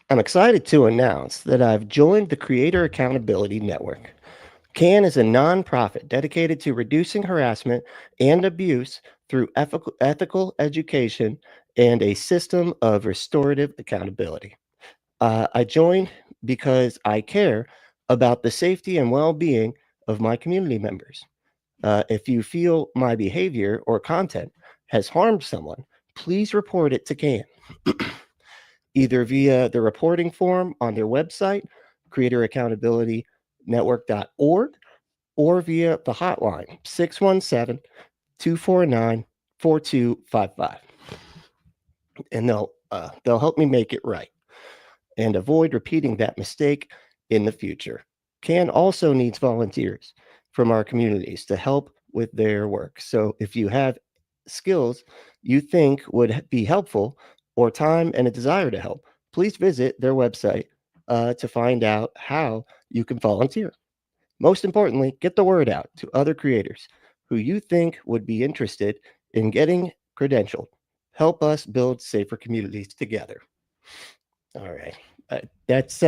I'm excited to announce that I've joined the Creator Accountability Network. CAN is a nonprofit dedicated to reducing harassment and abuse through ethical education and a system of restorative accountability. I joined because I care about the safety and well being of my community members. If you feel my behavior or content has harmed someone, please report it to CAN, either via the reporting form on their website, creatoraccountabilitynetwork.org, or via the hotline 617 249 4255. And they'll help me make it right and avoid repeating that mistake in the future. CAN also needs volunteers from our communities to help with their work. So if you have skills you think would be helpful or time and a desire to help, please visit their website to find out how you can volunteer. Most importantly, get the word out to other creators who you think would be interested in getting credentialed. Help us build safer communities together. All right. That's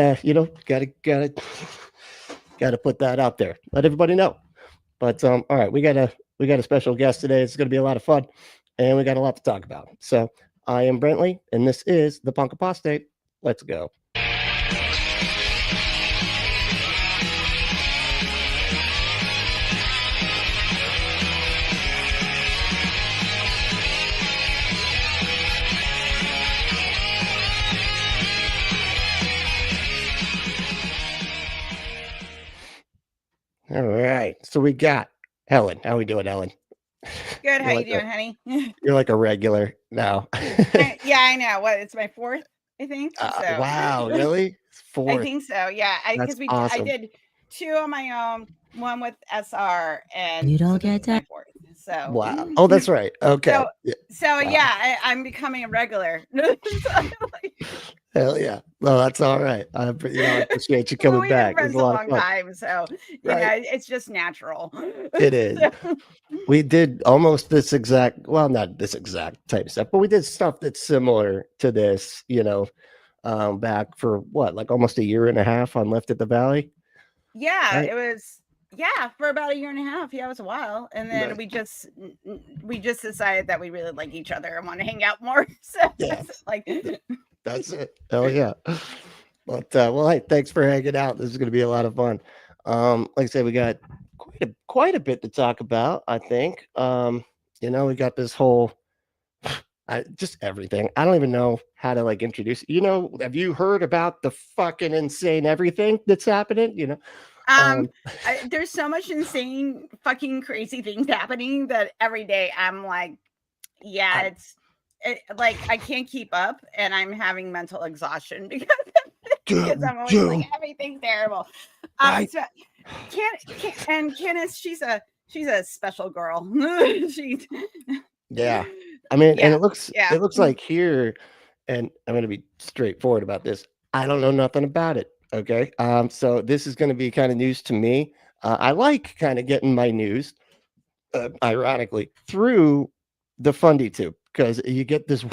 gotta put that out there. Let everybody know. But all right, we got a special guest today. It's gonna be a lot of fun, and we got a lot to talk about. So I am Brentley, and this is the Punk Apostate. Let's go. All right. So we got Helen. How we doing, Helen? Good. How You're you doing, honey? you're like a regular now. Yeah, I know. What? It's my fourth, I think. So Wow, really? It's I fourth. think so. Yeah, That's because I awesome. did two on my own, one with SR, and You so don't this get is my that. fourth. So Wow. Oh, that's right. Okay. so Yeah. so Wow. yeah, I'm becoming a regular. Hell yeah. Well, that's all right. I appreciate you Well, coming we've been back. It was friends a a lot of long fun. time, so Right. it's just natural. It is. So, We did almost this exact, well, not this exact type of stuff, but we did stuff that's similar to this, back for what, like almost a year and a half on Left at the Valley. yeah, Right. it was for about a year and a half. Yeah, it was a while, and then Right. we just decided that we really like each other and want to hang out more. So Yeah. it's like, That's it. Hell yeah. But well, hey, thanks for hanging out. This is going to be a lot of fun. Like I said, we got quite a bit to talk about. I think. We got this whole, just everything. I don't even know how to like introduce. Have you heard about the fucking insane everything that's happening? um, Um, there's so much insane, fucking crazy things happening that every day I'm like, yeah, I, like I can't keep up, and I'm having mental exhaustion because I'm always like dude, everything's terrible. right? So and Kenneth, she's a special girl. She's Yeah. I mean, and yeah, it looks yeah. it looks like here, and I'm gonna be straightforward about this. I don't know nothing about it. Okay. So this is gonna be kind of news to me. I like kind of getting my news, ironically, through the Fundie Tube because you get this.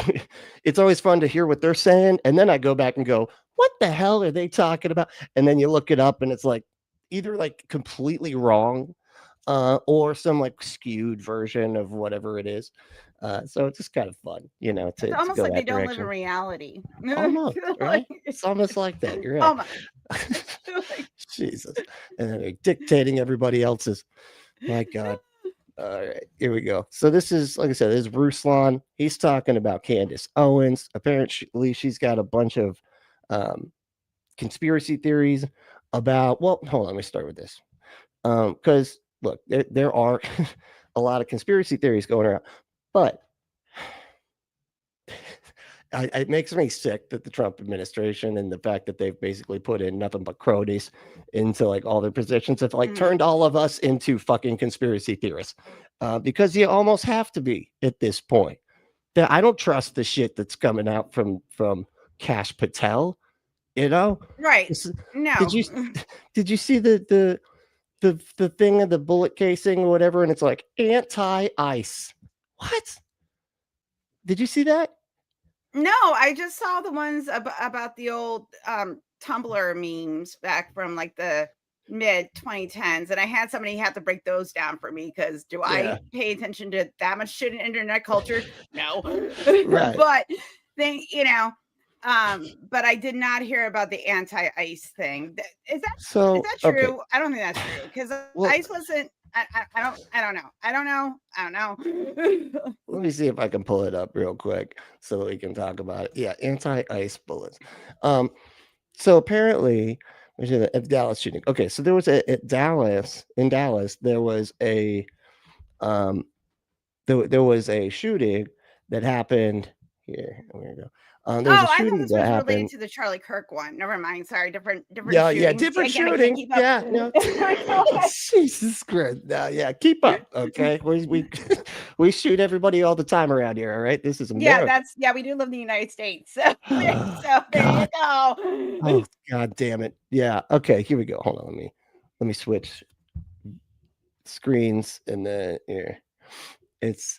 It's always fun to hear what they're saying, and then I go back and go, "What the hell are they talking about?" And then you look it up, and it's like either like completely wrong, or some like skewed version of whatever it is. So it's just kind of fun, It's to almost go like they that don't live in direction. reality. Almost, Like, right? It's almost like that. You're right. almost. Like, Jesus. And then they're dictating everybody else's. My God. All right, here we go. So this is, like I said, this is Ruslan. He's talking about Candace Owens. Apparently, she's got a bunch of um, conspiracy theories about. Well, hold on. Let me start with this. Because look, there are a lot of conspiracy theories going around, but it makes me sick that the Trump administration and the fact that they've basically put in nothing but cronies into like all their positions have like mm, turned all of us into fucking conspiracy theorists, because you almost have to be at this point. That I don't trust the shit that's coming out from Cash Patel. You know, right. This did No. you did you see the thing of the bullet casing or whatever, and it's like anti-ice. What? Did you see that? No, I just saw the ones about the old Tumblr memes back from like the mid 2010s, and I had somebody have to break those down for me because do Yeah. I pay attention to that much shit in internet culture? No. Right. But they, but I did not hear about the anti-ice thing. Is So, that okay. true? I don't think that's true because Well, ice wasn't. I don't know. I don't know. let me see if I can pull it up real quick so we can talk about it. Yeah, anti-ice bullets. So apparently, which is a Dallas shooting. Okay, so there was in Dallas, there was a there was a shooting that happened here. Where we go. There was a Oh, I thought shooting this that was related happened. to the Charlie Kirk one. Never mind. Sorry, different Yeah, shootings. different Again, I can't shooting. keep up. Yeah, no. Jesus Christ. No, yeah, keep up. Okay. We we shoot everybody all the time around here. All right. This is America. We do live in the United States. So, there you God. go. Oh, God damn it. Yeah. Okay, here we go. Hold on. Let me switch screens and then here. It's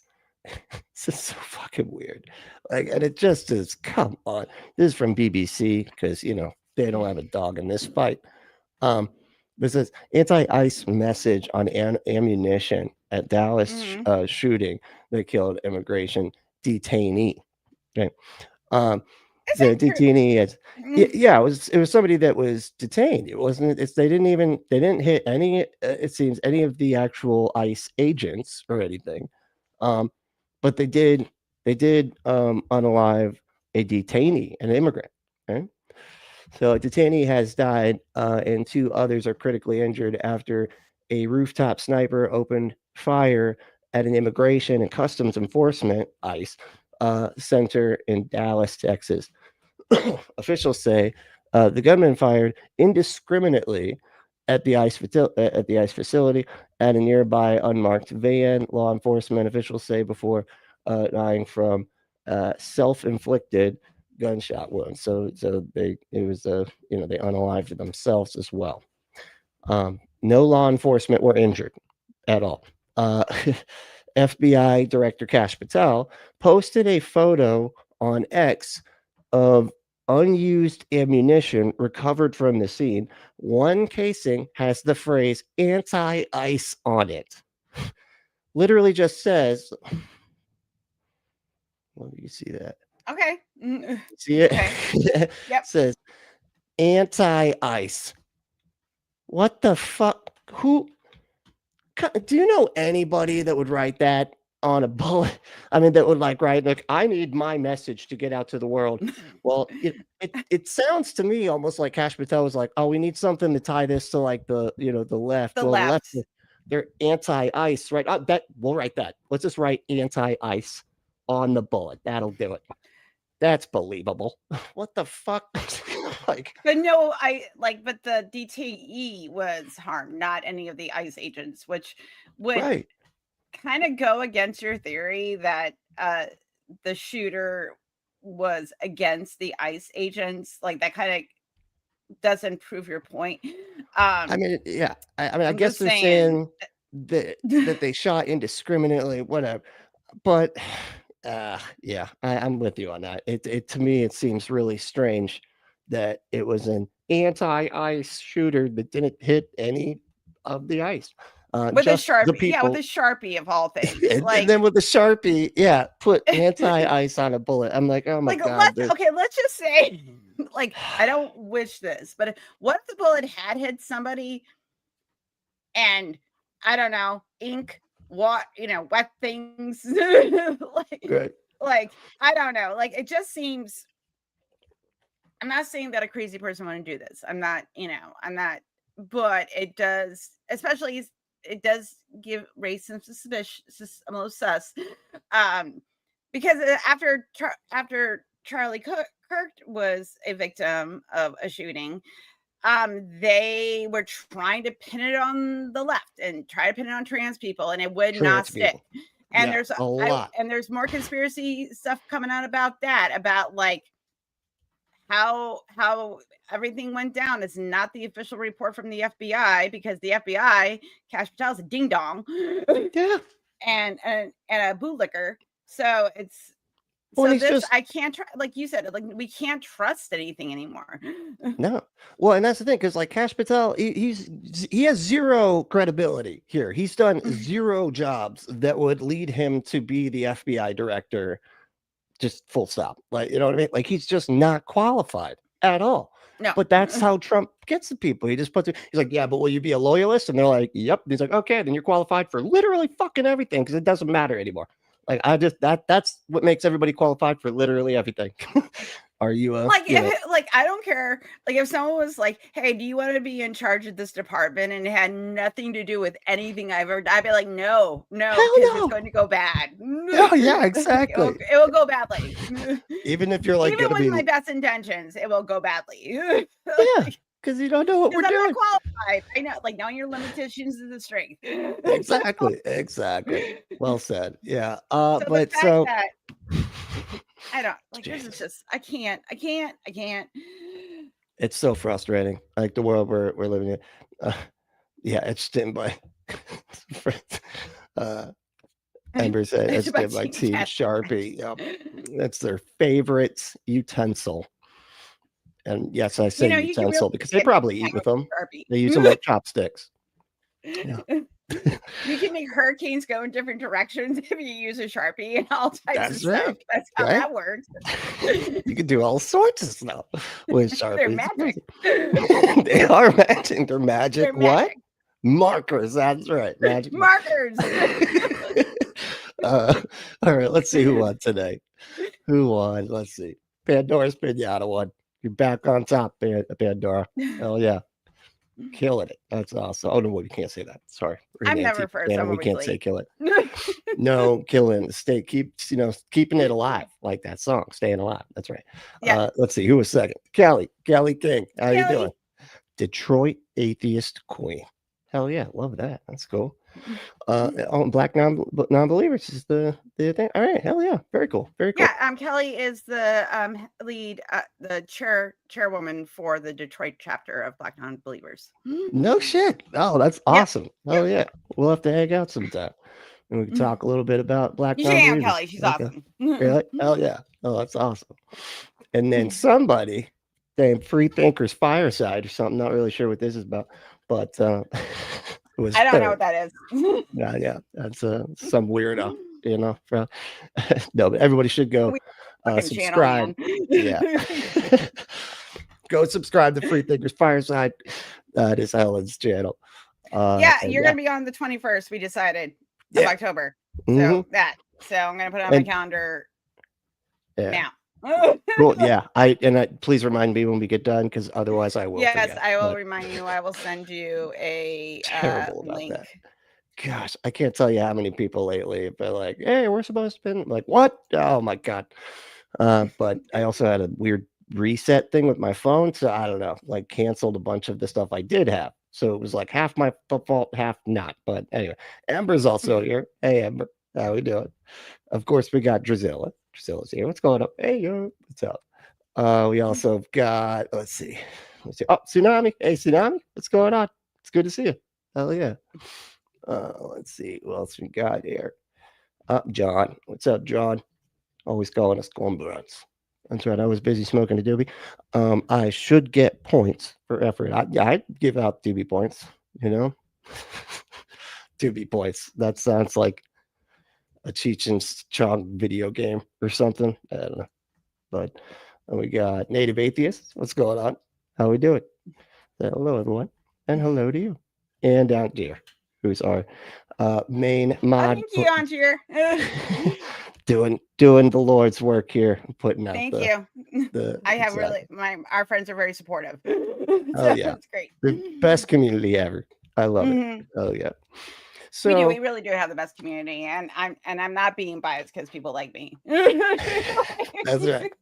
just so fucking weird. Like, and it just is, come on. This is from BBC because they don't have a dog in this fight. This says anti-ice message on ammunition at Dallas shooting that killed immigration detainee. Okay. Is The that true? detainee is yeah, it was somebody that was detained. It wasn't. They didn't hit any. It seems any of the actual ICE agents or anything. But they did unalive a detainee, an immigrant. Okay? So a detainee has died, and two others are critically injured after a rooftop sniper opened fire at an immigration and customs enforcement (ICE) center in Dallas, Texas. Officials say the gunman fired indiscriminately at the ICE facility at a nearby unmarked van. Law enforcement officials say before dying from self-inflicted gunshot wounds. So they unalived themselves as well. No law enforcement were injured at all. FBI Director Kash Patel posted a photo on X of unused ammunition recovered from the scene. One casing has the phrase anti-ice on it. Literally just says, well, you see that? Okay. See it? Okay. Yep. Says anti-ice. What the fuck? Who? Do you know anybody that would write that on a bullet? I mean, that would write, like, I need my message to get out to the world. Well, it sounds to me almost like Kash Patel was like, oh, we need something to tie this to the left. The Well, the left, left. they're anti-ice, right? We'll write that. Let's just write anti-ice on the bullet. That'll do it. That's believable. What the fuck? But no, but the DTE was harmed, not any of the ICE agents, which would Right. kind of go against your theory that the shooter was against the ICE agents. Like that kind of doesn't prove your point. I mean, yeah. I mean, I I'm guess just they're saying. saying that they shot indiscriminately, whatever. But yeah, I'm with you on that. It to me, it seems really strange that it was an anti-ice shooter that didn't hit any of the ice. With a Just the Sharpie, yeah, with a people. Sharpie of all things. And then with the Sharpie, yeah, put anti-ice on a bullet. I'm like, oh my God. let's just say, I don't wish this, but what if the bullet had hit somebody and I don't know, ink, wet things, Right. I don't know, it just seems. I'm not saying that a crazy person wouldn't do this. I'm not, but it does, especially it does give raise some suspicion, a little sus, because after Charlie Kirk was a victim of a shooting, they were trying to pin it on the left and try to pin it on trans people, and it would not Trans stick. people. And Yeah, a lot. and there's more conspiracy stuff coming out about that, about how everything went down. It's not the official report from the FBI because the FBI, Kash Patel's a ding dong, Yeah. and a bootlicker. So it's Well, So he's this, just I can't like you said, like we can't trust anything anymore. no. Well, and that's the thing, because like Kash Patel, he has zero credibility here. He's done zero jobs that would lead him to be the FBI director. Just full stop. Like, you know what I mean? Like, he's just not qualified at all. No. But that's how Trump gets the people. He just puts it, he's like, yeah, but will you be a loyalist? And they're like, yep. And he's like, okay, then you're qualified for literally fucking everything, because it doesn't matter anymore. Like, that's what makes everybody qualified for literally everything. Are you like I don't care. Like if someone was like, hey, do you want to be in charge of this department, and it had nothing to do with anything I've ever done, I'd be like, no, because it's going to go bad. Oh yeah, exactly. It will go badly. Even if you're like, even with my best intentions, it will go badly. Yeah, because you don't know what we're I'm doing. not qualified. I know, like knowing your limitations is the strength. Exactly. Well said. Yeah. So but so that, I don't like Jesus. This is just I can't. It's so frustrating. Like the world we're living in. Yeah, it's dim by Ember said it's dim by Team Sharpie. Yep. That's their favorite utensil. And yes, I say utensil because they probably eat with them. They use them like chopsticks. Yeah. You can make hurricanes go in different directions if you use a Sharpie and all types of right. stuff. That's how that works. You can do all sorts of stuff with Sharpies. They're magic. They are magic. They're magic. They're what? Magic. Markers. That's right. Magic markers. All right. Let's see who won today. Who won? Let's see. Pandora's Pinata won. You're back on top, Pandora. Hell yeah. Killing it. That's awesome. Oh no, we can't say that. Sorry. I'm never first. We can't say kill it. No, killing. Keeping it alive, like that song, Staying Alive. That's right. Yeah. Let's see who was second. Kelly King. How you doing? Detroit Atheist Queen. Hell yeah, love that. That's cool. Black non-believers is the thing. All right, hell yeah, very cool. Yeah, Kelly is the lead, the chairwoman for the Detroit chapter of Black Non-Believers. No shit. Oh, that's awesome. Oh yeah, we'll have to hang out sometime, and we can talk a little bit about Black non-believers. Kelly, she's awesome. Really? Hell yeah. Oh, that's awesome. And then somebody named Free Thinkers Fireside or something. Not really sure what this is about, but. I don't know what that is. Yeah, that's some weirdo, no, but everybody should go subscribe. Yeah, go subscribe to Free Thinkers Fireside. That is Helen's channel. You're gonna be on the 21st. We decided of October. So I'm gonna put it on my calendar now. Cool. Yeah. Please remind me when we get done, because otherwise I will. Yes, I will remind you. I will send you a link. That. Gosh, I can't tell you how many people lately have been like, "Hey, we're supposed to be like, what? Oh my god!" But I also had a weird reset thing with my phone, so I don't know. Like, canceled a bunch of the stuff I did have, so it was like half my fault, half not. But anyway, Amber's also here. Hey, Amber, how we doing? Of course, we got Drusilla. Drusilla's here. What's going on? Hey, yo, what's up? We also got, let's see. Oh, Tsunami. Hey, Tsunami. What's going on? It's good to see you. Hell yeah. Let's see. What else we got here? John. What's up, John? Always calling us cornbreads. That's right. I was busy smoking a doobie. I should get points for effort. I'd give out doobie points, doobie points. That sounds like a Cheech and Chong video game or something. I don't know. But we got Native Atheists. What's going on? How we doing? Hello, everyone. And hello to you. And Aunt Dear, who's our main mod. Thank you, Aunt Dear. doing the Lord's work here, putting out. Thank you. I have our friends are very supportive. Oh yeah, it's great. The best community ever. I love it. Oh yeah. So we really do have the best community, and I'm not being biased because people like me. That's right.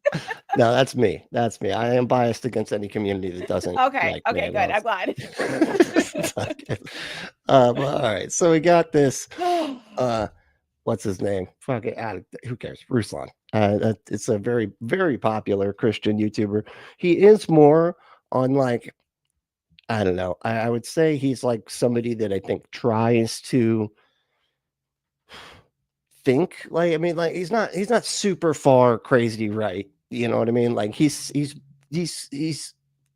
No, that's me. I am biased against any community that doesn't. Okay, good. I'm glad. All right. So we got this. What's his name? Fuck it. Who cares? Ruslan. It's a very, very popular Christian YouTuber. He is more on like, I don't know. I would say he's like somebody that I think tries to think like, I mean, like he's not super far crazy right. You know what I mean? Like he's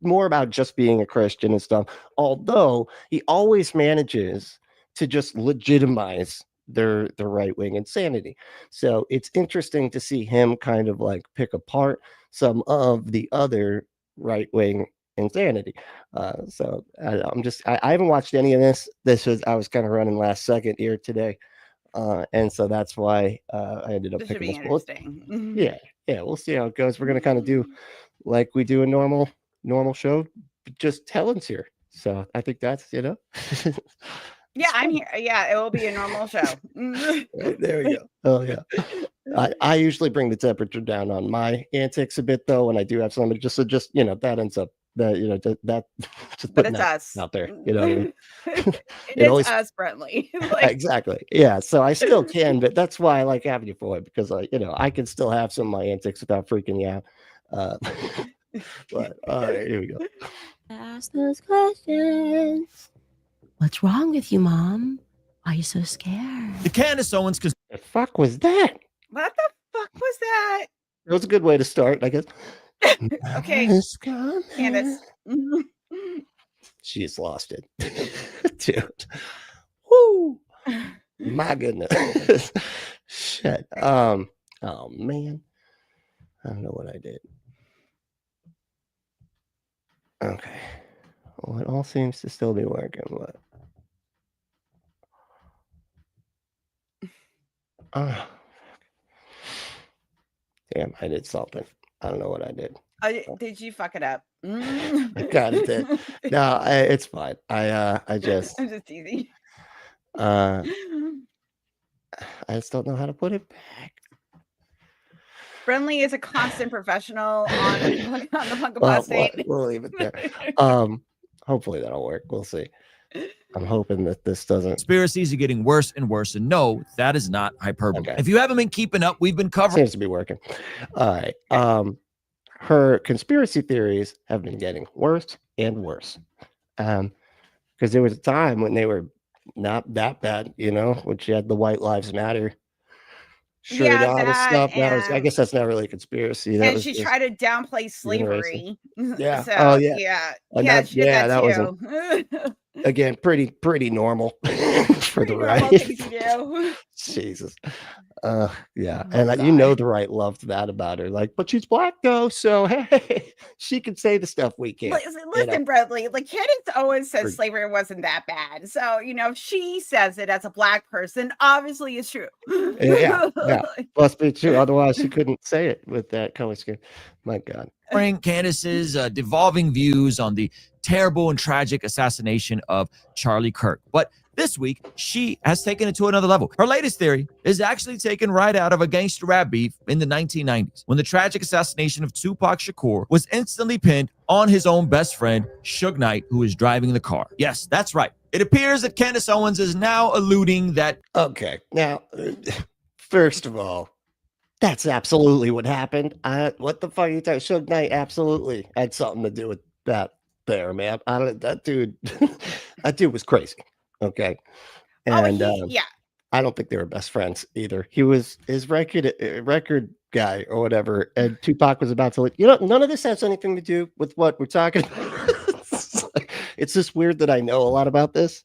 more about just being a Christian and stuff. Although he always manages to just legitimize the right wing insanity. So it's interesting to see him kind of like pick apart some of the other right wing insanity. So I haven't watched any of this. I was kind of running last second here today. And so that's why I ended up This should picking be this. interesting. Yeah, we'll see how it goes. We're gonna kind of do like we do a normal show, just Helen's here. So I think that's Yeah, I'm here. Yeah, it will be a normal show. There we go. Oh yeah. I usually bring the temperature down on my antics a bit though when I do have somebody just that ends up that that just But putting it's that us out there. You know what I mean? It's always us, Brentley. exactly. Yeah. So I still can, but that's why I like having you for it because I can still have some of my antics without freaking you out. But all right, here we go. Ask those questions. What's wrong with you, Mom? Why are you so scared? The Candace Owens The fuck was that? What the fuck was that? It was a good way to start, I guess. Okay, Candace. She's lost it. Dude. Woo. My goodness. Shit. Oh man. I don't know what I did. Okay. Well, it all seems to still be working, but damn, I did something. I don't know what I did. Did you fuck it up? I got it. Did. No, it's fine. I just I'm just teasing. I just don't know how to put it back. Brentley is a constant professional on the Punk Apostate. We'll leave it there. Hopefully that'll work. We'll see. I'm hoping that this doesn't. Conspiracies are getting worse and worse, and no, that is not hyperbole. Okay. If you haven't been keeping up, we've been covering. Seems to be working. All right. Her conspiracy theories have been getting worse and worse. Because there was a time when they were not that bad, when she had the White Lives Matter shirt on and stuff. I guess that's not really a conspiracy. And she tried to downplay slavery. Yeah. So, oh yeah. Yeah. She did that too. Was again pretty normal for the right. Jesus. Yeah. And the right loved that about her. Like, but she's black though, so hey, she can say the stuff we can't. Listen, Bradley, like Candace always says slavery wasn't that bad. So, if she says it as a black person, obviously it's true. Yeah. Must be true. Otherwise she couldn't say it with that color scheme. My God. Candace's devolving views on the terrible and tragic assassination of Charlie Kirk. But this week, she has taken it to another level. Her latest theory is actually taken right out of a gangster rap beef in the 1990s, when the tragic assassination of Tupac Shakur was instantly pinned on his own best friend, Suge Knight, who was driving the car. Yes, that's right. It appears that Candace Owens is now alluding that... Okay, now, first of all, that's absolutely what happened. What the fuck are you talking? Suge Knight absolutely had something to do with that there, man. That dude was crazy. Okay. And I don't think they were best friends either. He was his record guy or whatever. And Tupac was about to none of this has anything to do with what we're talking about. It's just weird that I know a lot about this.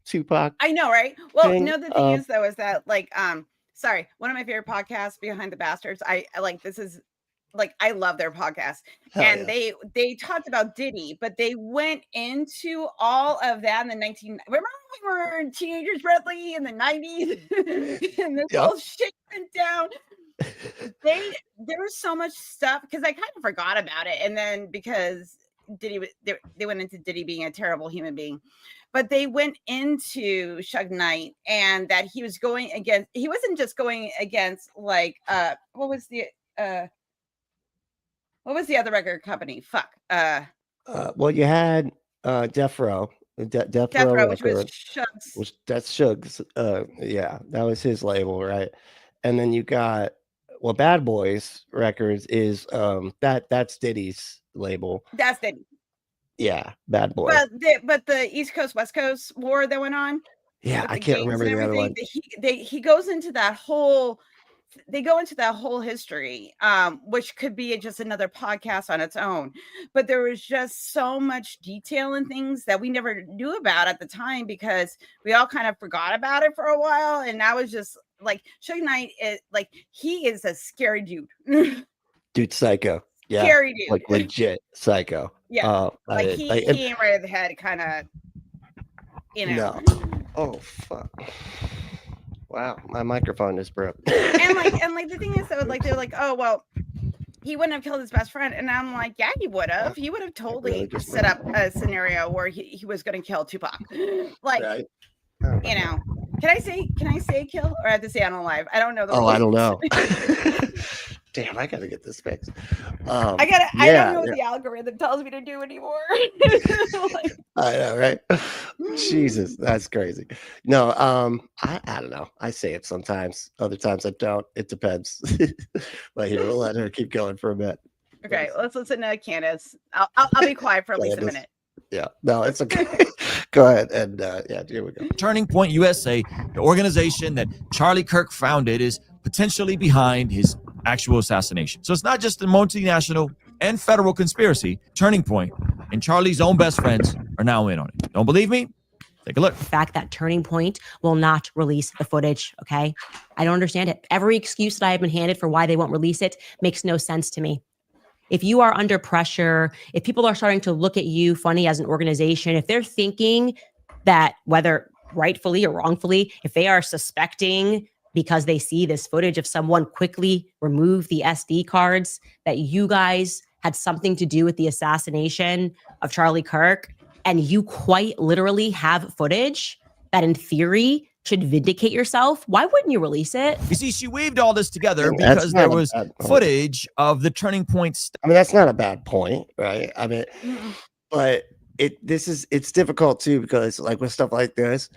Tupac. I know, right? Well, the thing is though, is that sorry, one of my favorite podcasts, Behind the Bastards. I love their podcast. And they talked about Diddy, but they went into all of that in the remember we were teenagers, Bradley, in the 90s and this whole shit went down. There was so much stuff because I kind of forgot about it. And then because Diddy they went into Diddy being a terrible human being. But they went into Suge Knight and that he wasn't just going against what was the other record company? Fuck. Well, you had Death Row. Death Row, which was Suge's. That's Suge's. Yeah, that was his label, right? And then you got Bad Boys Records is that's Diddy's label. That's Diddy. Yeah, Bad Boy. But the East Coast West Coast war that went on. Yeah, with I the can't gangs remember and the other everything. one. He goes into that whole. They go into that whole history, which could be just another podcast on its own. But there was just so much detail and things that we never knew about at the time because we all kind of forgot about it for a while. And now it's just like Suge Knight is like he is a scary dude. Dude, psycho. Yeah, Scary dude. like legit psycho. Yeah, like I- he like, ain't right at the head, kind of. You know. no. Oh fuck. Wow, my microphone is broke. and like the thing is though, like they're like, oh well, he wouldn't have killed his best friend, and I'm like, yeah, he would have. He would have totally really just set up a scenario where he was going to kill Tupac. Like, Right. you know, can I say kill or I have to say on live? I don't know. The Oh, I don't rules. know. Damn, I gotta get this fixed. I don't know what the algorithm tells me to do anymore. Like, I know, right? Jesus, that's crazy. No, I don't know. I say it sometimes. Other times I don't. It depends. But here, we'll let her keep going for a bit. okay, let's listen to Candace. I'll be quiet for at least a Candace. minute. Yeah, no, it's okay. Go ahead. And yeah, here we go. Turning Point USA, the organization that Charlie Kirk founded, is potentially behind his actual assassination. So it's not just a multinational and federal conspiracy. Turning Point and Charlie's own best friends are now in on it. Don't believe me? Take a look. The fact that Turning Point will not release the footage, okay? I don't understand it. Every excuse that I have been handed for why they won't release it makes no sense to me. If you are under pressure, if people are starting to look at you funny as an organization, if they're thinking that whether rightfully or wrongfully, if they are suspecting because they see this footage of someone quickly remove the SD cards that you guys had something to do with the assassination of Charlie Kirk, and you quite literally have footage that in theory should vindicate yourself, why wouldn't you release it? You see, she weaved all this together And that's because not there a was bad point. footage of the Turning Point I mean, that's not a bad point, right? I mean, but it's difficult too because like with stuff like this,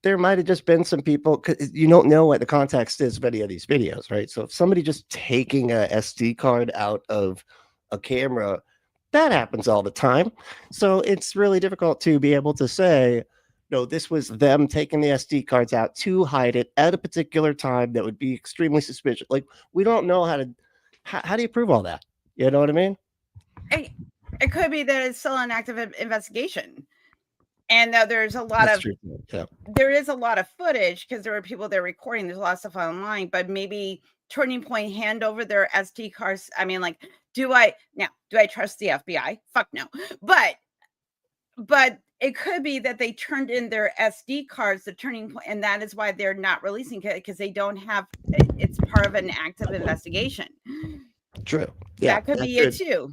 there might have just been some people because you don't know what the context is of any of these videos, right? So if somebody just taking a SD card out of a camera, that happens all the time. So it's really difficult to be able to say, no, this was them taking the SD cards out to hide it at a particular time that would be extremely suspicious. Like we don't know how do you prove all that? You know what I mean? It could be that it's still an active investigation. And there's a lot That's of true. Yeah. there is a lot of footage because there were people there recording. There's a lot of stuff online, but maybe Turning Point hand over their SD cards. I mean, like, do I trust the FBI? Fuck no. But it could be that they turned in their SD cards to Turning Point, and that is why they're not releasing it because they don't have. It's part of an active investigation. True. Yeah, that could be it too.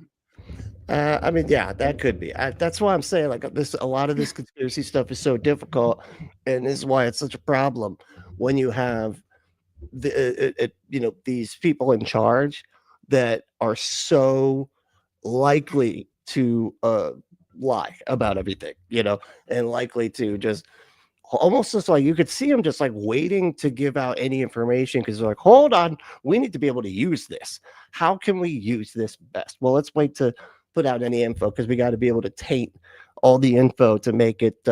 I mean, yeah, that could be. That's why I'm saying like a lot of this conspiracy stuff is so difficult, and this is why it's such a problem when you have these people in charge that are so likely to lie about everything, and likely to just almost just like you could see them just like waiting to give out any information because they're like, hold on, we need to be able to use this. How can we use this best? Well, let's wait to put out any info because we got to be able to taint all the info to make it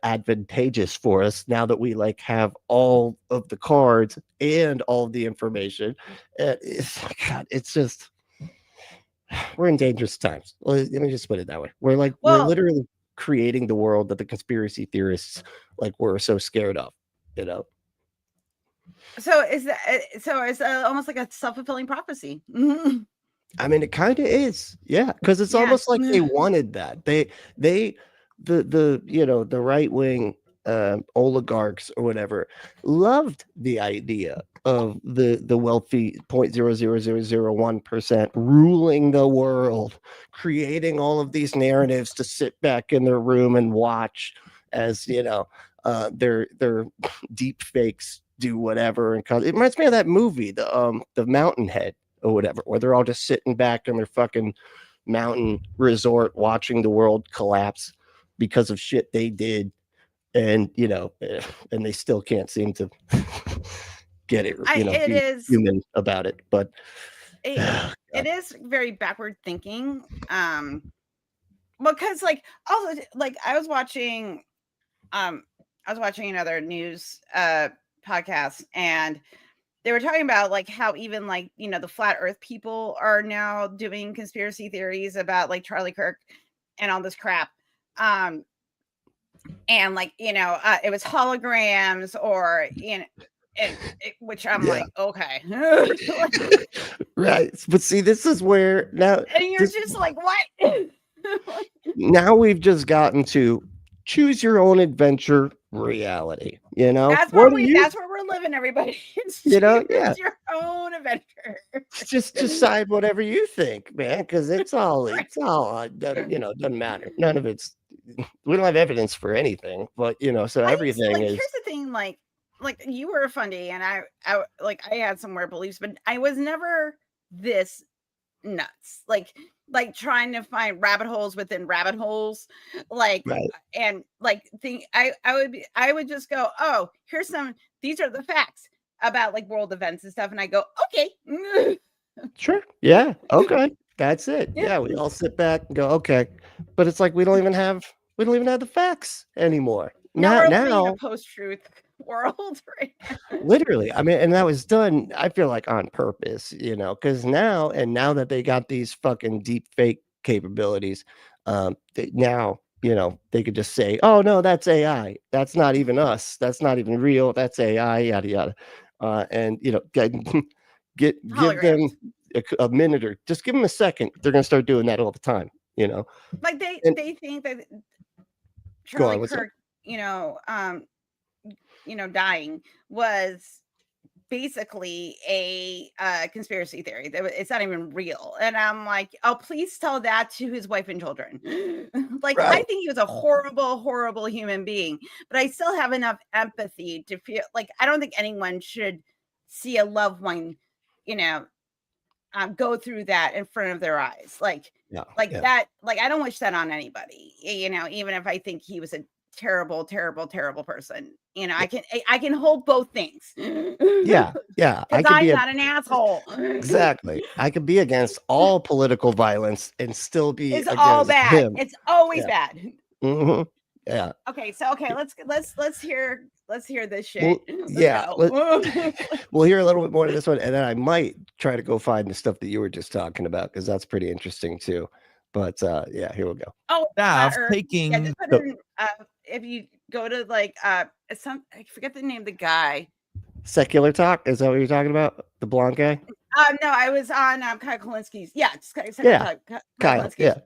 advantageous for us now that we like have all of the cards and all of the information. It's just we're in dangerous times. Let me just put it that way. We're literally creating the world that the conspiracy theorists like were so scared of, So is almost like a self-fulfilling prophecy. Mm-hmm. I mean, it kind of is, yeah, because it's almost like they wanted that. The right wing oligarchs or whatever loved the idea of the wealthy 0.00001% ruling the world, creating all of these narratives to sit back in their room and watch as their deep fakes do whatever. And it reminds me of that movie, the Mountainhead or whatever, where they're all just sitting back in their fucking mountain resort watching the world collapse because of shit they did, and and they still can't seem to get it. It be is human about it, but it is very backward thinking. Because like also like I was watching I was watching another news podcast, and they were talking about like how even like, you know, the flat earth people are now doing conspiracy theories about like Charlie Kirk and all this crap. And like, you know, it was holograms or, you know, which I'm like, okay. Right. But see, this is where now, and you're just like, what? now we've just gotten to choose your own adventure reality. You know, That's where we're living, everybody. It's You know, choose yeah. your own adventure. Just decide whatever you think, man, because it's all you know, doesn't matter. None of it's, we don't have evidence for anything, but you know, so everything is. Here's the thing, like you were a Fundie, and I I had some weird beliefs, but I was never this nuts. Like trying to find rabbit holes within rabbit holes, like Right. and like think I would just go, oh, these are the facts about like world events and stuff, and I go, okay. Sure. Yeah. Okay. That's it. Yeah. Yeah. We all sit back and go, okay. But it's like we don't even have the facts anymore. Now we're living in Now a post-truth world, right? literally, I mean, and that was done, I feel like, on purpose, you know, because now that they got these fucking deep fake capabilities, now, you know, they could just say, oh no, that's AI, that's not even us, that's not even real, that's AI, yada yada. And you know, give them a minute, or just give them a second, they're gonna start doing that all the time, you know. Like they think that Go on, Charlie what's that? Kirk, dying was basically a conspiracy theory. It's not even real. And I'm like, oh, please tell that to his wife and children. Like, I Right. think he was a horrible, horrible human being, but I still have enough empathy to feel like I don't think anyone should see a loved one, you know, go through that in front of their eyes. Like that, like, I don't wish that on anybody, you know, even if I think he was a terrible, terrible, terrible person. You know, I can hold both things. Yeah. Because I'm not an asshole. Exactly. I could be against all political violence and still be It's against all bad. him. It's always bad. Mm-hmm. Yeah. Okay, let's hear this shit. Well, yeah. We'll hear a little bit more of this one, and then I might try to go find the stuff that you were just talking about, because that's pretty interesting too. But yeah, here we go. Oh, Now, Flat Earth. taking Yeah, just put in, if you go to like I forget the name of the guy. Secular Talk, is that what you're talking about? The blonde guy? No, I was on Kyle Kalinski's. Yeah, just Kyle Kyle. Kalinski's.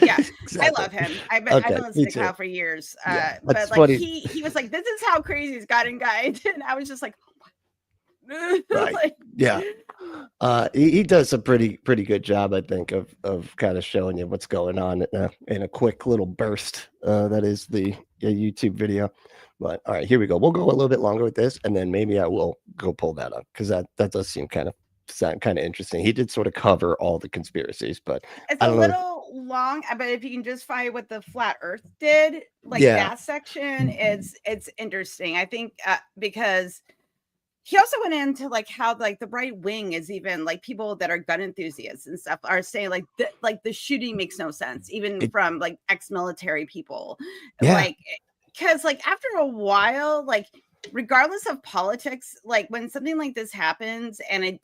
Yeah. Exactly. I love him. I've been listening to Kyle for years. But like he was like, this is how crazy it's gotten, guys. And I was just like, right. like, yeah. He does a pretty good job, I think, of kind of showing you what's going on in a quick little burst. That is the YouTube video. But all right, here we go. We'll go a little bit longer with this, and then maybe I will go pull that up, because that does seem kind of interesting. He did sort of cover all the conspiracies, but it's a little long. But if you can just find what the Flat Earth did, like that section, it's interesting. I think because he also went into like how like the right wing is even like people that are gun enthusiasts and stuff are saying like the shooting makes no sense, even from like ex-military people. Yeah. Like, because like after a while, like regardless of politics, like when something like this happens and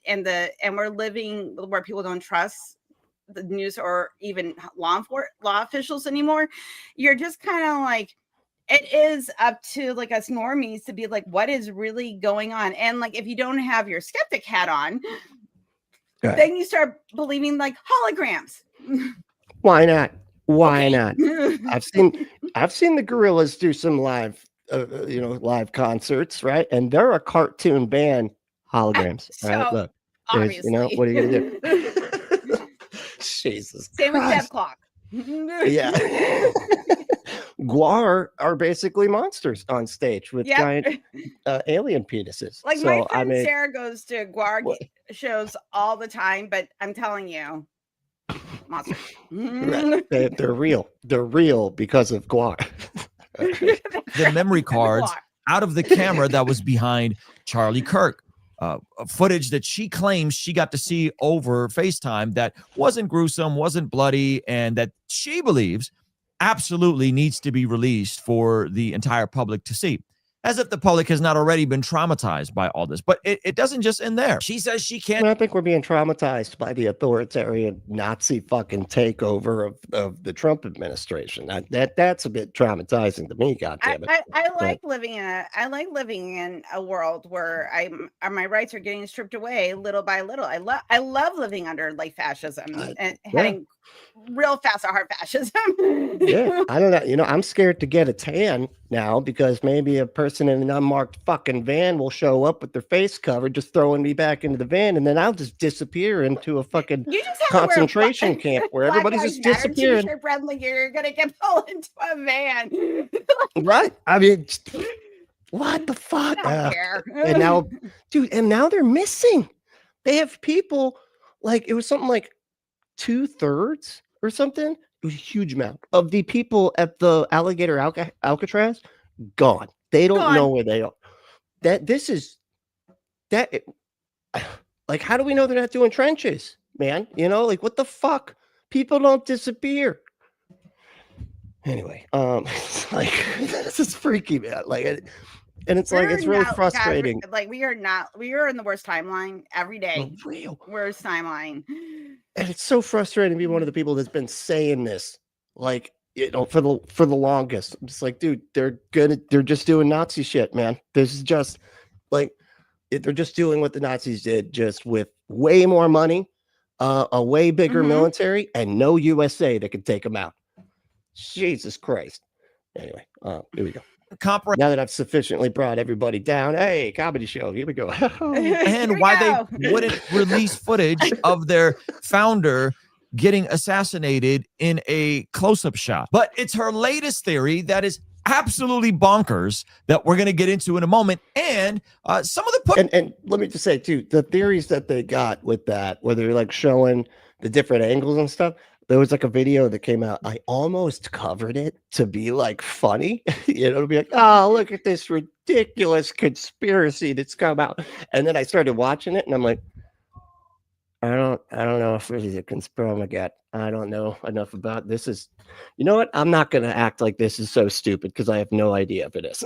we're living where people don't trust the news or even law officials anymore, you're just kind of like, it is up to like us normies to be like, what is really going on? And like, if you don't have your skeptic hat on, then you start believing like holograms. Why not? Why not? I've seen the Gorillas do some live concerts, right? And they're a cartoon band. Holograms. So, right? Look, obviously, you know, what are you gonna do? Jesus. Same with Christ. Death Clock. Yeah. Guar are basically monsters on stage with giant alien penises. Like, so, my friend Sarah goes to Guar shows all the time, but I'm telling you, monsters. Right. They're real. They're real because of Guar. The memory cards out of the camera that was behind Charlie Kirk. Footage that she claims she got to see over FaceTime that wasn't gruesome, wasn't bloody, and that she believes absolutely needs to be released for the entire public to see. as if the public has not already been traumatized by all this. But it doesn't just end there. She says she can't. I think we're being traumatized by the authoritarian Nazi fucking takeover of the Trump administration. That's a bit traumatizing to me. God damn it! I like living in a world where my rights are getting stripped away little by little. I love living under like fascism and heading real fast to hard fascism. Yeah, I don't know. You know, I'm scared to get a tan now because maybe a person in an unmarked fucking van will show up with their face covered, just throwing me back into the van, and then I'll just disappear into a fucking concentration camp where everybody's just disappearing. Like you're gonna get pulled into a van, right? I mean, what the fuck? I don't care. And now, dude, and now they're missing. They have people like it was something like 2/3 or something. It was a huge amount of the people at the alligator Alcatraz gone. They don't know where they are. Like, how do we know they're not doing trenches, man? You know, like what the fuck? People don't disappear. Anyway, it's like this is freaky, man. Like, and it's like it's really frustrating. God, like we are in the worst timeline every day. Real worst timeline. And it's so frustrating to be one of the people that's been saying this, like, you know, for the longest. I'm just like, dude, they're just doing Nazi shit, man. This is just like they're just doing what the Nazis did, just with way more money, a way bigger military, and no USA that could take them out. Jesus Christ. Anyway, here we go. Now that I've sufficiently brought everybody down, hey, comedy show, here we go. And why they wouldn't release footage of their founder getting assassinated in a close-up shot. But it's her latest theory that is absolutely bonkers that we're going to get into in a moment. And some of the and let me just say too, the theories that they got with that, where they're like showing the different angles and stuff. There was like a video that came out. I almost covered it to be like funny, you know, to be like, oh, look at this ridiculous conspiracy that's come out. And then I started watching it and I'm like, I don't know if this is a conspiracy. I don't know enough about this. You know what? I'm not going to act like this is so stupid because I have no idea if it is.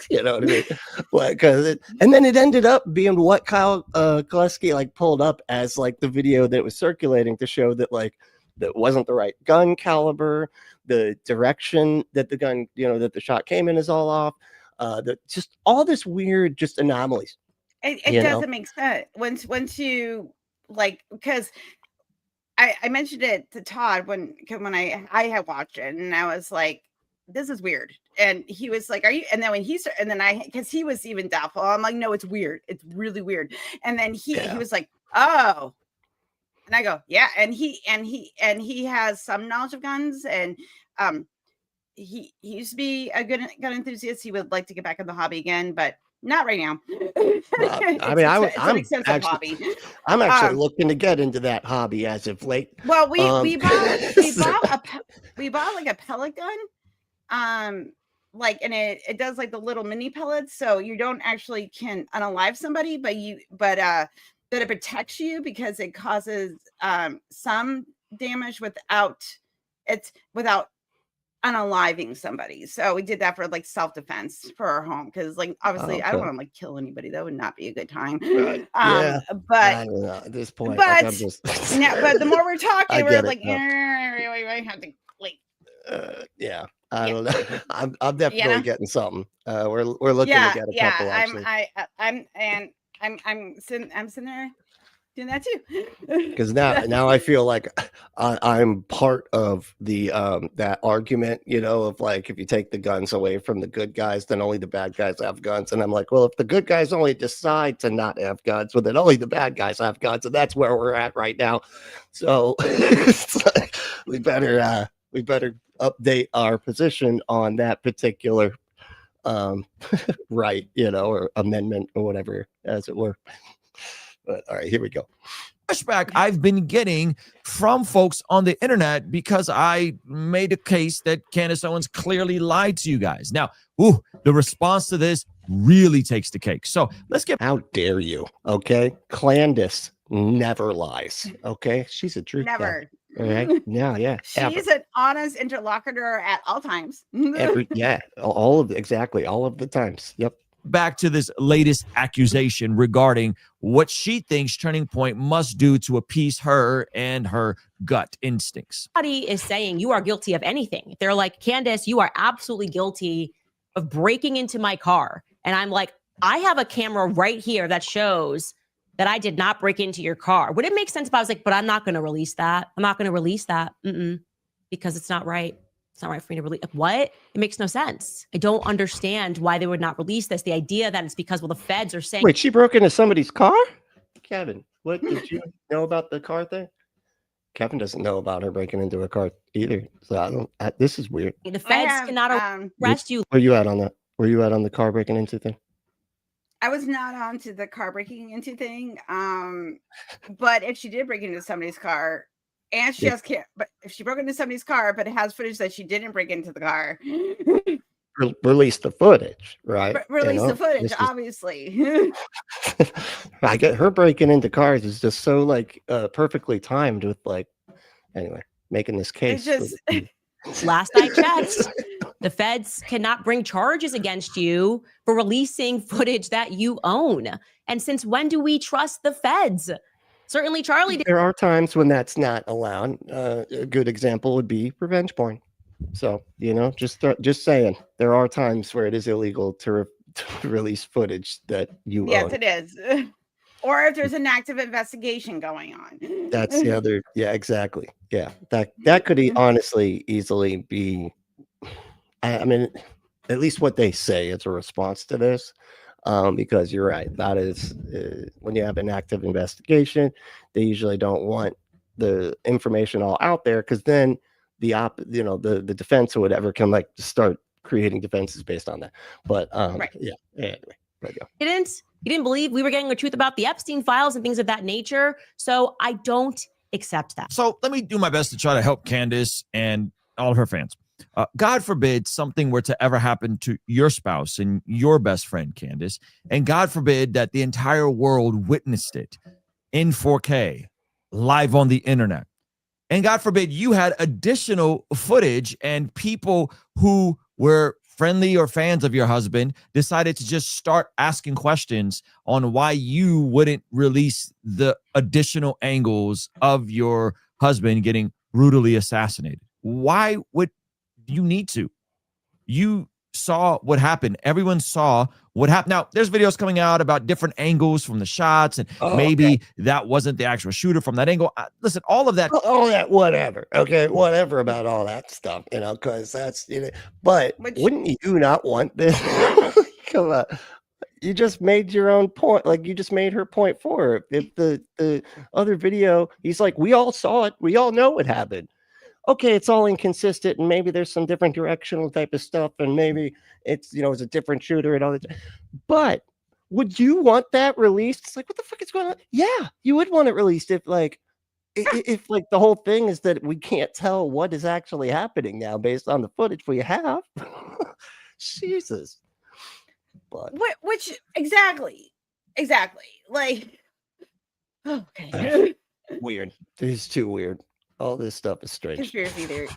You know what I mean? Like, and then it ended up being what Kyle BLUESKY like pulled up as like the video that was circulating to show that like, that wasn't the right gun caliber, the direction that the gun, you know, that the shot came in is all off. Just all this weird, just anomalies. It doesn't make sense once you like, because I mentioned it to Todd when I had watched it and I was like, this is weird. And he was like, are you? And then when because he was even doubtful, I'm like, no, it's weird. It's really weird. And then he was like, oh. And I go, yeah, and he has some knowledge of guns, and he used to be a good gun enthusiast. He would like to get back in the hobby again, but not right now. I mean, I'm actually looking to get into that hobby as of late. Well, we bought like a pellet gun, like, and it does like the little mini pellets, so you don't actually can unalive somebody, but that it protects you because it causes some damage without unaliving somebody. So we did that for like self-defense for our home because like obviously I don't want to like kill anybody. That would not be a good time. But I don't know, at this point, but like, but the more we're talking, we're like, I have to like I don't know. I'm definitely getting something. We're looking to get a couple. Actually. I'm sitting there doing that too. Because now I feel like I'm part of the that argument, you know, of like if you take the guns away from the good guys, then only the bad guys have guns. And I'm like, well, if the good guys only decide to not have guns, well, then only the bad guys have guns, and that's where we're at right now. So it's like, we better update our position on that particular right, you know, or amendment or whatever, as it were. But all right, here we go. Pushback I've been getting from folks on the internet because I made a case that Candace Owens clearly lied to you guys. Now, the response to this really takes the cake. So let's get. How dare you? Okay, Candace never lies. Okay, she's a truth. Never. Right? Yeah. She's an honest interlocutor at all times. All of exactly all of the times. Yep. Back to this latest accusation regarding what she thinks Turning Point must do to appease her and her gut instincts. Somebody is saying you are guilty of anything. They're like, Candace, you are absolutely guilty of breaking into my car. And I'm like, I have a camera right here that shows that I did not break into your car. Would it make sense if I was like, but I'm not going to release that? I'm not going to release that because it's not right. It's not right for me to release. What? It makes no sense. I don't understand why they would not release this. The idea that it's because, well, the feds are saying. Wait, she broke into somebody's car? Kevin, what did you know about the car thing? Kevin doesn't know about her breaking into a car either. So this is weird. The feds cannot arrest you. Where you at on that? Were you at on the car breaking into thing? I was not onto the car breaking into thing. But if she did break into somebody's car, and she but if she broke into somebody's car, but it has footage that she didn't break into the car, release the footage, right? Release the footage, obviously. I get her breaking into cars is just so like perfectly timed with like, anyway, making this case. Last I checked, the feds cannot bring charges against you for releasing footage that you own. And since when do we trust the feds? Certainly, Charlie did. There are times when that's not allowed. A good example would be revenge porn. So, just saying, there are times where it is illegal to release footage that you own. Yes, it is. Or if there's an active investigation going on. That's the other. Yeah, exactly. Yeah, that could honestly easily be. I mean, at least what they say is a response to this. Because you're right, that is when you have an active investigation, they usually don't want the information all out there because then the defense or whatever can like start creating defenses based on that. But anyway, you didn't believe we were getting the truth about the Epstein files and things of that nature, so I don't accept that. So let me do my best to try to help Candace and all of her fans. God forbid something were to ever happen to your spouse and your best friend, Candace, and God forbid that the entire world witnessed it in 4K, live on the internet. And God forbid you had additional footage and people who were friendly or fans of your husband decided to just start asking questions on why you wouldn't release the additional angles of your husband getting brutally assassinated. Why would you need to? You saw what happened. Everyone saw what happened. Now, there's videos coming out about different angles from the shots, and maybe that wasn't the actual shooter from that angle. Listen, all of that. All that, whatever. Okay, whatever about all that stuff, because that's, but wouldn't you not want this? Come on. You just made your own point. Like, you just made her point for her. If the other video, he's like, we all saw it. We all know what happened. Okay, it's all inconsistent, and maybe there's some different directional type of stuff, and maybe it's it's a different shooter and all that. But would you want that released? It's like, what the fuck is going on? Yeah, you would want it released if if the whole thing is that we can't tell what is actually happening now based on the footage we have. Jesus. But which exactly. Like, okay. Weird. It's too weird. All this stuff is strange. Conspiracy theory.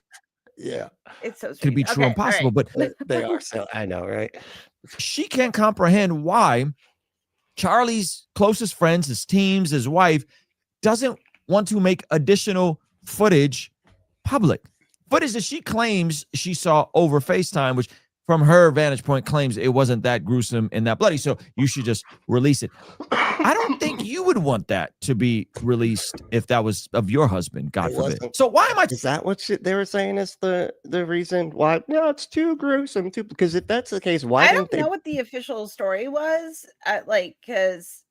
Yeah. It's so strange. Could be true and possible, but they are. So I know, right? She can't comprehend why Charlie's closest friends, his teams, his wife, doesn't want to make additional footage public. Footage that she claims she saw over FaceTime, which from her vantage point claims it wasn't that gruesome and that bloody. So you should just release it. I don't think you would want that to be released if that was of your husband, God forbid. So why am I? Is that what they were saying is the reason why? No, it's too gruesome. Because if that's the case, why? I don't know what the official story was. Because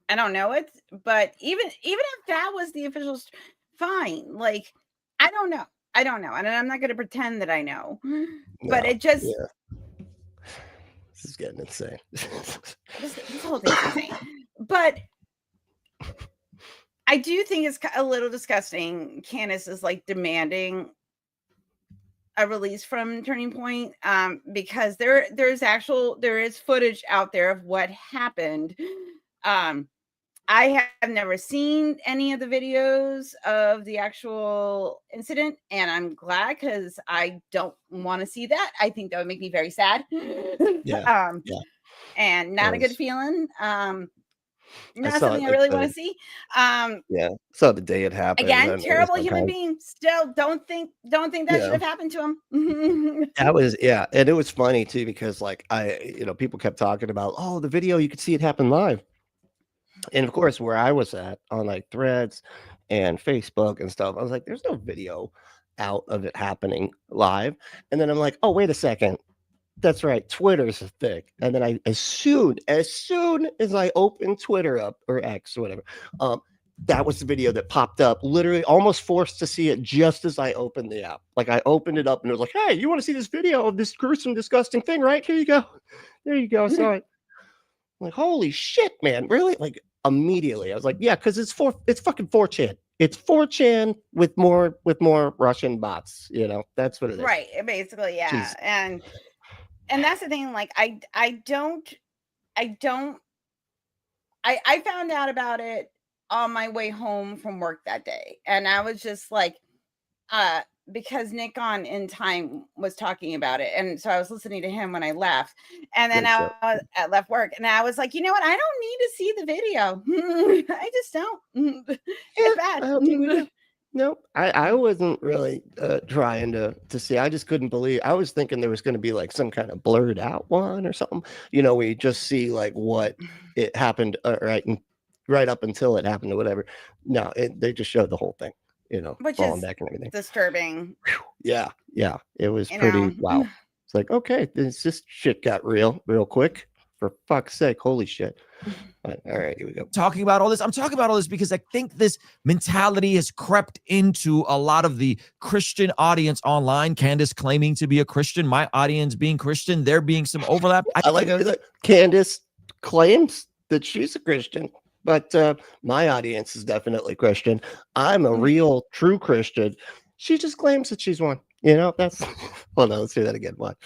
I don't know it. But even if that was the official, fine. Like, I don't know, and I'm not going to pretend that I know. No, but it just. Yeah. This is getting insane. This whole thing's insane. But I do think it's a little disgusting. Candace is like demanding a release from Turning Point because there is footage out there of what happened. I I have never seen any of the videos of the actual incident, and I'm glad because I don't want to see that. I think that would make me very sad. Yeah. Yeah. And not a good was- feeling. Not saw something it, I like, really the- want to see. Yeah. Saw the day it happened. Again, and it was terrible like, human being. Still don't think that Yeah. should have happened to him. That was, yeah. And it was funny too, because like people kept talking about, oh, the video, you could see it happen live. And of course, where I was at on like Threads and Facebook and stuff, I was like, there's no video out of it happening live. And then I'm like, oh, wait a second. That's right. Twitter's a thing. And then as soon as I opened Twitter up, or X or whatever, that was the video that popped up, literally almost forced to see it just as I opened the app. Like I opened it up and it was like, hey, you want to see this video of this gruesome, disgusting thing, right? Here you go. There you go. I saw it. I'm like, holy shit, man. Really? Like immediately. I was like, yeah, because it's fucking 4chan. It's 4chan with more Russian bots, That's what it is. Right. Basically, yeah. Jeez. And that's the thing, like I found out about it on my way home from work that day, and I was just like, because Nick on In Time was talking about it, and so I was listening to him when I left, and then I left work, and I was like, you know what, I don't need to see the video. I just don't. It's bad. Nope. I wasn't really trying to see. I just couldn't believe. I was thinking there was going to be like some kind of blurred out one or something. We just see like what it happened right up until it happened or whatever. No, they just showed the whole thing. Which falling is back and everything. Disturbing. Yeah. It was pretty wow. It's like, okay, this shit got real quick. For fuck's sake, holy shit. All right, here we go. Talking about all this. I'm talking about all this because I think this mentality has crept into a lot of the Christian audience online. Candace claiming to be a Christian, my audience being Christian, there being some overlap. I like how Candace claims that she's a Christian, but my audience is definitely Christian. I'm a real, true Christian. She just claims that she's one. That's. Hold on, let's do that again. What?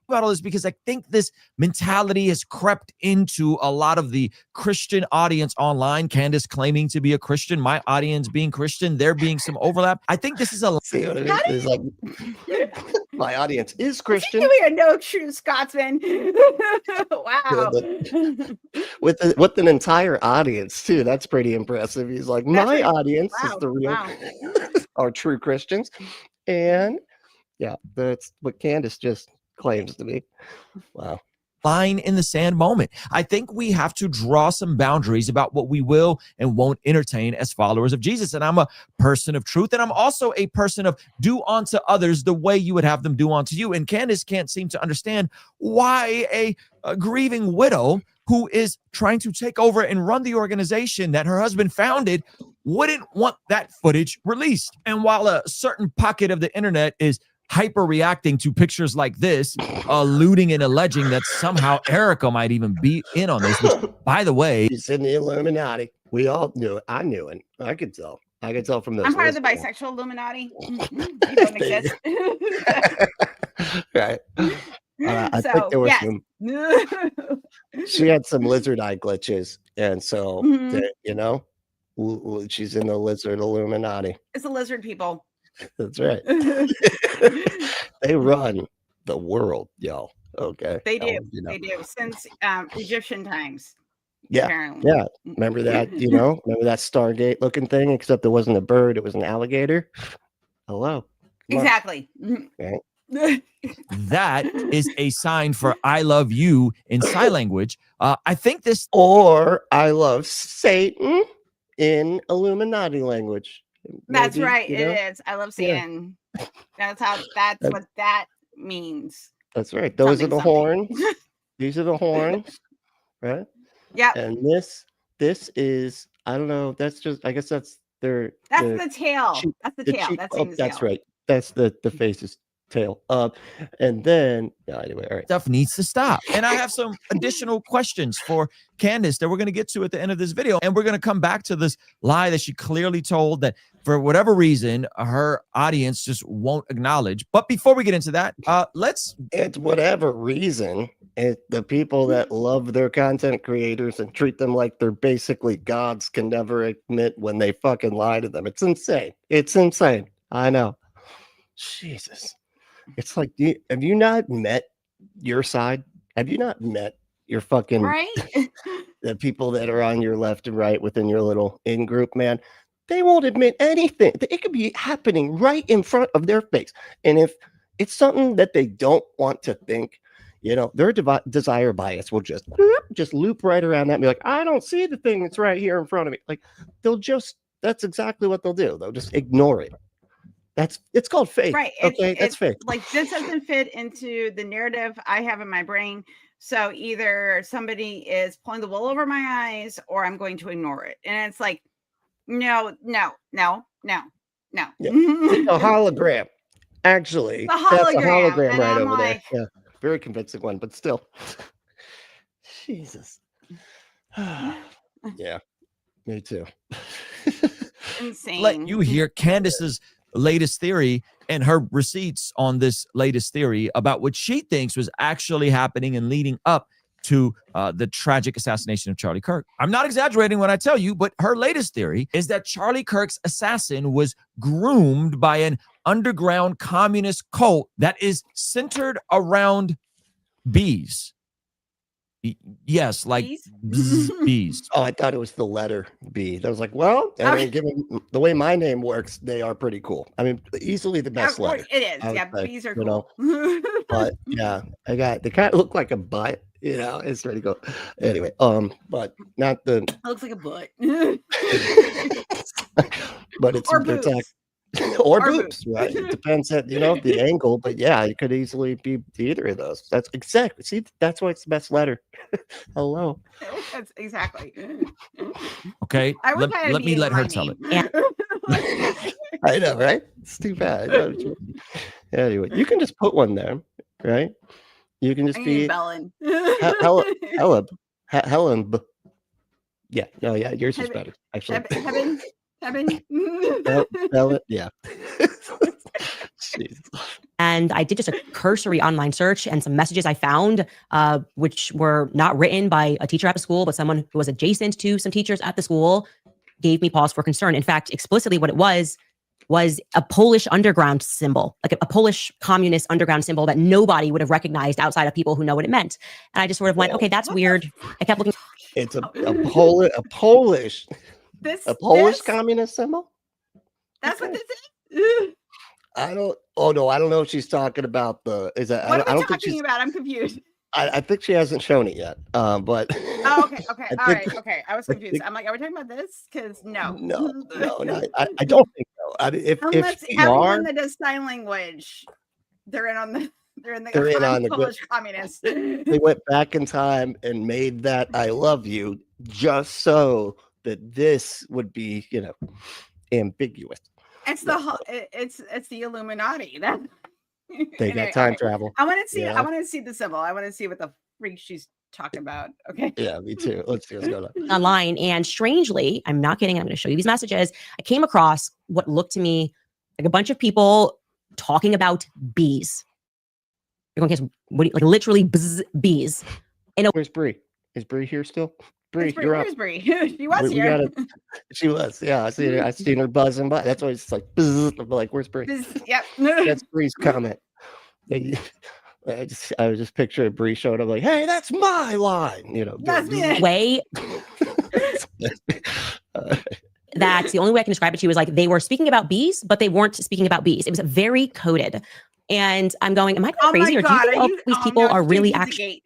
About all this because I think this mentality has crept into a lot of the Christian audience online. Candace claiming to be a Christian, my audience being Christian, there being some overlap. I think this is a see what I mean? It's like my audience is Christian. We are no true Scotsman. Wow. With an entire audience too. That's pretty impressive. He's like, my audience is the real are true Christians. And yeah, that's what Candace just claims to be. Wow. line in the sand moment. I think we have to draw some boundaries about what we will and won't entertain as followers of Jesus. And I'm a person of truth, and I'm also a person of do unto others the way you would have them do unto you. And Candace can't seem to understand why a grieving widow who is trying to take over and run the organization that her husband founded wouldn't want that footage released. And while a certain pocket of the internet is hyper reacting to pictures like this, alluding and alleging that somehow Erica might even be in on this, which, by the way, he's in the Illuminati. We all knew it. I knew it. I could tell. I could tell from those. I'm part of the bisexual Illuminati. You don't exist. Right. I think there was some. She had some lizard eye glitches, and so she's in the lizard Illuminati. It's the lizard people. That's right. They run the world, y'all. Okay. They do. They do since Egyptian times. Yeah. Apparently. Yeah. Remember that? Remember that Stargate looking thing? Except it wasn't a bird; it was an alligator. Hello. Come exactly. Okay. that is a sign for I love you in sign language. I think this, or I love Satan in Illuminati language. That's Maybe, right. It is. I love Satan. That's what that means. That's right. Those are the horns. These are the horns. Right? Yeah. And this is, I don't know. That's just, I guess that's the tail. That's the tail. That's right. That's the face's tail. And then anyway, all right. Stuff needs to stop. And I have some additional questions for Candace that we're going to get to at the end of this video. And we're going to come back to this lie that she clearly told, that for whatever reason, her audience just won't acknowledge. But before we get into that, It's whatever reason. The people that love their content creators and treat them like they're basically gods can never admit when they fucking lie to them. It's insane. It's insane. I know. Jesus. It's like, have you not met your side? Have you not met your fucking Right? the people that are on your left and right within your little in group, man? They won't admit anything. It could be happening right in front of their face. And if it's something that they don't want to think, you know, their desire bias will just loop right around that and be like, I don't see the thing that's right here in front of me. Like, that's exactly what they'll do. They'll just ignore it. It's called fake. Right. Okay, that's it's fake. Like, this doesn't fit into the narrative I have in my brain. So either somebody is pulling the wool over my eyes or I'm going to ignore it. And it's like, no. Yeah. It's a hologram. Actually, that's a hologram and right I'm over like, there. Yeah, very convincing one, but still. Jesus. Yeah, me too. insane. let you hear Candace's latest theory and her receipts on this latest theory about what she thinks was actually happening and leading up to the tragic assassination of Charlie Kirk. I'm not exaggerating when I tell you, but her latest theory is that Charlie Kirk's assassin was groomed by an underground communist cult that is centered around bees. Yes, like Bees? bees. Oh, I thought it was the letter B. I was like, well, I mean, given the way my name works, they are pretty cool. I mean, easily the best letter. It is. I would Yeah, say, bees are you know. cool. But yeah, they kind of look like a butt, you know. It's pretty cool. Anyway, but not the. It looks like a butt. But it's Or it's boobs. or Or boobs, right? It depends on, you know, the angle, but yeah, it could easily be either of those. That's exactly. See, that's why it's the best letter. Hello. That's exactly. Okay, I would let me let her tell it. I know, right? It's too bad. Anyway, you can just put one there, right? You can just be Bellin. Helen. Yeah, no, yeah, yours is better, actually. Heaven. Yeah. Jeez. And I did just a cursory online search, and some messages I found, which were not written by a teacher at the school, but someone who was adjacent to some teachers at the school, gave me pause for concern. In fact, explicitly what it was a Polish underground symbol, like a Polish communist underground symbol that nobody would have recognized outside of people who know what it meant. And I just sort of went, okay, that's weird. I kept looking. It's a Polish communist symbol? That's what this is? I don't know if she's talking about What am I talking about? I'm confused. I think she hasn't shown it yet. But Oh, okay. All right. Okay. I was confused. I'm like, are we talking about this? Because no. No, I don't think so. If Everyone that does sign language, they're in on the Polish communists. They went back in time and made that "I love you" just so that this would be, you know, ambiguous. It's the Illuminati. That they got time travel. I want to see. Yeah. I want to see the symbol. I want to see what the freak she's talking about. Okay. Yeah, me too. Let's see what's going on. Online, and strangely, I'm not kidding, I'm going to show you these messages. I came across what looked to me like a bunch of people talking about bees. You're going, like literally bees. Where's Bree? Is Bree here still? Bree, you're up. Where's Bree? She was here. She was. Yeah, I seen her buzzing by. That's why it's like, buzz. I'm like, where's Bree? Yep. That's Bree's comment. I was just picturing Bree showing up like, hey, that's my line. You know, that's me. Way. That's the only way I can describe it to you, is like they were speaking about bees, but they weren't speaking about bees. It was very coded. And I'm going, am I crazy? Or do you think all these people are really actually?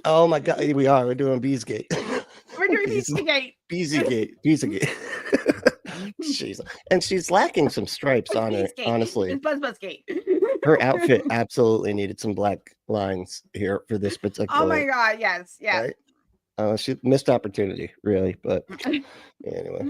Oh my God, we are. We're doing Beesgate. We're doing Beesgate. Beesgate. Jeez. And she's lacking some stripes on her, honestly. It's Buzzgate. Her outfit absolutely needed some black lines here for this particular. Oh my God, yes. Yeah. Right? She missed opportunity, really. But anyway.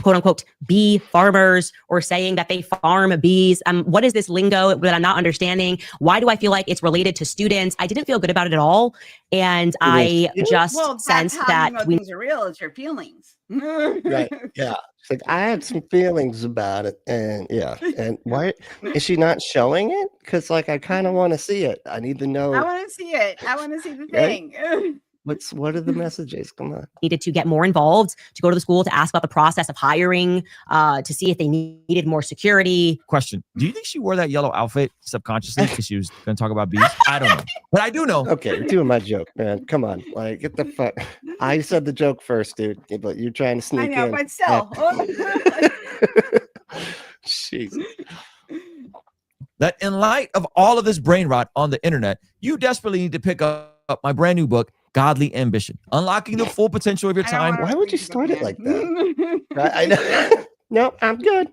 Quote unquote bee farmers, or saying that they farm bees. What is this lingo that I'm not understanding? Why do I feel like it's related to students? I didn't feel good about it at all. And I just sensed that things are real. It's your feelings. Right. Yeah. She's like, I had some feelings about it. And yeah. And why is she not showing it? Because like I kind of want to see it. I need to I know, want to see it. I want to see the right? thing. What are the messages? Come on. Needed to get more involved, to go to the school to ask about the process of hiring, to see if they needed more security. Question: do you think she wore that yellow outfit subconsciously because she was going to talk about bees? I don't know, but I do know. Okay, you're doing my joke, man. Come on. Like, get the fuck. I said the joke first, dude. But you're trying to I sneak know, in. but still. Jeez. That in light of all of this brain rot on the internet, you desperately need to pick up my brand new book, Godly Ambition, Unlocking the Full Potential of Your I don't Time. wanna Why would you read the start book it like again. I know. No, I'm good.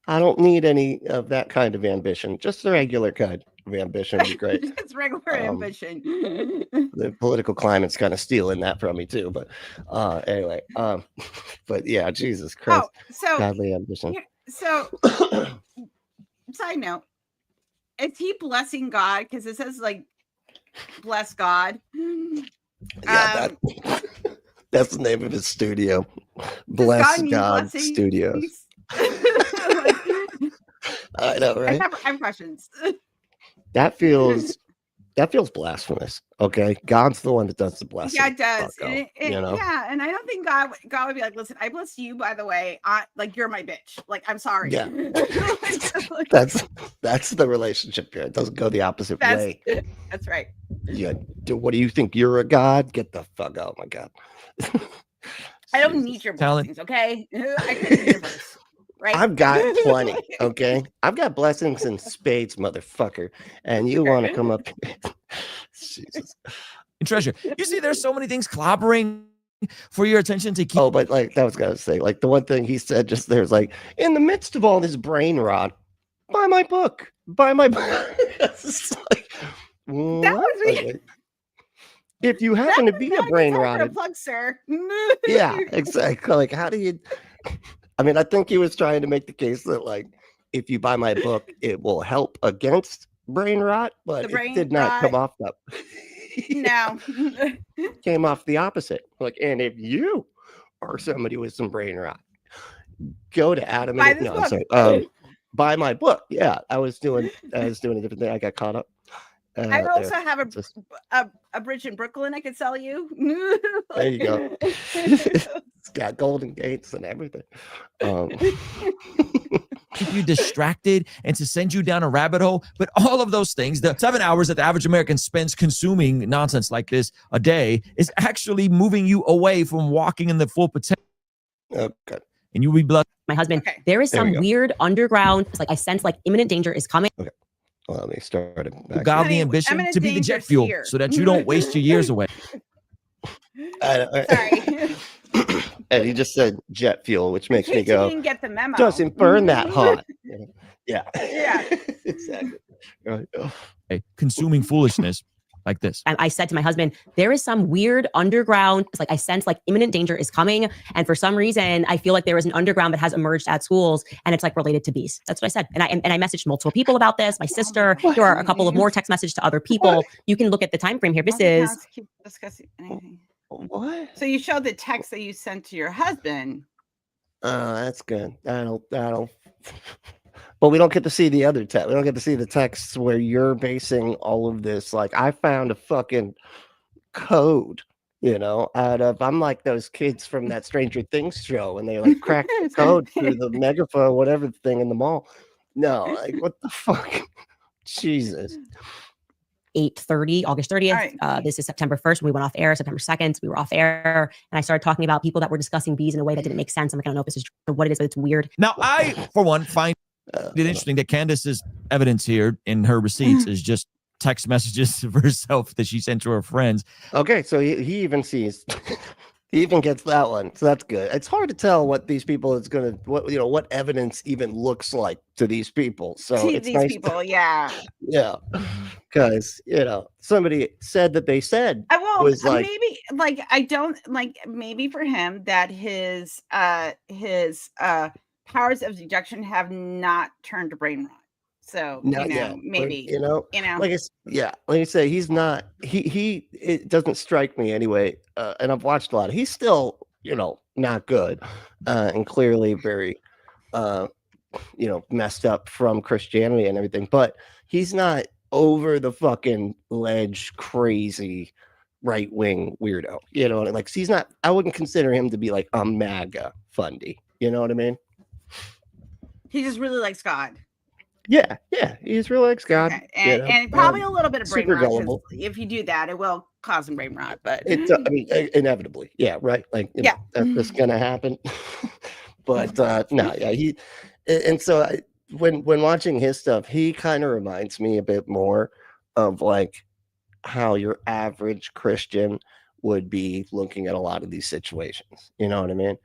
I don't need any of that kind of ambition. Just the regular kind of ambition would be great. It's regular ambition. The political climate's kind of stealing that from me too. But anyway, but yeah, Jesus Christ. Oh, so Godly ambition. so side note, is he blessing God? Because it says like bless God. Yeah, that's the name of his studio. Does Bless need God blessing? Studios. I know, right? I have questions. That feels blasphemous. Okay, God's the one that does the blessing. Yeah, it does. Fucko, And you know? Yeah, and I don't think God would be like, listen, I bless you, by the way. Like you're my bitch. Like, I'm sorry. Yeah. Like, That's the relationship here. It doesn't go the opposite way. that's right. Yeah. What do you think? You're a god? Get the fuck out, my God. I don't Jesus. need your Talent. blessings, okay? I can universe, right? I've got plenty, okay? I've got blessings in spades, motherfucker. And you want to come up Jesus. And treasure. You see, there's so many things clobbering for your attention to keep. Oh, but like that was gonna say, like the one thing he said just there's like, in the midst of all this brain rot, buy my book. Buy my book. It's like, That what? was me. Okay. If you happen to be a brain rotted, plug, sir. yeah, exactly. Like, how do you? I mean, I think he was trying to make the case that, like, if you buy my book, it will help against brain rot, but it did not come off that. No. Came off the opposite. Like, and if you are somebody with some brain rot, go to Adam. Buy and this no, book. I'm sorry. Buy my book. Yeah, I was doing a different thing. I got caught up. I also there. have Just- a bridge in Brooklyn I could sell you. There you go. It's got golden gates and everything. keep you distracted and to send you down a rabbit hole. But all of those things, the 7 hours that the average American spends consuming nonsense like this a day is actually moving you away from walking in the full potential. Okay. And you'll be blessed. My husband, Okay. there is There we some go. weird underground, it's like I sense like imminent danger is coming. Well, let me start it back. Godly Honey, ambition eminent to be the jet danger's fuel here. so that you don't waste your years away. Sorry. And he just said jet fuel, which makes In me case you go, didn't get the memo. doesn't burn that hot. Yeah. Yeah. Exactly. Right. Okay, consuming foolishness like this. And I said to my husband, there is some weird underground, it's like I sense like imminent danger is coming. And for some reason, I feel like there is an underground that has emerged at schools and it's like related to bees. That's what I said. And I messaged multiple people about this. My sister, there are a couple of more text messages to other people. You can look at the time frame here. This is Keep discussing anything. What? So you showed the text that you sent to your husband. Oh, that's good. That'll. But we don't get to see the other text. We don't get to see the texts where you're basing all of this. Like, I found a fucking code, out of. I'm like those kids from that Stranger Things show, and they like crack the code through the megaphone, whatever thing in the mall. No, like what the fuck? Jesus. 8:30, August 30th. Right. This is September 1st. We went off air. September 2nd, we were off air. And I started talking about people that were discussing bees in a way that didn't make sense. I'm like, I don't know if this is true or what it is, but it's weird. Now, I, for one, find it interesting that Candace's evidence here in her receipts is just text messages of herself that she sent to her friends. Okay, so he even sees. He even gets that one, so that's good. It's hard to tell what these people is gonna, what evidence even looks like to these people. So See it's these nice. people, yeah. Yeah, because somebody said that they said I will was like- maybe like I don't like maybe for him that his powers of deduction have not turned to brain rot. So not yet. But, maybe like I say, he's not. He. It doesn't strike me anyway. And I've watched a lot. He's still not good, and clearly very, messed up from Christianity and everything. But he's not over the fucking ledge, crazy right wing weirdo. You know, like he's not. I wouldn't consider him to be like a MAGA Fundie. You know what I mean? He just really likes God. Yeah, he's really like God. Okay. And probably a little bit of brain super rot. gullible. If you do that, it will cause some brain rot. But It's I mean, inevitably, yeah, right. Like, that's just gonna happen. But no, yeah, so when watching his stuff, he kind of reminds me a bit more of like how your average Christian would be looking at a lot of these situations. You know what I mean?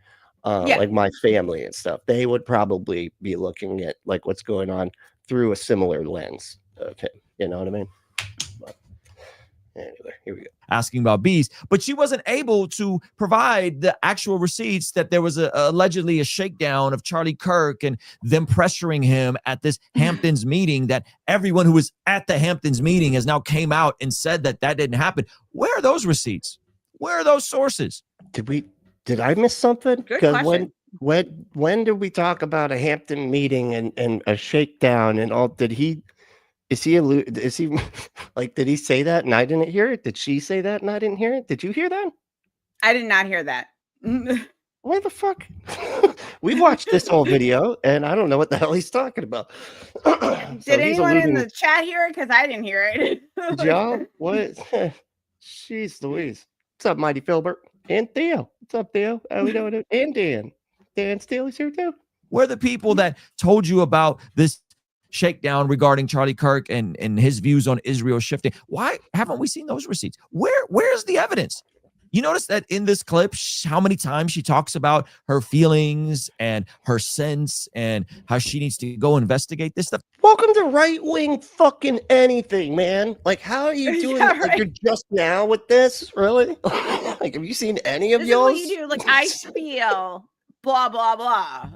Like my family and stuff, they would probably be looking at like what's going on through a similar lens of him. You know what I mean? But anyway, here we go. Asking about bees, but she wasn't able to provide the actual receipts that there was allegedly a shakedown of Charlie Kirk and them pressuring him at this Hamptons meeting, that everyone who was at the Hamptons meeting has now came out and said that didn't happen. Where are those receipts? Where are those sources? Did I miss something? Good question. When did we talk about a Hampton meeting and a shakedown and all? Did he like, did he say that and I didn't hear it? Did she say that and I didn't hear it? Did you hear that? I did not hear that. Where the fuck? We watched this whole video and I don't know what the hell he's talking about. Did anyone in the chat hear it? Because I didn't hear it. Joe, what? Jeez Louise. What's up, Mighty Filbert? And Theo. What's up, Theo? How we doing? And Dan. Dan Steele's here too. Where are the people that told you about this shakedown regarding Charlie Kirk and his views on Israel shifting? Why haven't we seen those receipts? Where's the evidence? You notice that in this clip, how many times she talks about her feelings and her sense and how she needs to go investigate this stuff. Welcome to right wing fucking anything, man. Like, how are you doing? Yeah, Like, right. you're just now with this, really? Like, have you seen any of This is what yours? you do. Like, I feel blah, blah, blah.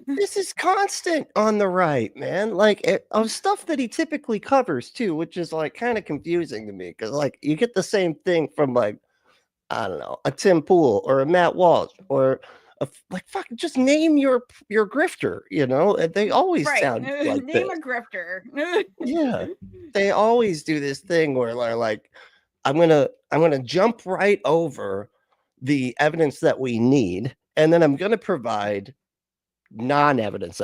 This is constant on the right, man. Like, of stuff that he typically covers too, which is like kind of confusing to me because like you get the same thing from like, I don't know, a Tim Pool or a Matt Walsh or like fuck, just name your grifter. You know, and they always sound like Name this. a grifter. Yeah, they always do this thing where they're like, I'm gonna jump right over the evidence that we need, and then I'm gonna provide non-evidence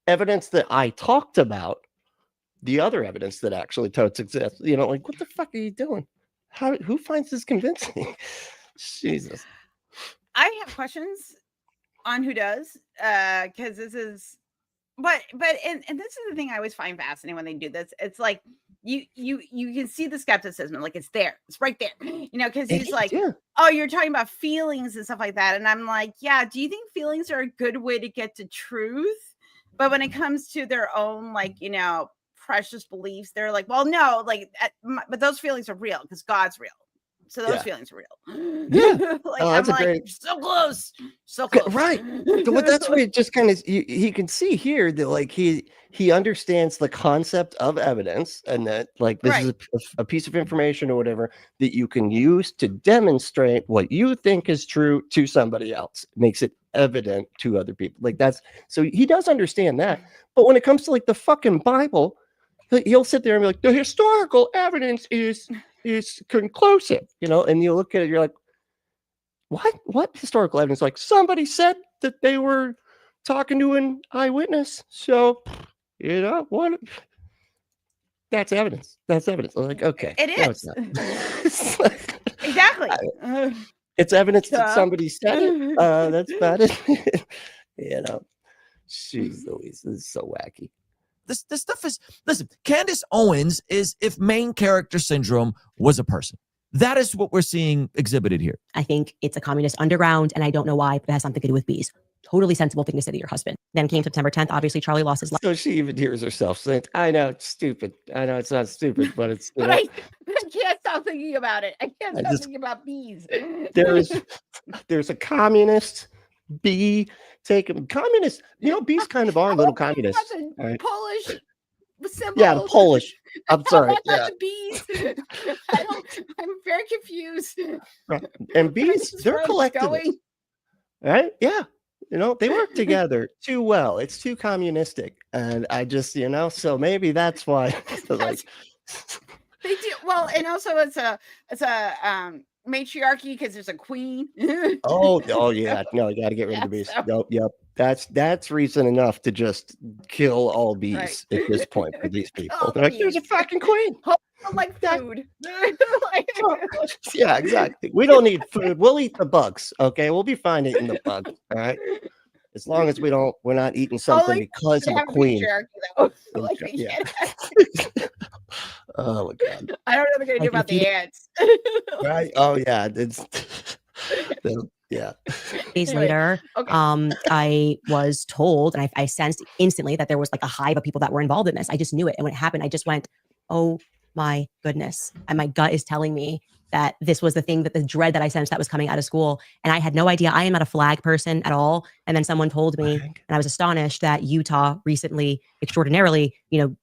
evidence that I talked about, the other evidence that actually totes exists. You know, like what the fuck are you doing? Who finds this convincing? Jesus. I have questions on who does, because this is, but and this is the thing I always find fascinating when they do this. It's like you can see the skepticism, like it's there, it's right there, you know, because he's like, oh, you're talking about feelings and stuff like that, and I'm like, yeah, do you think feelings are a good way to get to truth? But when it comes to their own, like, you know, precious beliefs, they're like, well, no, like, but those feelings are real because God's real. So those feelings are real. Yeah. Like, That's I'm a like, great... so close. Right. But that's where it just kind of, he can see here that like he understands the concept of evidence and that like this is a piece of information or whatever that you can use to demonstrate what you think is true to somebody else. It makes it evident to other people. Like that's, so he does understand that. But when it comes to like the fucking Bible, he'll sit there and be like, the historical evidence is conclusive, you know, and you look at it, you're like, what historical evidence? Like somebody said that they were talking to an eyewitness. So, you know, what? That's evidence. That's evidence. I'm like, okay. It is. No, it's not. Exactly. It's evidence that somebody said it. That's about it. You know, jeez Louise, this is so wacky. This stuff is, listen, Candace Owens is if main character syndrome was a person. That is what we're seeing exhibited here. I think it's a communist underground, and I don't know why, but it has something to do with bees. Totally sensible thing to say to your husband. Then came September 10th. Obviously, Charlie lost his life. So she even hears herself saying, I know it's stupid. I know it's not stupid, but it's... But I can't stop thinking about it. I can't stop thinking about bees. There's a communist bee taking... Communist, you know, bees kind of are little communists. Right? Polish symbol. Yeah, the Polish. I'm sorry. Not Yeah. the bees. I'm very confused. And bees, This is they're where I'm collectivists, going. right? Yeah. They work together too well. It's too communistic. And I just, so maybe that's why like They do well, and also it's a matriarchy because there's a queen. oh yeah. No, you gotta get rid of the bees. Yep. That's reason enough to just kill all bees at this point for these people. They're like, there's a fucking queen. Like food. Yeah, exactly. We don't need food. We'll eat the bugs. Okay, we'll be fine eating the bugs. All right, as long as we're not eating something because of a queen. Yeah. Oh my god. I don't know what they're gonna do about the ants. Right? Oh yeah. Yeah. Days later, I was told, and I sensed instantly that there was like a hive of people that were involved in this. I just knew it, and when it happened, I just went, "Oh my goodness!" And my gut is telling me that this was the thing, that the dread that I sensed that was coming out of school, and I had no idea. I am not a flag person at all. And then someone told me, and I was astonished that Utah recently, extraordinarily,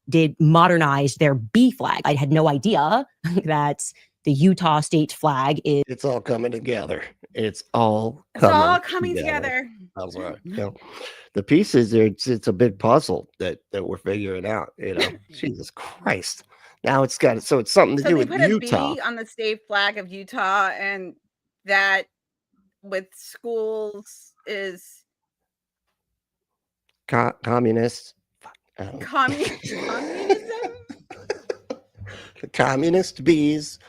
did modernize their bee flag. I had no idea that the Utah state flag is. It's all coming together. It's all coming together. That's right. The pieces, it's a big puzzle that we're figuring out. Jesus Christ. Now it's something to do with Utah. Put a bee on the state flag of Utah, and that with schools is communist. Communism. The communist bees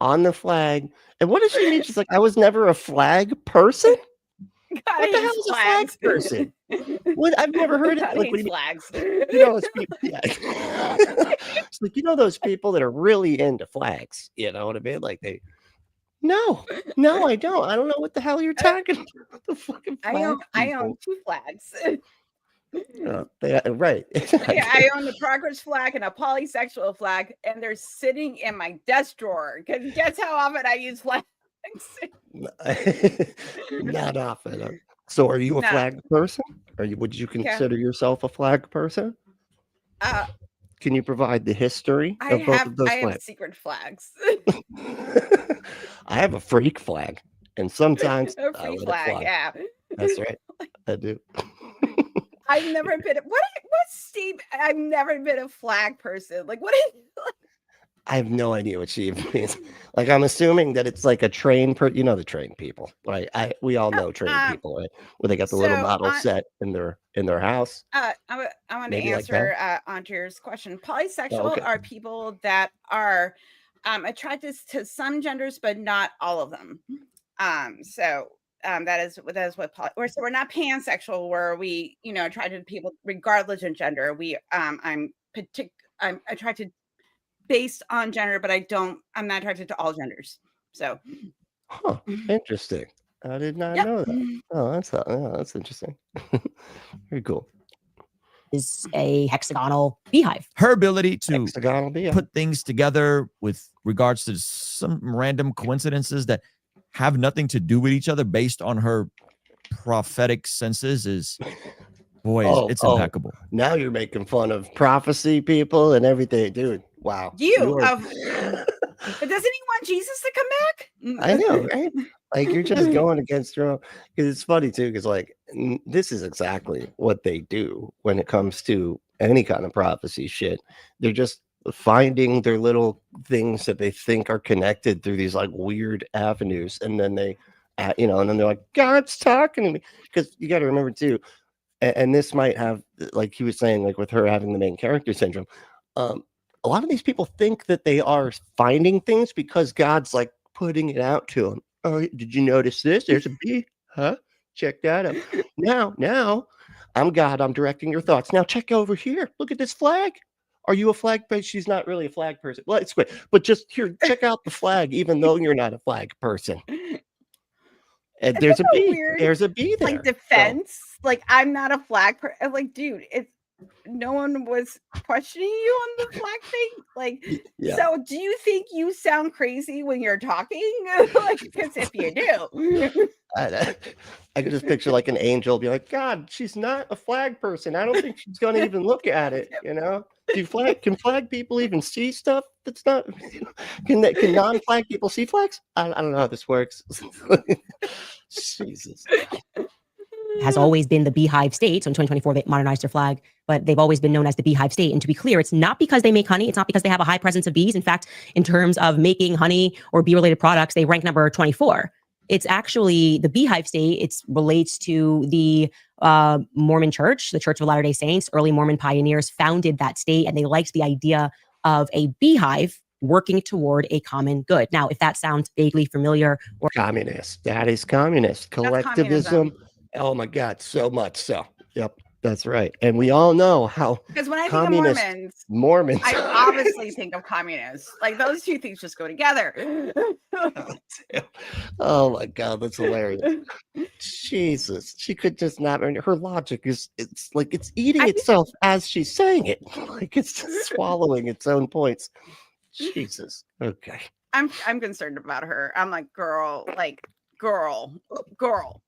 on the flag. And what does she mean? She's like, I was never a flag person. What the hell is a flag person? What? I've never heard it. Like, flags. Those people, yeah. It's like, those people that are really into flags. You know what I mean? Like no, I don't. I don't know what the hell you're talking about. The fucking flag I own 2 flags. Right. I own the progress flag and a polysexual flag, and they're sitting in my desk drawer. Because guess how often I use flags? Not often. So are you a flag person? Would you consider yourself a flag person? Can you provide the history of both of those flags? I have secret flags. I have a freak flag, and sometimes a freak flag. Yeah, that's right. I do. I've never been. Steve? I've never been a flag person. Like, what is? I have no idea what she even means. Like, I'm assuming that it's like a train the train people, right? We all know train people, right? Where they got the little model set in their house. I want to answer Andrea's question. Polysexual are people that are attracted to some genders, but not all of them. That is what so we're not pansexual, where we attracted to people regardless of gender. I'm attracted based on gender, but I'm not attracted to all genders. So interesting. I did not know that. That's interesting. Very cool. Is a hexagonal beehive. Her ability to put things together with regards to some random coincidences that have nothing to do with each other based on her prophetic senses is, it's impeccable. Now you're making fun of prophecy people and everything, dude. Wow. But doesn't he want Jesus to come back? I know, right? Like, you're just going against your own. Because it's funny too, because like this is exactly what they do when it comes to any kind of prophecy shit. They're just finding their little things that they think are connected through these like weird avenues, and then they and then they're like, God's talking to me. Because you got to remember too, and this might have, like he was saying, like with her having the main character syndrome, a lot of these people think that they are finding things because God's like putting it out to them. Oh, did you notice this? There's a bee, huh? Check that out. Now I'm God, I'm directing your thoughts. Now check over here, look at this flag. Are you a flag person? She's not really a flag person. Well, it's great, but just here, check out the flag, even though you're not a flag person. And there's a bee. There's a bee there. Like defense. So. Like, I'm not a flag person. Like, dude, no one was questioning you on the flag thing? Like, Yeah. so do you think you sound crazy when you're talking? Like, because if you do, I could just picture like an angel be like, God, she's not a flag person. I don't think she's going to even look at it. You know, can flag people even see stuff that's not? Can non-flag people see flags? I don't know how this works. Jesus. Has always been the beehive state. So in 2024, they modernized their flag, but they've always been known as the beehive state. And to be clear, it's not because they make honey. It's not because they have a high presence of bees. In fact, in terms of making honey or bee-related products, they rank number 24. It's actually the beehive state. It relates to the Mormon Church, the Church of Latter-day Saints. Early Mormon pioneers founded that state, and they liked the idea of a beehive working toward a common good. Now, if that sounds vaguely familiar, or Communist, that is communist collectivism. Oh my God, so much so. Yep, that's right. And we all know how, because when I think communist of Mormons, I obviously think of communists. Like, those two things just go together. oh my God, that's hilarious. Jesus, she could just not. Her logic is, it's like it's eating itself as she's saying it. Like it's just swallowing its own points. Jesus. Okay. I'm concerned about her. I'm like, girl.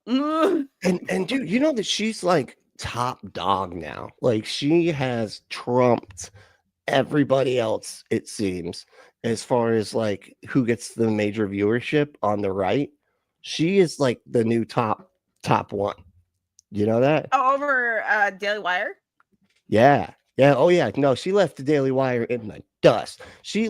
And dude, you know that she's like top dog now. Like she has trumped everybody else, it seems, as far as like who gets the major viewership on the right. She is like the new top one. You know that? Oh, over Daily Wire? Yeah. Yeah. Oh yeah. No, she left the Daily Wire in the dust. She's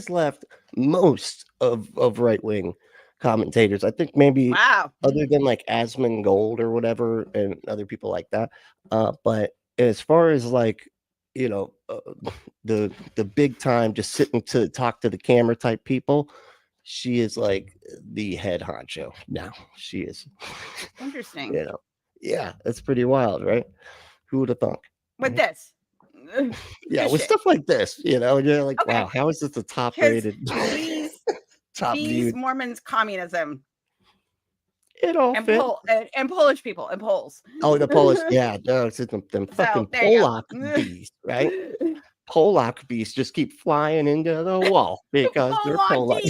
left most of right-wing commentators. I think maybe other than like Asmongold or whatever and other people like that. But as far as like, you know, the big time just sitting to talk to the camera type people, she is like the head honcho now. She is interesting. You know, yeah, that's pretty wild, right? Who would have thunk? With this. Yeah, with stuff like this, you know, you're like, wow, how is this the top rated? Top viewed Mormons communism. It all fit. And Polish people and Poles. Oh, the Polish, yeah, no, it's them fucking Polak bees, right? Polak bees just keep flying into the wall because they're Polak.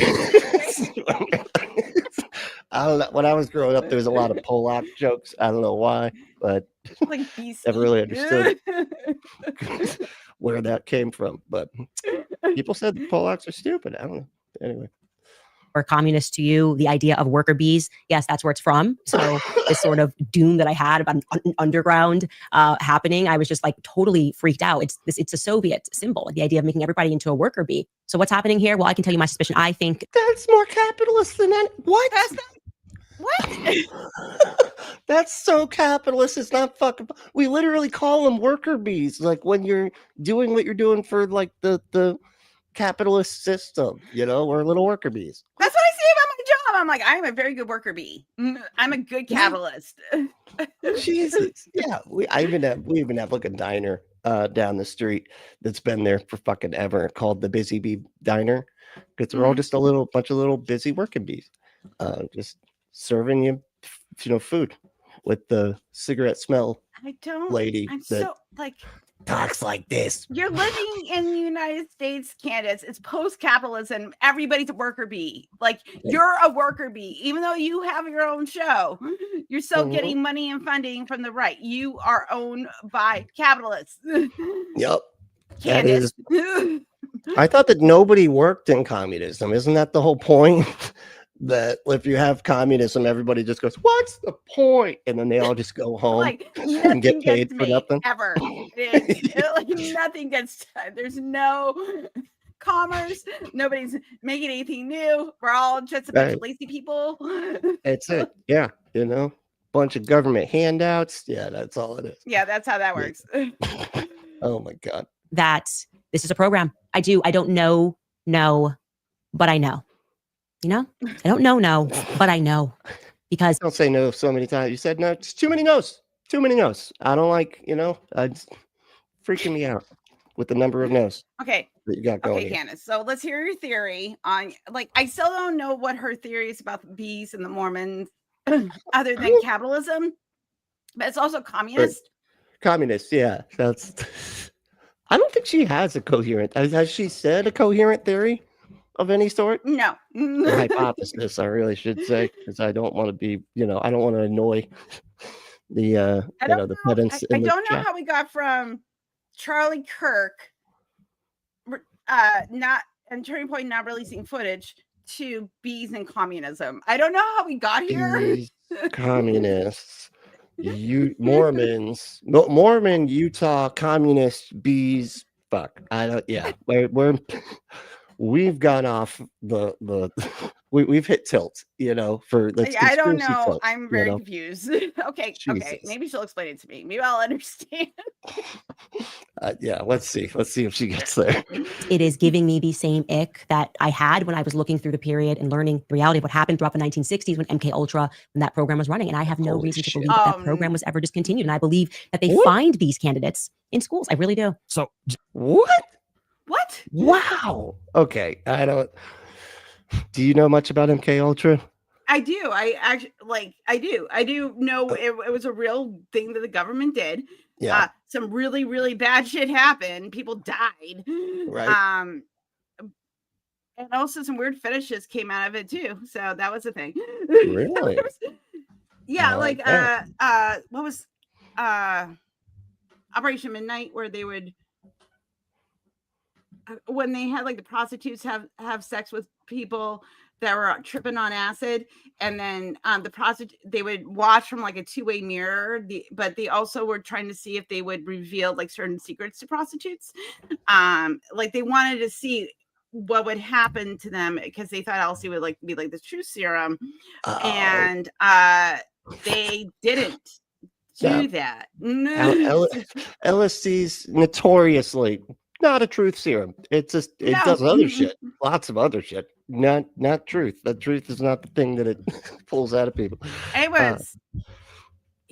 I don't know. When I was growing up, there was a lot of Polak jokes. I don't know why, but like never really understood where that came from. But people said the Polacks are stupid. I don't know. Anyway. Or communist to you, the idea of worker bees, yes, that's where it's from. So this sort of doom that I had about an underground happening, I was just like totally freaked out. It's a Soviet symbol, the idea of making everybody into a worker bee. So what's happening here? Well, I can tell you my suspicion. I think that's more capitalist than any. What? What? That's so capitalist. It's not fucking. We literally call them worker bees. Like when you're doing what you're doing for like the capitalist system, you know, we're little worker bees. That's what I say about my job. I'm like, I'm a very good worker bee. I'm a good capitalist. Jesus. Yeah. We even have like a diner down the street that's been there for fucking ever called the Busy Bee Diner. Because we're all just a bunch of little busy working bees. Just serving you know, food with the cigarette smell lady talks like this. You're living in the United States, Candace. It's post-capitalism. Everybody's a worker bee. Like, you're a worker bee. Even though you have your own show, you're still getting money and funding from the right. You are owned by capitalists. Yep. Candace. I thought that nobody worked in communism. Isn't that the whole point? That if you have communism, everybody just goes, what's the point? And then they all just go home like, and get paid for nothing. Ever. Like, nothing gets done. There's no commerce. Nobody's making anything new. We're all just a bunch of lazy people. That's it. Yeah. You know, bunch of government handouts. Yeah, that's all it is. Yeah, that's how that works. Oh my God. That this is a program. I don't know, but I know. You know, I don't know, but I know because don't say no so many times. You said no, it's too many no's. Too many no's. I don't like, you know, it's freaking me out with the number of no's. Okay. That you got going. Okay, Candace. So let's hear your theory on, like, I still don't know what her theory is about the bees and the Mormons, other than capitalism, but it's also communist. Communist, yeah. That's. I don't think she has a coherent. Has she said a coherent theory of any sort? No. Or hypothesis, I really should say, because I don't want to be, I don't want to annoy the, I don't the know. pedants I in the don't know chat. how we got from Charlie Kirk, not and Turning Point not releasing footage to bees and communism. I don't know how we got here. These communists, Mormons, Mormon, Utah, communist, bees. Fuck, I don't. Yeah, we've gone off the we've hit tilt. For that's I don't conspiracy know. tilt, I'm very confused. Okay. Jesus. Maybe she'll explain it to me. Maybe I'll understand. Yeah, let's see if she gets there. It is giving me the same ick that I had when I was looking through the period and learning the reality of what happened throughout the 1960s when MK Ultra, when that program was running. And I have no Holy reason to shit. believe that program was ever discontinued. And I believe that they What? find these candidates in schools. I really do. So What? What? Wow. Okay, I don't. Do you know much about MK Ultra? I do. I actually I do. I do know it was a real thing that the government did. Yeah. Some really, really bad shit happened. People died. Right. And also some weird fetishes came out of it too. So that was a thing. Really? Yeah, I like what was Operation Midnight, where they would when they had the prostitutes have sex with people that were tripping on acid, and then the prostitute, they would watch from a two-way mirror, but they also were trying to see if they would reveal certain secrets to prostitutes. They wanted to see what would happen to them because they thought LSD would be the truth serum. Oh. And they didn't do that. LSD's notoriously not a truth serum. It does other shit, lots of other shit. Not truth. The truth is not the thing that it pulls out of people. It was,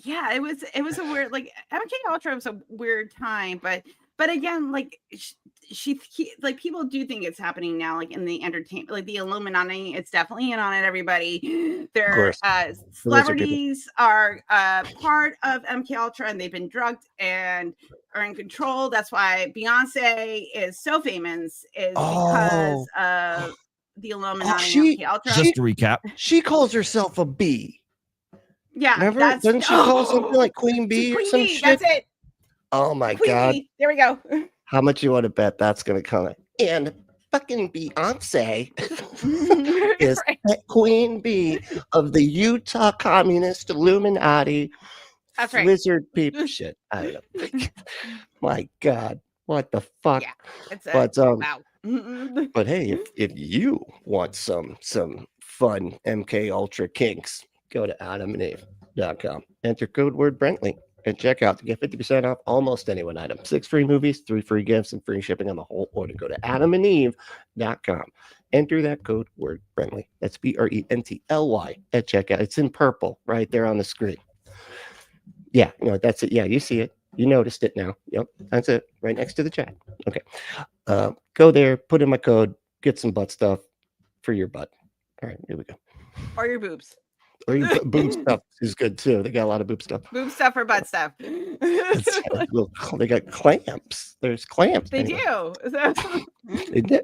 it was a weird MK Ultra was a weird time, but again, people do think it's happening now, in the entertainment, the Illuminati. It's definitely in on it. Everybody, their celebrities are part of MK Ultra, and they've been drugged and are in control. That's why Beyonce is so famous, is because of the Illuminati. MK Ultra. Just to recap, she calls herself a bee. Yeah, remember? Doesn't she call something like Queen Bee or some shit? That's it. Oh my Queen God! Bee. There we go. How much you want to bet that's going to come? And fucking Beyonce is Queen Bee of the Utah Communist Illuminati. That's right. Lizard people shit. I don't know. My God, what the fuck? Yeah, it's wow. Wow. But hey, if you want some fun MK Ultra kinks, go to adamandeve.com. Enter code word Brentley and check out to get 50% off almost any one item. 6 free movies, 3 free gifts, and free shipping on the whole order. Go to adamandeve.com. Enter that code word Brentley. That's BRENTLY at checkout. It's in purple right there on the screen. Yeah, that's it. Yeah, you see it. You noticed it now. Yep, that's it. Right next to the chat. Okay. Go there, put in my code, get some butt stuff for your butt. All right, here we go. Or your boobs. Or your boob stuff is good too. They got a lot of boob stuff. Boob stuff or butt stuff. They got clamps. There's clamps. They anyway. do. They do.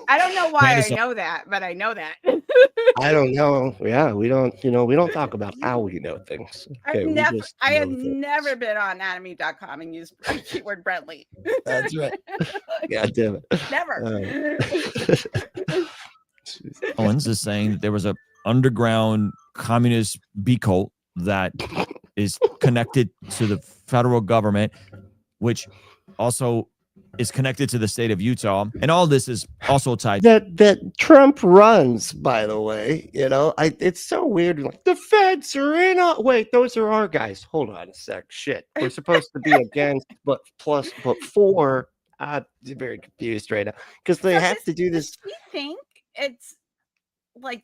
I don't know why I know that, but I know that. I don't know. Yeah, we don't talk about how we know things. Okay, I have never been on anatomy.com and used keyword Brentley. That's right. Yeah, damn it. Never. Owens is saying that there was a underground communist bee cult that is connected to the federal government, which also is connected to the state of Utah, and all this is also tied that Trump runs, by the way. It's so weird. The feds are in. Wait, those are our guys. Hold on a sec. Shit, we're supposed to be against, but for. I'm very confused right now because they have to do this. Do you think it's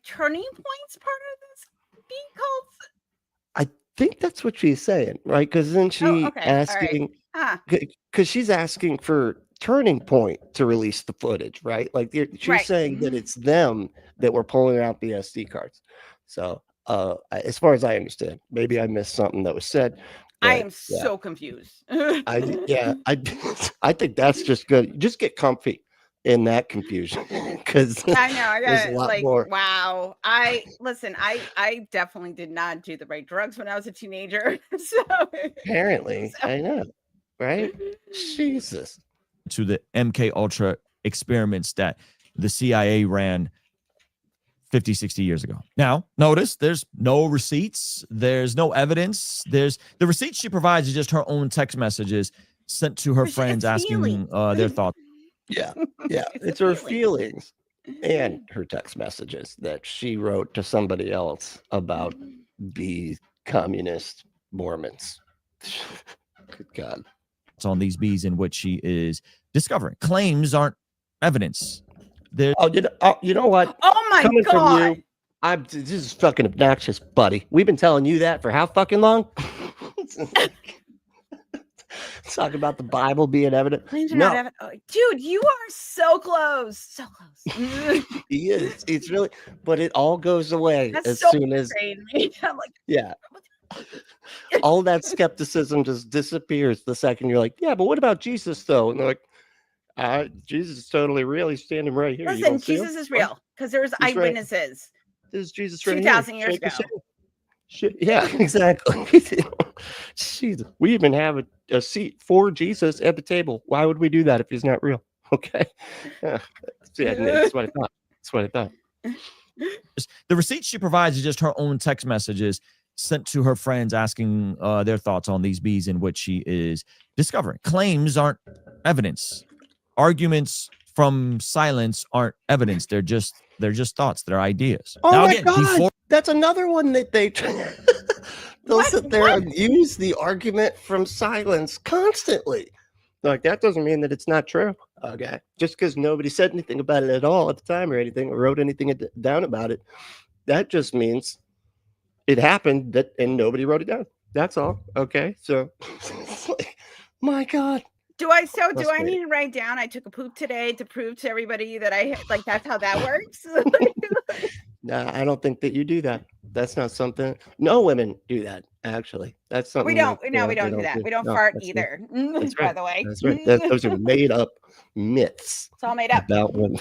Turning Point's part of this bee cult? I think that's what she's saying, right? Because then she asking, because she's asking for Turning Point to release the footage, right? She's saying that it's them that were pulling out the SD cards. So as far as I understand, maybe I missed something that was said. I But, am yeah. so confused. I think that's just good. Just get comfy in that confusion, because I know. I there's a got lot like, more. wow. I definitely did not do the right drugs when I was a teenager. So Apparently, I know, right? Jesus. To the MK Ultra experiments that the CIA ran 50, 60 years ago. Now, notice there's no receipts, there's no evidence. There's the receipts she provides is just her own text messages sent to her It's friends asking feelings. their thoughts. Yeah, it's a her feeling. feelings and her text messages that she wrote to somebody else about the communist Mormons. Good God. on these bees in which she is discovering. Claims aren't evidence. There, You know what? Oh my Coming from god. you, this is fucking obnoxious, buddy. We've been telling you that for how fucking long? Talk about the Bible being evident. Claims are not evident. Oh, dude, you are so close. So close. He is. It's really, but it all goes away That's as so soon as, frustrating. I'm like, yeah. All that skepticism just disappears the second you're like, yeah, but what about Jesus though? And they're like, Jesus is totally real. He's standing right here. You listen, don't see him? Jesus is real because there was He's right. eyewitnesses. This is Jesus right 2,000 here. years Shake his ago. hand. Yeah, exactly. Jesus. We even have a seat for Jesus at the table. Why would we do that if he's not real? Okay. Yeah, that's what I thought. That's what I thought. the receipts she provides is just her own text messages sent to her friends asking their thoughts on these bees in which she is discovering. Claims aren't evidence. Arguments from silence aren't evidence. They're just thoughts. They're ideas. Oh now my again, God. That's another one that they'll sit there and use the argument from silence constantly. Like, that doesn't mean that it's not true. Okay. Just because nobody said anything about it at all at the time or anything, or wrote anything down about it, that just means it happened and nobody wrote it down. That's all. Okay. So, my God. Do I need to write down I took a poop today to prove to everybody that that's how that works? No, I don't think that you do that. That's not something. No women do that. Actually, that's something we don't. that, No, we don't do that. We don't fart either. That's By right. the way, That's right. Those are made up myths. It's all made up. About women.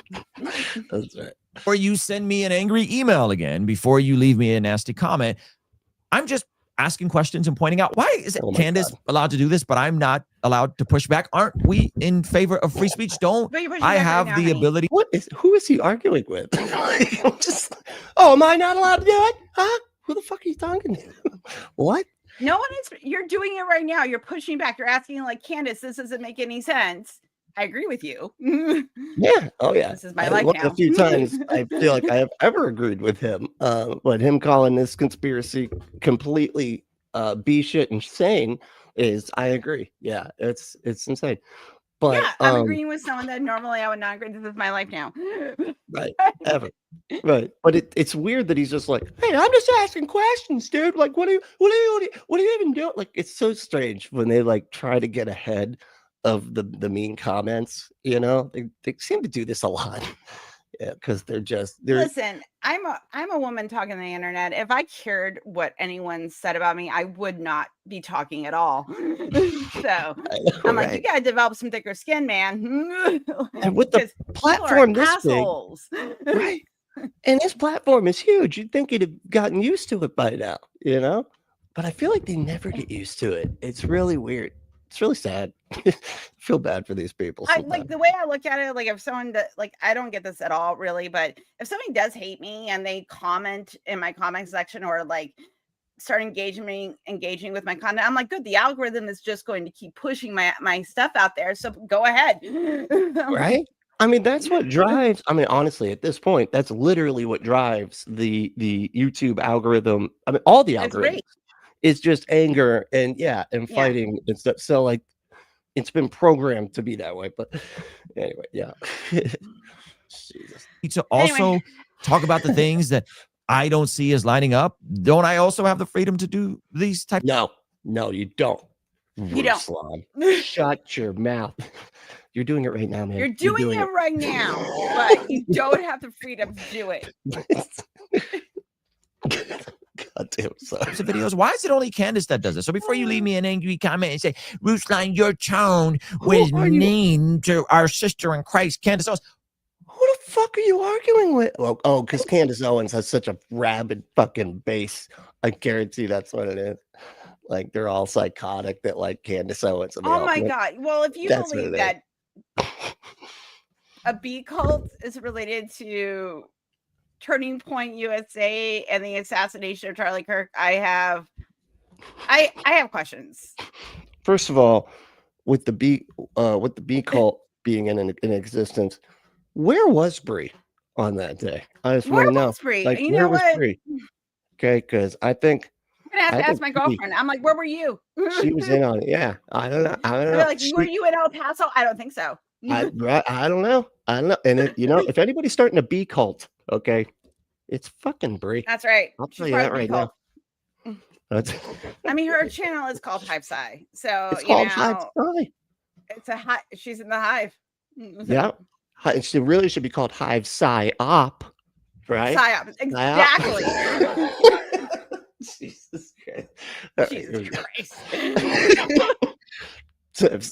That's right. Or you send me an angry email again before you leave me a nasty comment. I'm just asking questions and pointing out, why is Candace allowed to do this, but I'm not allowed to push back? Aren't we in favor of free speech? Don't I have the ability? Who is he arguing with? Am I not allowed to do it? Huh? Who the fuck are you talking to? What? No one is. You're doing it right now. You're pushing back. You're asking like, Candace, this doesn't make any sense. I agree with you. Yeah. Oh yeah. This is my life now. A few times I feel like I have ever agreed with him. But him calling this conspiracy completely shit insane is, I agree. Yeah, it's insane. But yeah, I'm agreeing with someone that normally I would not agree. This is my life now. Right. Ever. Right. But it's weird that he's just like, hey, I'm just asking questions, dude. Like, what are you even doing? Like, it's so strange when they like try to get ahead of the mean comments, you know. They seem to do this a lot. Yeah, because they're listen, I'm a woman talking on the internet. If I cared what anyone said about me, I would not be talking at all. So I'm like, you gotta develop some thicker skin, man. And with the platform this assholes. big, right? And this platform is huge. You'd think he'd have gotten used to it by now, you know? But I feel like they never get used to it. It's really weird. It's really sad. I feel bad for these people. Like the way I look at it, like if someone I don't get this at all really, but if somebody does hate me and they comment in my comment section or like start engaging with my content, I'm like, good, the algorithm is just going to keep pushing my stuff out there. So go ahead. Right? I mean, that's what drives. I mean, honestly, at this point, that's literally what drives the YouTube algorithm. I mean, all the algorithms. It's just anger and fighting and stuff. So like, it's been programmed to be that way. But anyway, yeah. Jesus. To also talk about the things that I don't see as lining up. Don't I also have the freedom to do these types? No, you don't. You don't. Shut your mouth. You're doing it right now, man. You're doing it right now, but you don't have the freedom to do it. Goddamn, so. Types of videos. Why is it only Candace that does it? So before you leave me an angry comment and say, Ruslan, your tone was Who are you? mean to our sister in Christ, Candace Owens. Who the fuck are you arguing with? Well, because Candace Owens has such a rabid fucking base. I guarantee that's what it is. Like they're all psychotic that like Candace Owens. And they Oh all my think God. Well, if you that's what believe it that a B cult is related to Turning Point USA and the assassination of Charlie Kirk, I have questions. First of all, with the B cult being in existence, where was Bree on that day? I just want Where to know. was Bree? Like, You where know was what? Bree? Okay, because I think I'm gonna have to I ask my think Bree- girlfriend. I'm like, where were you? she was in on it. Yeah, I don't know. I'd be like, were you in El Paso? I don't think so. I don't know. I don't know. And if anybody's starting a B cult, okay, it's fucking Bree. That's right. I'll She's tell you part that of the right cult. now. That's, I mean, her channel is called Hive Psi. So it's you called know, Hive Psi. it's a hive. She's in the hive. Yeah. It really should be called Hive Psi Op, right? Psyop. Exactly. Jesus Christ. Jesus Christ. So if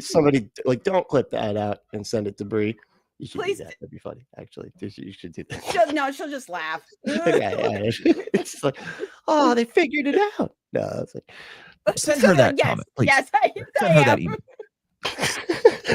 somebody like, don't clip that out and send it to Bree. You should Please. do that. That'd be funny. Actually, you should do that. She'll just laugh. Yeah. It's like, oh, they figured it out. No, it's like, Send her that Yes, comment, please. yes, Send her that email.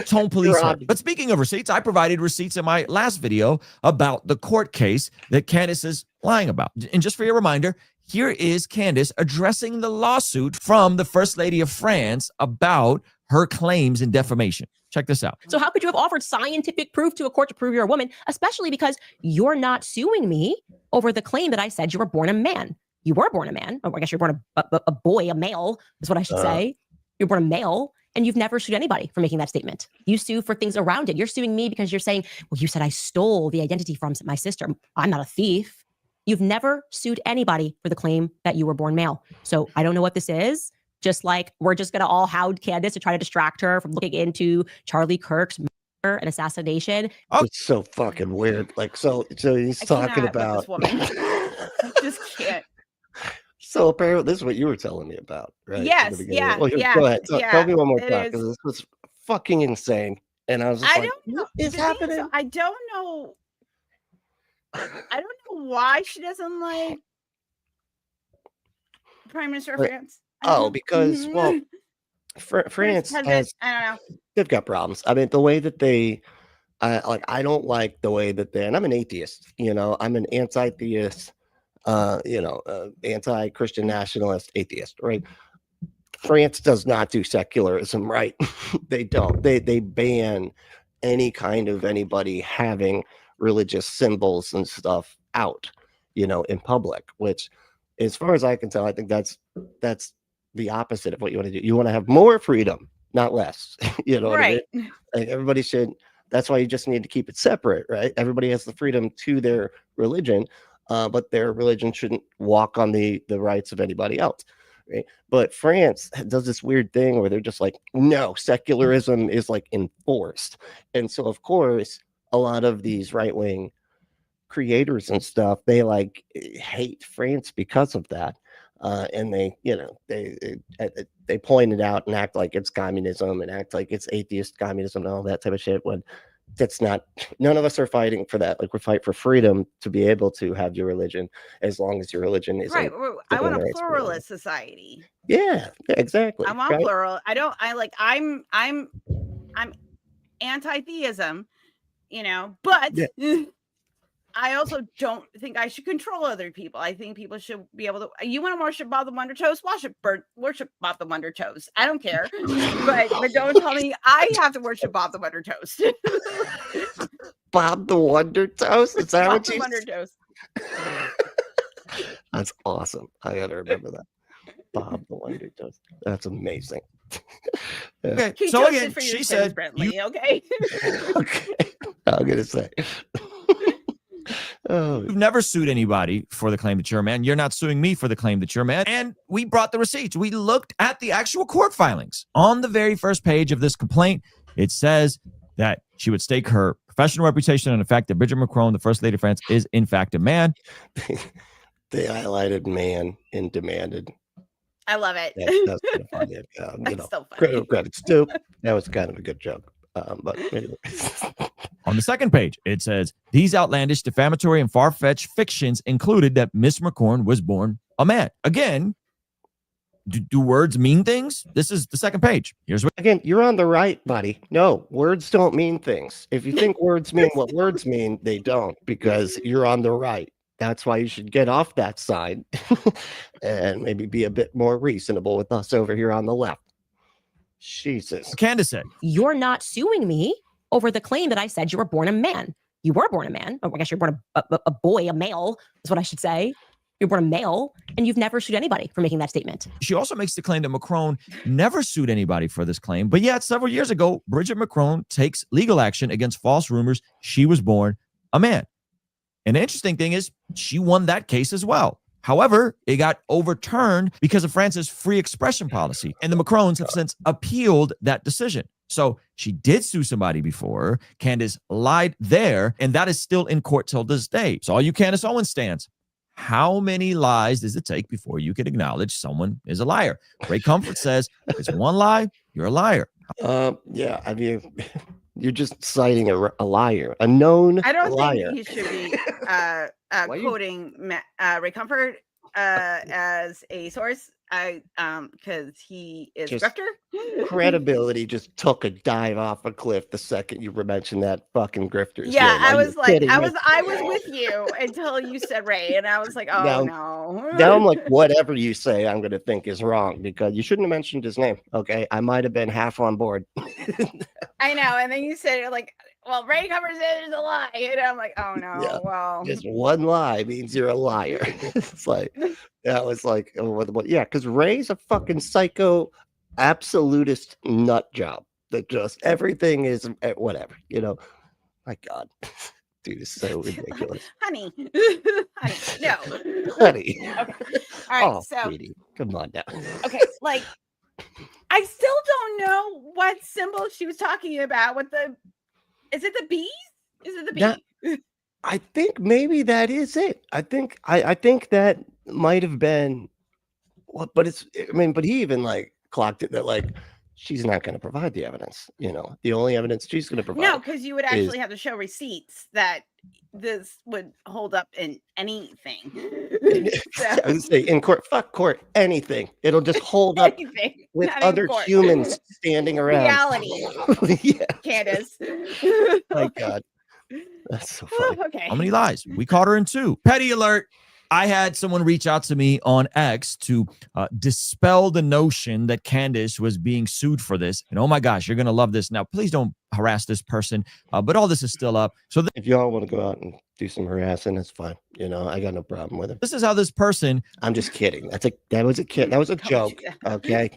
Tone police her. on. But speaking of receipts, I provided receipts in my last video about the court case that Candace is lying about. And just for your reminder, here is Candace addressing the lawsuit from the First Lady of France about her claims in defamation. Check this out. So how could you have offered scientific proof to a court to prove you're a woman, especially because you're not suing me over the claim that I said you were born a man? You were born a man. Or I guess you're born a boy, a male is what I should say. You're born a male, and you've never sued anybody for making that statement. You sue for things around it. You're suing me because you're saying, well, you said I stole the identity from my sister. I'm not a thief. You've never sued anybody for the claim that you were born male. So I don't know what this is. Just like we're just going to all hound Candace to try to distract her from looking into Charlie Kirk's murder and assassination. It's so fucking weird. Like, so he's I talking cannot with about. this woman. I just can't. So apparently, this is what you were telling me about, right? Yes, yeah, Well, yeah, go ahead. yeah, Tell me one more it time is. because this was fucking insane, and I was just I like, don't know. "What is The thing is, happening?" I don't know. I don't know why she doesn't like Prime Minister of Right. France. I don't Oh, know. because well, France President, has I don't know. they've got problems. I mean, the way that they, I don't like the way that they. And I'm an atheist. You know, I'm an anti-theist. Anti-Christian nationalist atheist. Right. France does not do secularism, right? They don't. They ban any kind of anybody having religious symbols and stuff out, in public, which, as far as I can tell, I think that's the opposite of what you want to do. You want to have more freedom, not less. You know what I mean? Right. Like everybody should. That's why you just need to keep it separate, right? Everybody has the freedom to their religion, but their religion shouldn't walk on the rights of anybody else. Right? But France does this weird thing where they're just like, no, secularism is like enforced. And so, of course, a lot of these right-wing creators and stuff, they like hate France because of that. And they point it out and act like it's communism and act like it's atheist communism and all that type of shit, when that's not. None of us are fighting for that. Like, we fight for freedom to be able to have your religion, as long as your religion is Right. I want a rights for pluralist society. Yeah, exactly. I want right? plural. I'm anti-theism, but Yeah. I also don't think I should control other people. I think people should be able to. You want to worship Bob the Wonder Toast? Worship Bob the Wonder Toast. I don't care, but don't tell me I have to worship Bob the Wonder Toast. Bob the Wonder Toast. Is that Bob what the you? Wonder Toast. That's awesome. I gotta remember that. Bob the Wonder Toast. That's amazing. Yeah. Okay, He so toasted again, for your she sins, said, Brentley, okay. Okay. I'm gonna say. Oh, you've never sued anybody for the claim that you're a man. You're not suing me for the claim that you're a man. And we brought the receipts. We looked at the actual court filings. On the very first page of this complaint, it says that she would stake her professional reputation on the fact that Bridget Macron, the First Lady of France, is in fact a man. They highlighted man and demanded. I love it. That's kind of funny. That's so funny. Credits too. That was kind of a good joke. But anyway. On the second page, it says, these outlandish, defamatory, and far-fetched fictions included that Miss McCorn was born a man. Again, do words mean things? This is the second page. Here's what. Again, you're on the right, buddy. No, words don't mean things. If you think words mean what words mean, they don't, because you're on the right. That's why you should get off that side and maybe be a bit more reasonable with us over here on the left. Jesus. Candace said, You're not suing me over the claim that I said you were born a man. You were born a man. Oh, I guess you're born a boy, a male is what I should say. You're born a male, and you've never sued anybody for making that statement. she also makes the claim that Macron never sued anybody for this claim. But yet, several years ago, Bridget Macron takes legal action against false rumors she was born a man. And the interesting thing is, she won that case as well. However, it got overturned because of France's free expression policy, and the Macrons have since appealed that decision. So she did sue somebody before. Candace lied there, and that is still in court till this day. So all you Candace Owens stands, how many lies does it take before you can acknowledge someone is a liar? Ray Comfort says, if it's one lie, you're a liar. Yeah, I mean, you're just citing a liar, a known I don't liar. think he should be quoting Ray Comfort as a source. Because he is Just grifter. Credibility just took a dive off a cliff the second you mentioned that fucking grifter's Yeah, name. I Are was you like, kidding I me? was with you until you said Ray, and I was like, oh no. Now I'm like, whatever you say, I'm going to think is wrong because you shouldn't have mentioned his name. Okay, I might have been half on board. I know, and then you said like, well, Ray Comfort said it's a lie, and I'm like, oh no, Yeah, well, Just one lie means you're a liar. It's like that was like, oh, what? Yeah, because Ray's a fucking psycho, absolutist nut job that just everything is whatever. My God, dude is so ridiculous. honey, honey, no, Honey. okay, all right, Oh, so sweetie, come on now. okay, like, I still don't know what symbol she was talking about. Is it the bees? Is it the bee? Yeah. I think maybe that is it. I think that might have been what, but but he even like clocked it that like she's not going to provide the evidence. The only evidence she's going to provide. No, because you would actually have to show receipts that this would hold up in anything. So, I would say in court, fuck court, anything. It'll just hold up anything, with not in other court. humans standing around. Reality, Yeah. Candace. My God. That's so funny. Okay. How many lies? We caught her in 2. Petty alert. I had someone reach out to me on X to dispel the notion that Candace was being sued for this. And oh my gosh, you're going to love this. Now, please don't harass this person, but all this is still up. So If y'all want to go out and do some harassing, that's fine. I got no problem with it. this is how this person, I'm just kidding. That was a kid. That was a joke. Okay.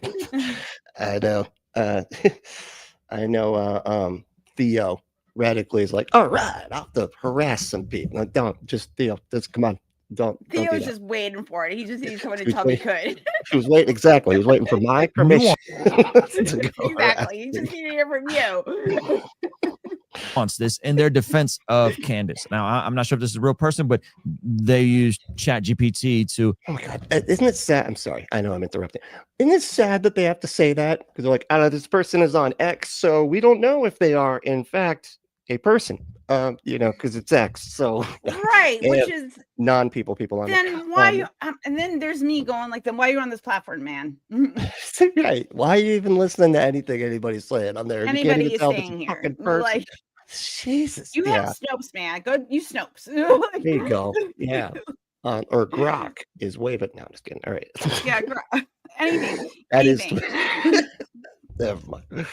I know. I know. Theo radically is like, all right, I'll have to harass some people. No, don't just Theo. Just come on. Don't do Theo's that. just waiting for it. He just needs someone to He was tell me he could. He was waiting. Exactly. He was waiting for my permission. to go harass Exactly. He just people. needed to hear from you. wants this in their defense of Candace. Now, I'm not sure if this is a real person, but they use ChatGPT to. Oh my God. Isn't it sad? I'm sorry. I know I'm interrupting. Isn't it sad that they have to say that? Because they're like, I don't know, this person is on X, so we don't know if they are, in fact, a person. Because it's X. So Right. Yeah. Which is non-people on it. then why and then there's me going like, then why are you on this platform, man? Right. Why are you even listening to anything anybody's saying on there? Anybody you can't is even tell if it's saying a here. fucking person. Like, Jesus. you Yeah. have Snopes, man. Go, you Snopes. There you go. Yeah. Or Grok is way, but no, I'm just kidding. All right. Yeah, anything. That is. anything. Never mind.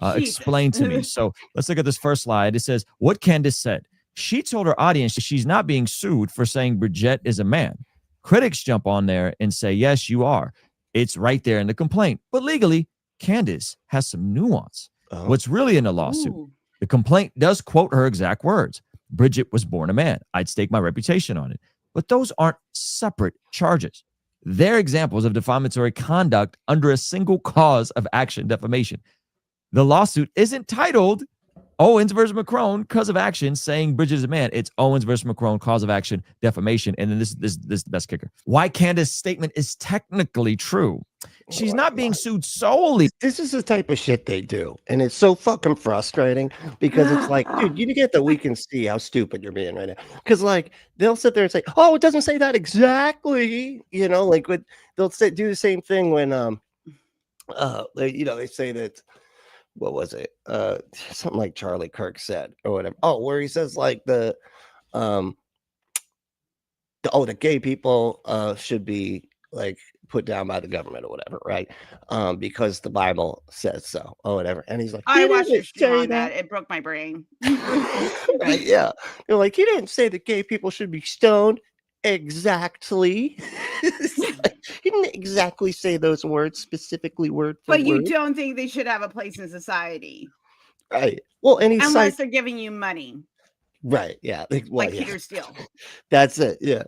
Explain to me. So let's look at this first slide. It says, what Candace said. She told her audience she's not being sued for saying Bridget is a man. Critics jump on there and say, yes, you are. It's right there in the complaint. But legally, Candace has some nuance. Oh. What's really in the lawsuit? Ooh. The complaint does quote her exact words. Bridget was born a man. I'd stake my reputation on it. But those aren't separate charges. They're examples of defamatory conduct under a single cause of action, defamation. The lawsuit isn't titled Owens versus McCrone, cause of action, saying Bridget is a man. It's Owens versus McCrone, cause of action, defamation. And then this is the best kicker. Why Candace's statement is technically true. She's not being sued solely. This is the type of shit they do. And it's so fucking frustrating because it's like, dude, you get that we can see how stupid you're being right now. Because like they'll sit there and say, oh, it doesn't say that exactly. You know, like they'll do the same thing when they say that, what was it? Something like Charlie Kirk said or whatever. Oh, where he says like the gay people should be like put down by the government or whatever, right? Because the Bible says so or whatever. And he's like, I watched your stream on that. It broke my brain. Right, yeah. They're like, he didn't say that gay people should be stoned. Exactly. He didn't exactly say those words specifically word for but word. You don't think they should have a place in society, right? Well, unless they're giving you money, right? Yeah, like Peter Steele. That's it. Yeah,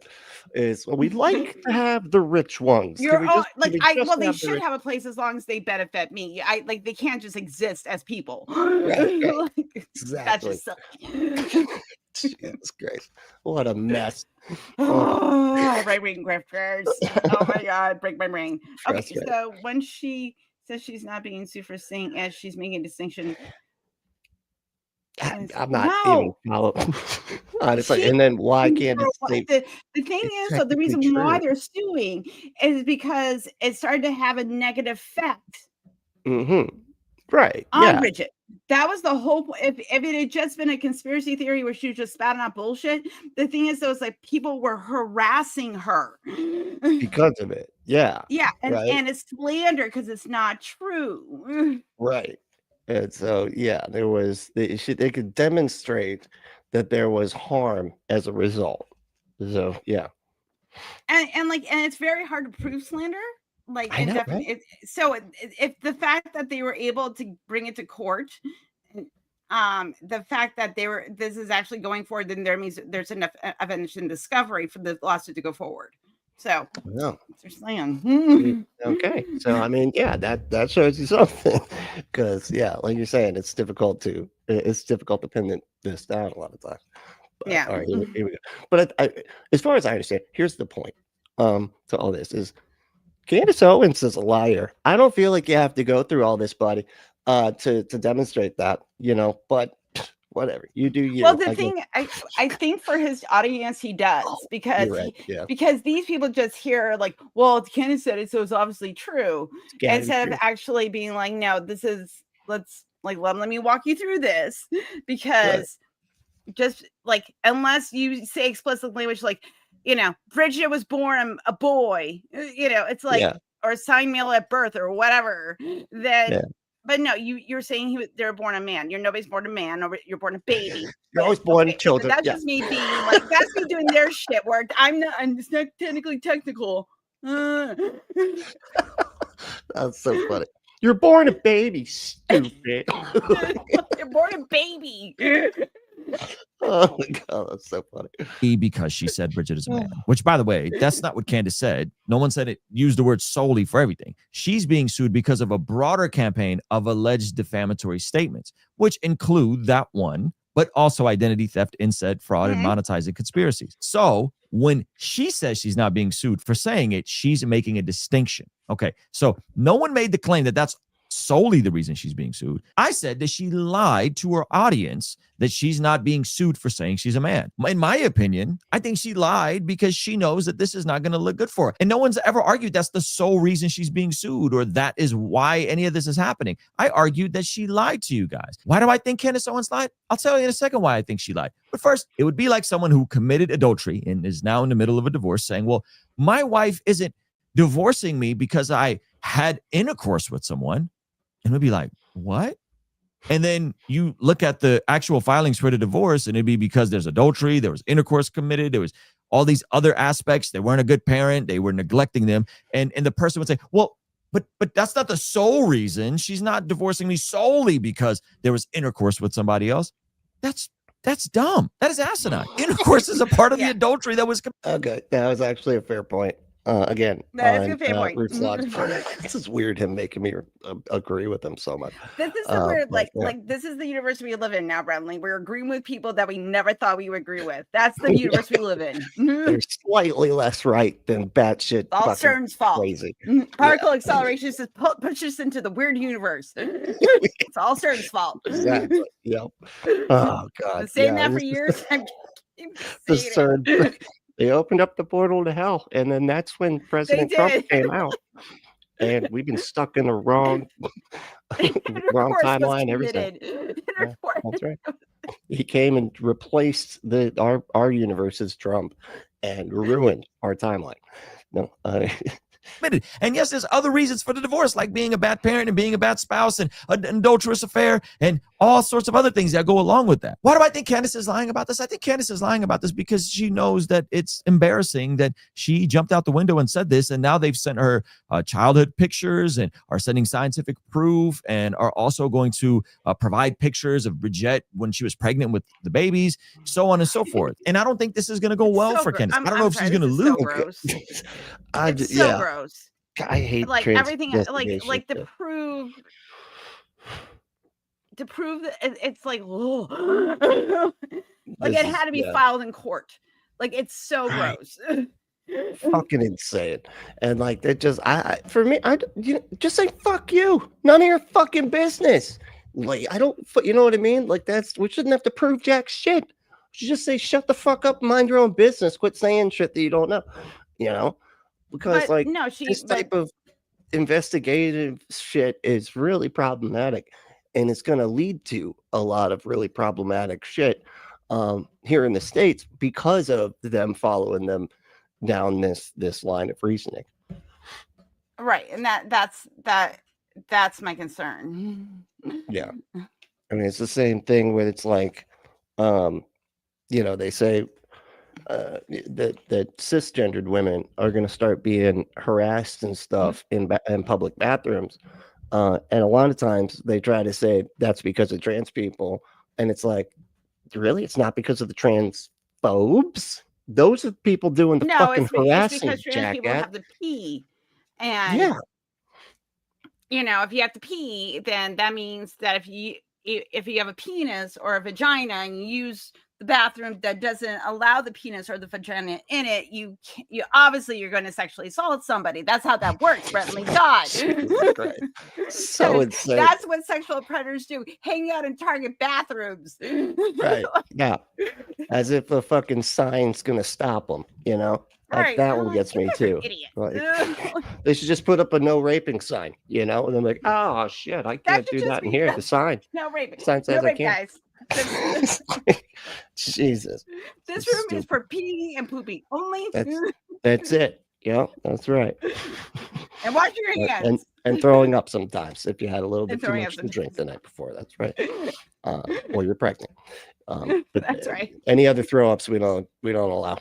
we'd like to have the rich ones. They should have a place as long as they benefit me. They can't just exist as people. Right. Exactly. That's just silly. Jesus Christ, what a mess. Right-wing grifters. Oh my God, break my brain. Okay, so when she says she's not being sued for saying as she's making a distinction, I'm not even following. Honestly, and then why can't it the thing is, so the reason why they're suing is because it started to have a negative effect. Right. On Bridget. That was the whole point. If it had just been a conspiracy theory where she was just spouting out bullshit, the thing is, though, it's like people were harassing her because of it. Yeah. Yeah. And it's slander because it's not true. Right. And so, yeah, there was, they could demonstrate that there was harm as a result. So, yeah. And it's very hard to prove slander. Like, I know, right? If the fact that they were able to bring it to court, the fact that this is actually going forward, then there means there's enough evidence and discovery for the lawsuit to go forward. So, no, they're saying. Okay, so I mean, yeah, that shows you something, because like you're saying, it's difficult to pin this down a lot of times. But, yeah. All right, here we go. But as far as I understand, here's the point. To all this is, Candace Owens is a liar. I don't feel like you have to go through all this, buddy, to demonstrate that, but whatever. You do you. Well, the thing, I think for his audience, he does, because because these people just hear like, well, Candace said it, so it's obviously true. Instead of actually being like, no, let me walk you through this, because just like, unless you say explicit language like, Bridget was born a boy, it's like, or assigned male at birth or whatever, then, but no, you're saying they were born a man. Nobody's born a man, or you're born a baby. You're always born children. That's just me being like, that's me doing their shit where I'm it's not technically technical. That's so funny. You're born a baby, stupid. You're born a baby. Oh my God, that's so funny. Because she said Bridget is a man, which, by the way, that's not what Candace said. No one said it used the word solely for everything. She's being sued because of a broader campaign of alleged defamatory statements, which include that one, but also identity theft, incest, fraud, and monetizing conspiracies. So when she says she's not being sued for saying it, she's making a distinction. Okay, so no one made the claim that that's solely the reason she's being sued. I said that she lied to her audience that she's not being sued for saying she's a man. In my opinion, I think she lied because she knows that this is not going to look good for her. And no one's ever argued that's the sole reason she's being sued, or that is why any of this is happening. I argued that she lied to you guys. Why do I think Candace Owens lied? I'll tell you in a second why I think she lied. But first, it would be like someone who committed adultery and is now in the middle of a divorce saying, well, my wife isn't divorcing me because I had intercourse with someone. And we'd be like, what? And then you look at the actual filings for the divorce, and it'd be because there's adultery, there was intercourse committed, there was all these other aspects. They weren't a good parent, they were neglecting them. And the person would say, well, but that's not the sole reason. She's not divorcing me solely because there was intercourse with somebody else. That's dumb. That is asinine. Intercourse is a part of the adultery that was. Okay, that was actually a fair point. Again, That's a on good fair point. Roots Logs. This is weird, him making me agree with him so much. This is the weird, but, yeah. like this is the universe we live in now, Bradley. We're agreeing with people that we never thought we would agree with. That's the universe we live in. They're slightly less right than batshit All fucking CERN's fault. crazy. Particle acceleration just push us into the weird universe. It's all CERN's fault. Exactly. Yep. Oh God. Been saying Yeah, that for this is years. I'm keep the saying it. CERN. They opened up the portal to hell, and then that's when President Trump did. came out. And we've been stuck in the wrong Wrong timeline. Everything. Yeah, that's right. He came and replaced our universe as Trump and ruined our timeline. No, And yes, there's other reasons for the divorce, like being a bad parent and being a bad spouse and an adulterous affair and all sorts of other things that go along with that. Why do I think Candace is lying about this? I think Candace is lying about this because she knows that it's embarrassing that she jumped out the window and said this, and now they've sent her childhood pictures and are sending scientific proof and are also going to provide pictures of Bridget when she was pregnant with the babies, so on and so forth. And I don't think this is going to go well for Candace. I don't know if she's going to lose. So gross. It's yeah. so gross. I hate like everything, like to prove that it's like, like it had to be filed in court. Like it's so gross. Fucking insane. And like that just for me, just say fuck you. None of your fucking business. Like I don't, you know what I mean? Like we shouldn't have to prove jack shit. We should just say shut the fuck up, mind your own business, quit saying shit that you don't know. You know, because this type of investigative shit is really problematic, and it's going to lead to a lot of really problematic shit here in the States because of them following them down this line of reasoning. Right, and that's my concern. Yeah, I mean it's the same thing where it's like, they say that cisgendered women are going to start being harassed and stuff in public bathrooms, and a lot of times they try to say that's because of trans people, and it's like, really, it's not because of the transphobes. Those are people doing the fucking harassing. It's because trans people have to pee, and if you have to pee, then that means that if you have a penis or a vagina and you use the bathroom that doesn't allow the penis or the vagina in it, you obviously you're going to sexually assault somebody. That's how that works, Bradley. God. So insane. That's what sexual predators do. Hang out in Target bathrooms. Right. Yeah. As if the fucking sign's going to stop them, That one gets me too. Like, they should just put up a no raping sign, and they're like, oh shit, I can't do that in here. The sign. No raping. Sign says no I can't. Guys. Jesus. This room is for peeing and pooping only. That's it. Yeah, that's right. And wash your hands. And throwing up sometimes if you had a little bit too much to drink the night before. That's right. Or you're pregnant. But that's right. Any other throw ups we don't allow.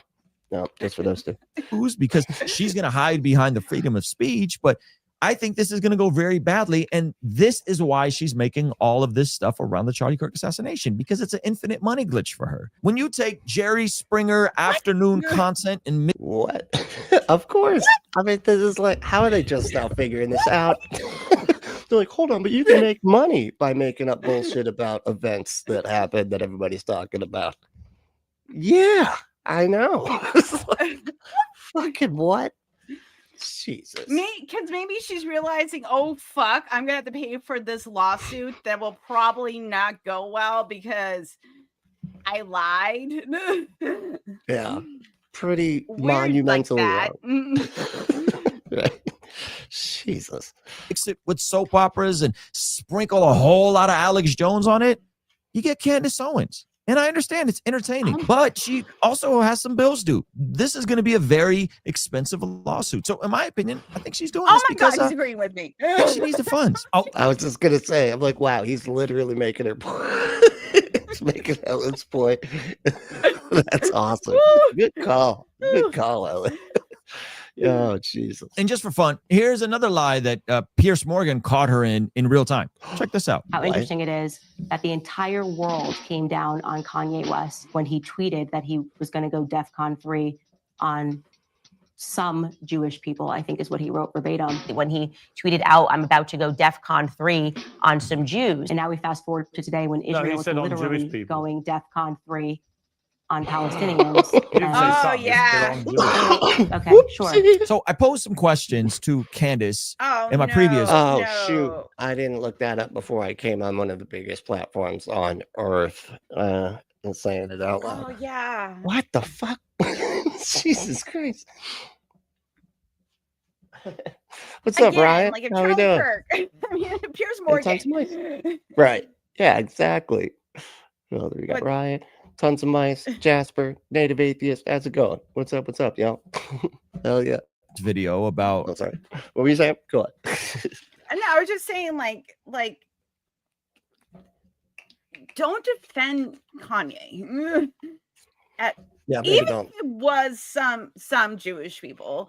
No, just for those two. Because she's going to hide behind the freedom of speech, but I think this is going to go very badly. And this is why she's making all of this stuff around the Charlie Kirk assassination, because it's an infinite money glitch for her. When you take Jerry Springer afternoon content and what? Of course. I mean, this is like, how are they just now figuring this out? They're like, hold on, but you can make money by making up bullshit about events that happen that everybody's talking about. Yeah, I know. Like, fucking what? Jesus. Because maybe she's realizing, oh fuck, I'm gonna have to pay for this lawsuit that will probably not go well because I lied. Yeah, pretty Weird monumentally like wrong. Right. Jesus. Mix it with soap operas and sprinkle a whole lot of Alex Jones on it, you get Candace Owens. And I understand it's entertaining, but she also has some bills due. This is going to be a very expensive lawsuit. So in my opinion, I think she's doing this because he's agreeing with me. She needs the funds. Oh, I was just going to say, I'm like, wow, he's literally making her point. He's making Helen's point. That's awesome. Good call. Good call, Helen. Oh, Jesus. And just for fun, here's another lie that Piers Morgan caught her in real time. Check this out. How interesting it is that the entire world came down on Kanye West when he tweeted that he was going to go DEFCON 3 on some Jewish people, I think is what he wrote verbatim when he tweeted out, I'm about to go DEFCON 3 on some Jews. And now we fast forward to today when Israel is literally going DEFCON 3 on Palestinians. Oh, yeah. Okay, sure. So I posed some questions to Candace Oh, in my previous. Oh, no. shoot. I didn't look that up before I came on one of the biggest platforms on earth and saying it out loud. Oh, yeah. What the fuck? Jesus Christ. What's up, Ryan? Like if How we Charlie doing? Kirk, I mean, Piers Tons of Morgan. Right. Yeah, exactly. Well, we got But- Ryan, tons of mice, Jasper, native atheist. How's it going? What's up? What's up, y'all? Hell yeah. Video about Oh, sorry. What were you saying? Go on. And I was just saying, like, don't defend Kanye. Yeah, maybe Even don't. if it was some Jewish people.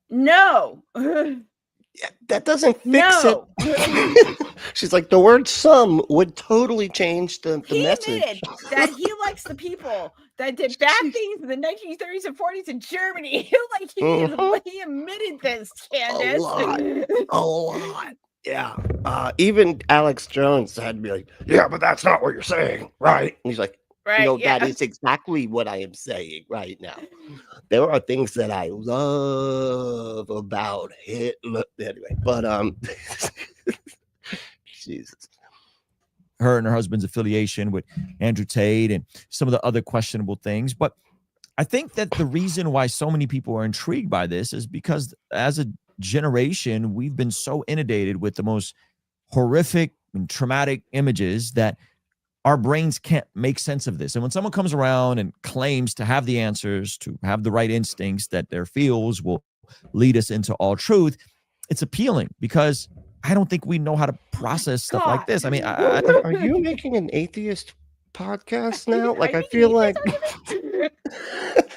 No. Yeah, that doesn't fix No. it. She's like, the word some would totally change the He message. admitted that he likes the people that did bad things in the 1930s and 40s in Germany. Like he admitted this, Candace. A lot. Yeah. Even Alex Jones had to be like, yeah, but that's not what you're saying, right? And he's like, Right? no, Yeah. that is exactly what I am saying right now. There are things that I love about Hitler. Anyway, but Jesus. her and her husband's affiliation with Andrew Tate and some of the other questionable things. But I think that the reason why so many people are intrigued by this is because as a generation, we've been so inundated with the most horrific and traumatic images that our brains can't make sense of this. And when someone comes around and claims to have the answers, to have the right instincts, that their feels will lead us into all truth, it's appealing because I don't think we know how to process stuff like this. I mean, Are you making an atheist podcast now? Like, I feel like,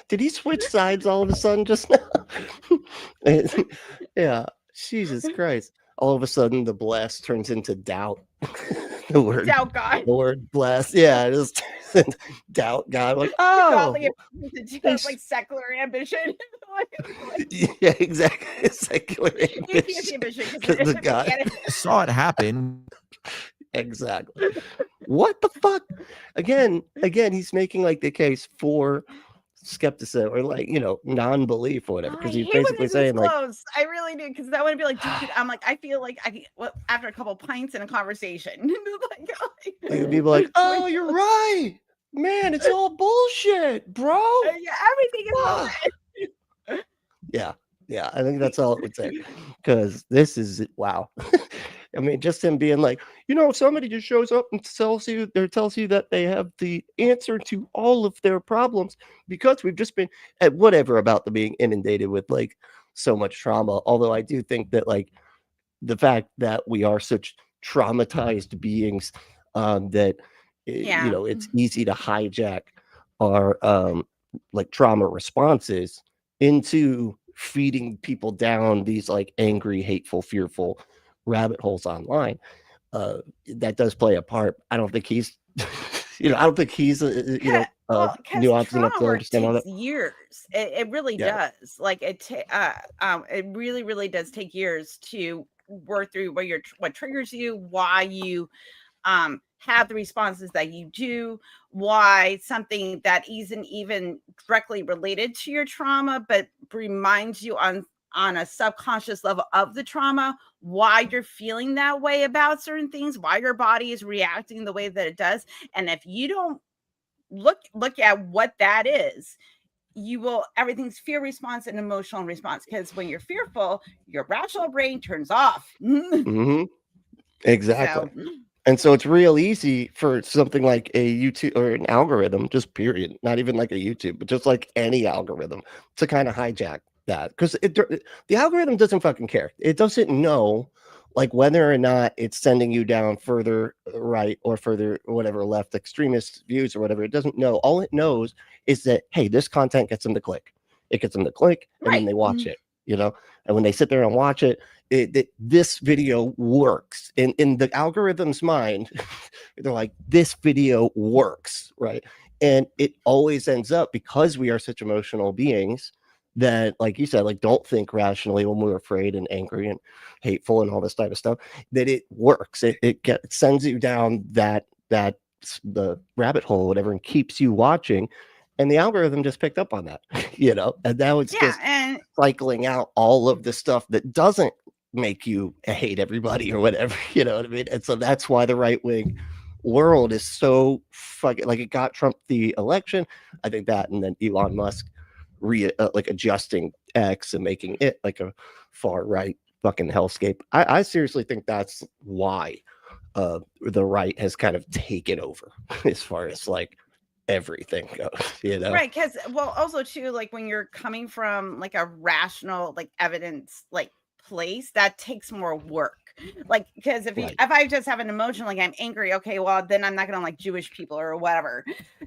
did he switch sides all of a sudden just now? Yeah, Jesus Christ. All of a sudden, the bless turns into doubt. The word Doubt God. The word bless. Yeah, just doubt God. Like, oh, Godly like secular ambition. yeah, exactly. Secular Atheist ambition. ambition. The God. I saw it happen. Exactly. What the fuck? Again, he's making like the case for skepticism or like, non-belief or whatever. Because he's basically saying like, close. I really do, because that would be like, dude, I'm like, I feel like after a couple pints in a conversation. like people like, oh, you're right. Man, it's all bullshit, bro. Yeah, everything is bullshit. Yeah, I think that's all it would say. Because this is wow. I mean, just him being like, somebody just shows up and tells you that they have the answer to all of their problems because we've just been at whatever about them being inundated with like so much trauma. Although I do think that like the fact that we are such traumatized beings that it's easy to hijack our like trauma responses into feeding people down these like angry, hateful, fearful rabbit holes online. That does play a part. I don't think he's I don't think he's nuanced enough to understand all that. Years. It really does. Like it really, really does take years to work through what triggers you, why you have the responses that you do, why something that isn't even directly related to your trauma, but reminds you on a subconscious level of the trauma, why you're feeling that way about certain things, why your body is reacting the way that it does. And if you don't look at what that is, everything's fear response and emotional response. Because when you're fearful, your rational brain turns off. Mm-hmm. Exactly. So, and so it's real easy for something like a YouTube or an algorithm, just period, not even like a YouTube, but just like any algorithm to kind of hijack that. Because the algorithm doesn't fucking care. It doesn't know like whether or not it's sending you down further right or further whatever left extremist views or whatever. It doesn't know. All it knows is that, hey, this content gets them to click. It gets them to click and then they watch it, and when they sit there and watch it, this video works in the algorithm's mind. They're like, this video works, right? And it always ends up, because we are such emotional beings, that, like you said, like don't think rationally when we're afraid and angry and hateful and all this type of stuff, that it works. It sends you down the rabbit hole, whatever, and keeps you watching. And the algorithm just picked up on that, and now it's just and cycling out all of the stuff that doesn't make you hate everybody or whatever, you know what I mean? And so that's why the right wing world is so fucking, like, it got Trump the election. I think that, and then Elon Musk like adjusting X and making it like a far right fucking hellscape. I seriously think that's why the right has kind of taken over as far as like everything goes, right, because also too, like when you're coming from like a rational, like evidence, like place, that takes more work. Like, because if I just have an emotion, like I'm angry, okay, well then I'm not gonna like Jewish people or whatever,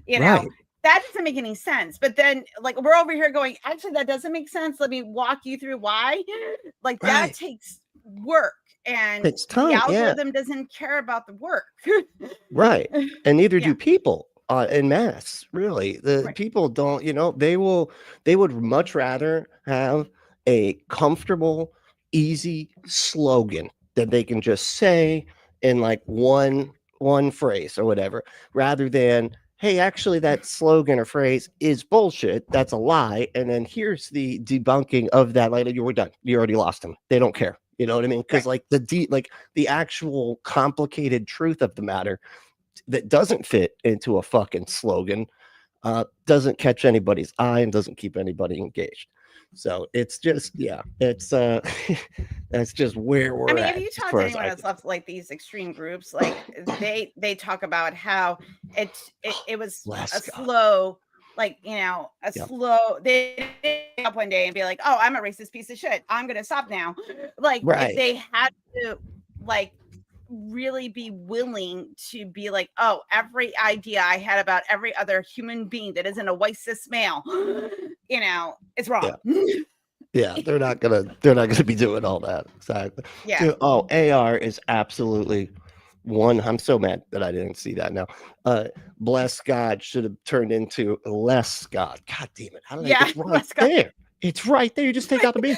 that doesn't make any sense. But then like we're over here going, actually that doesn't make sense, let me walk you through why. Like that takes work, and it's time. The algorithm doesn't care about the work. Right. And neither do people en masse, really. The people don't, they would much rather have a comfortable, easy slogan that they can just say in like one phrase or whatever, rather than, hey, actually that slogan or phrase is bullshit, that's a lie, and then here's the debunking of that. Like, you were done, you already lost them, they don't care, you know what I mean? Because like the actual complicated truth of the matter that doesn't fit into a fucking slogan doesn't catch anybody's eye and doesn't keep anybody engaged. So it's just, it's that's just where we're at. If you talk to anyone that's left like these extreme groups, like they talk about how it was a slow, like, slow, they up one day and be like, oh, I'm a racist piece of shit, I'm gonna stop now. Like if they had to like really be willing to be like, oh, every idea I had about every other human being that isn't a white cis male, it's wrong. Yeah, they're not gonna be doing all that. Exactly. Yeah. AR is absolutely one. I'm so mad that I didn't see that now. Bless God should have turned into less God. God damn it. It's right there. It's right there. You just take out the B.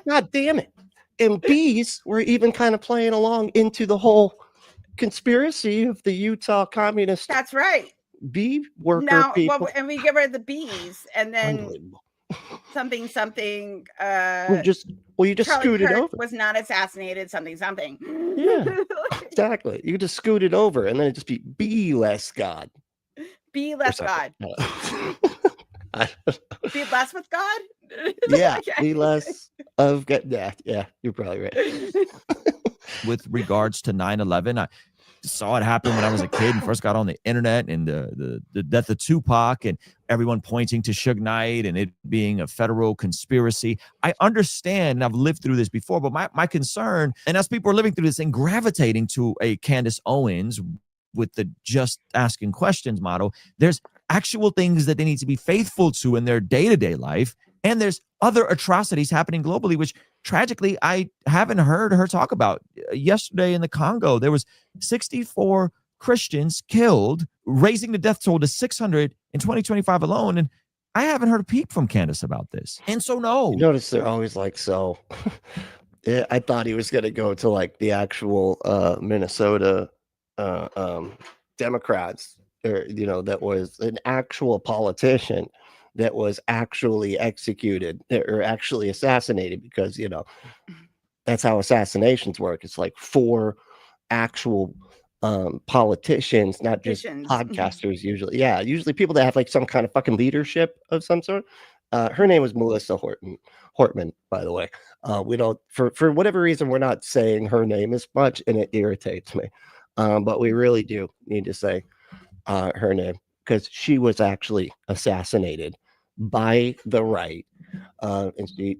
God damn it. And B's were even kind of playing along into the whole conspiracy of the Utah communist. That's right. B worker people. And we get rid of the B's, and then something. You just scoot it over. Was not assassinated. Something. Yeah, exactly. You just scoot it over, and then it just be less God. Be less God. Be less with God. Yeah, be less of God. Yeah, you're probably right. With regards to 9/11, I saw it happen when I was a kid and first got on the internet, and the death of Tupac and everyone pointing to Suge Knight and it being a federal conspiracy. I understand, and I've lived through this before, but my concern, and as people are living through this and gravitating to a Candace Owens with the just asking questions model, there's actual things that they need to be faithful to in their day-to-day life. And there's other atrocities happening globally, which tragically I haven't heard her talk about. Yesterday in the Congo, there was 64 Christians killed, raising the death toll to 600 in 2025 alone. And I haven't heard a peep from Candace about this. And so, no. You notice they're always like, so. Yeah, I thought he was going to go to like the actual Minnesota Democrats, or, that was an actual politician that was actually executed or actually assassinated, because that's how assassinations work. It's like 4 actual politicians, not just podcasters. Usually people that have like some kind of fucking leadership of some sort. Her name was Melissa Hortman, by the way. We don't, for whatever reason, we're not saying her name as much, and it irritates me. But we really do need to say her name, because she was actually assassinated by the right, and she,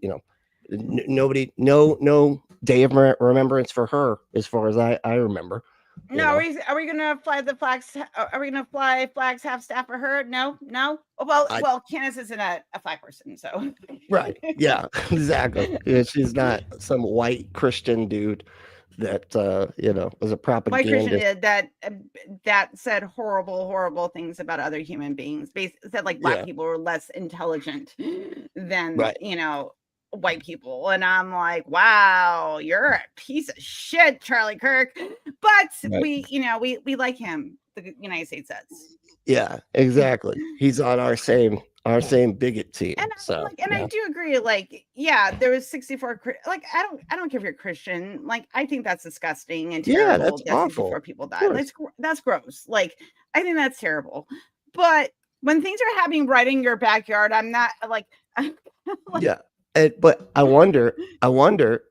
nobody, no day of remembrance for her, as far as I remember. No, are we gonna fly the flags? Are we gonna fly flags half staff for her? No. Well, Candace isn't a flag person, so right, yeah, exactly. Yeah, she's not some white Christian dude that you know, was a White Christian propagandist. that said horrible things about other human beings. Said like black Yeah. people were less intelligent than Right. you know white people, and I'm like, wow, you're a piece of shit, Charlie Kirk. But Right. we like him. The United States says. Yeah, exactly. He's on our same bigot team. And So I do agree. Like, yeah, there was 64. Like, I don't care if you're Christian. Like, I think that's disgusting and yeah, terrible. that's That awful. 64 people died. course. That's gross. Like, I think that's terrible. But when things are happening right in your backyard, I'm not like, Yeah. But I wonder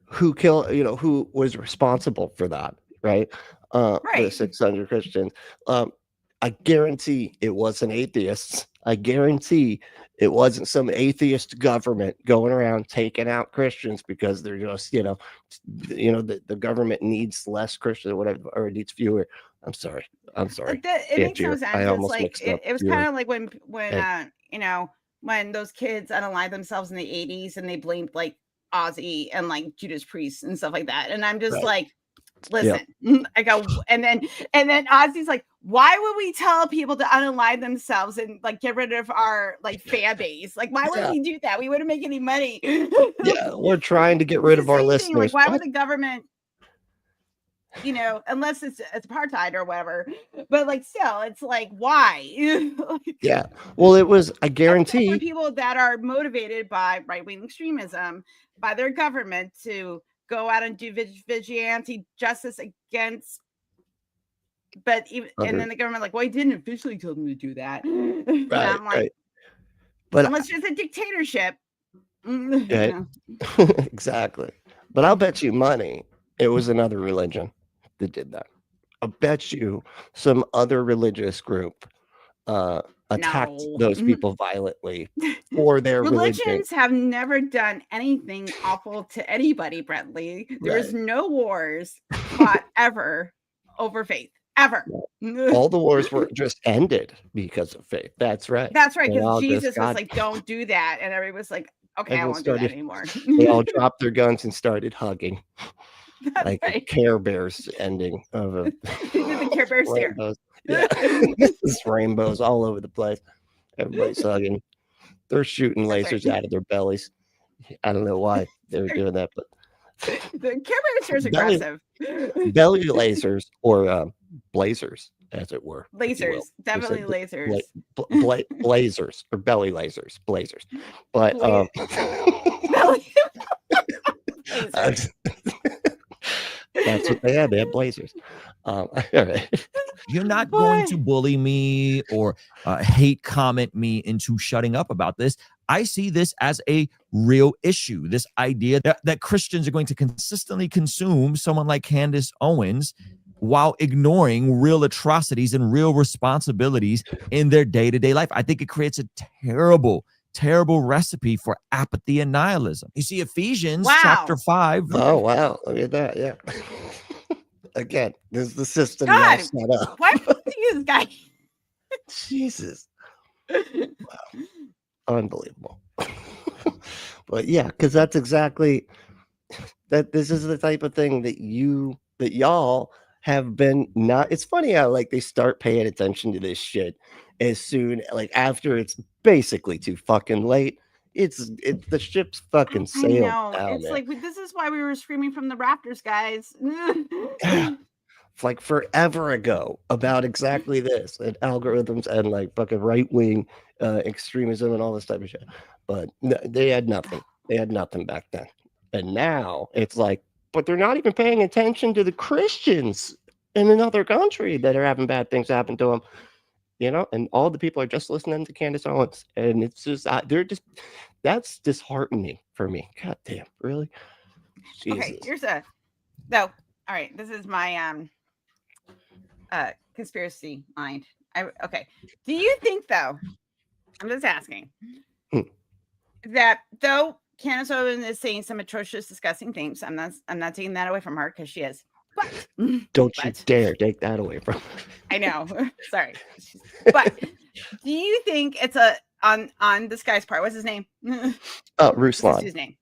who killed, you know, who was responsible for that, right? For the Right. 600 Christians. I guarantee it wasn't atheists. I guarantee it wasn't some atheist government going around taking out Christians because they're just, the government needs less Christians or whatever, or needs fewer. I'm sorry. It makes no sense. I It's almost like mixed up it was fewer. kind of like when those kids unalived themselves in the 80s and they blamed like Ozzy and like Judas Priest and stuff like that. And I'm just Right. like, listen, I go, and then Ozzy's like, why would we tell people to unalive themselves and like get rid of our like fan base? Like, why would we do that? We wouldn't make any money. Yeah, we're trying to get rid of our Thing. listeners. Like, why would the government, unless it's apartheid or whatever, but like still, it's like, why? Yeah. Well, it was, I For guarantee. people that are motivated by right-wing extremism, by their government to go out and do vigilante justice against, but even and then the government like, well, I didn't officially tell them to do that. And I'm like, Right. But unless it's a dictatorship. Right. Exactly. But I'll bet you money it was another religion that did that. I'll bet you some other religious group attacked No. those people violently for their religion. Religions have never done anything awful to anybody, Brentley. There's no wars fought ever over faith. Ever. All the wars were just ended because of faith. That's right. That's right. They all Because just Jesus was got- like, don't do that. And everybody was like, okay, I Everyone won't do that started- anymore. They all dropped their guns and started hugging. That's Like a right. Care Bears ending of a The Care Bears stare. rainbows. Yeah. There's rainbows all over the place. Everybody's hugging. They're shooting That's lasers right. out of their bellies. I don't know why they were doing that, but The Care Bears stare is Belly- aggressive. belly lasers or blazers, as it were. if you will. Lasers. Definitely lasers. Blazers or belly lasers, blazers. But Belly- that's what they had. They had blazers. All right. You're not going Boy. to bully me or hate comment me into shutting up about this. I see this as a real issue. This idea that Christians are going to consistently consume someone like Candace Owens while ignoring real atrocities and real responsibilities in their day-to-day life. I think it creates a terrible recipe for apathy and nihilism. You see, Ephesians chapter 5. Oh, wow. Look at that. Yeah. Again, this is the system God. y'all set up. Why would you this guy? Jesus. Unbelievable. But yeah, because that's exactly that. This is the type of thing that y'all have been not. It's funny how like they start paying attention to this shit as soon like after it's basically too fucking late. It's the ship's fucking sailed. I know. Down It's there. like this is why we were screaming from the rafters, guys. Yeah. Like forever ago about exactly this and algorithms and like fucking right-wing extremism and all this type of shit. But they had nothing. They had nothing back then. And now it's like, but they're not even paying attention to the Christians in another country that are having bad things happen to them. And all the people are just listening to Candace Owens. And it's just, that's disheartening for me. God damn, really? Jesus. Okay, here's all right, this is my conspiracy mind. Okay. Do you think though, I'm just asking, that though Candace Owens is saying some atrocious, disgusting things, I'm not taking that away from her because she is. But Don't you dare take that away from her. I know. Sorry. But do you think it's on this guy's part? What's his name? Ruslan. What's his name?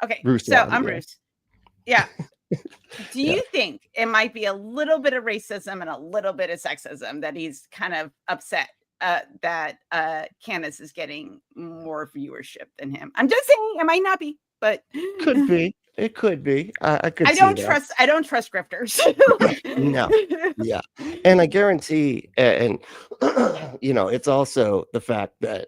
Okay. Ruslan, So I'm yeah. Bruce. Yeah. Do you think it might be a little bit of racism and a little bit of sexism that he's kind of upset that Candace is getting more viewership than him? I'm just saying it might not be, but Could be. It could be. I could. I don't trust grifters. No. Yeah. And I guarantee, and you know, it's also the fact that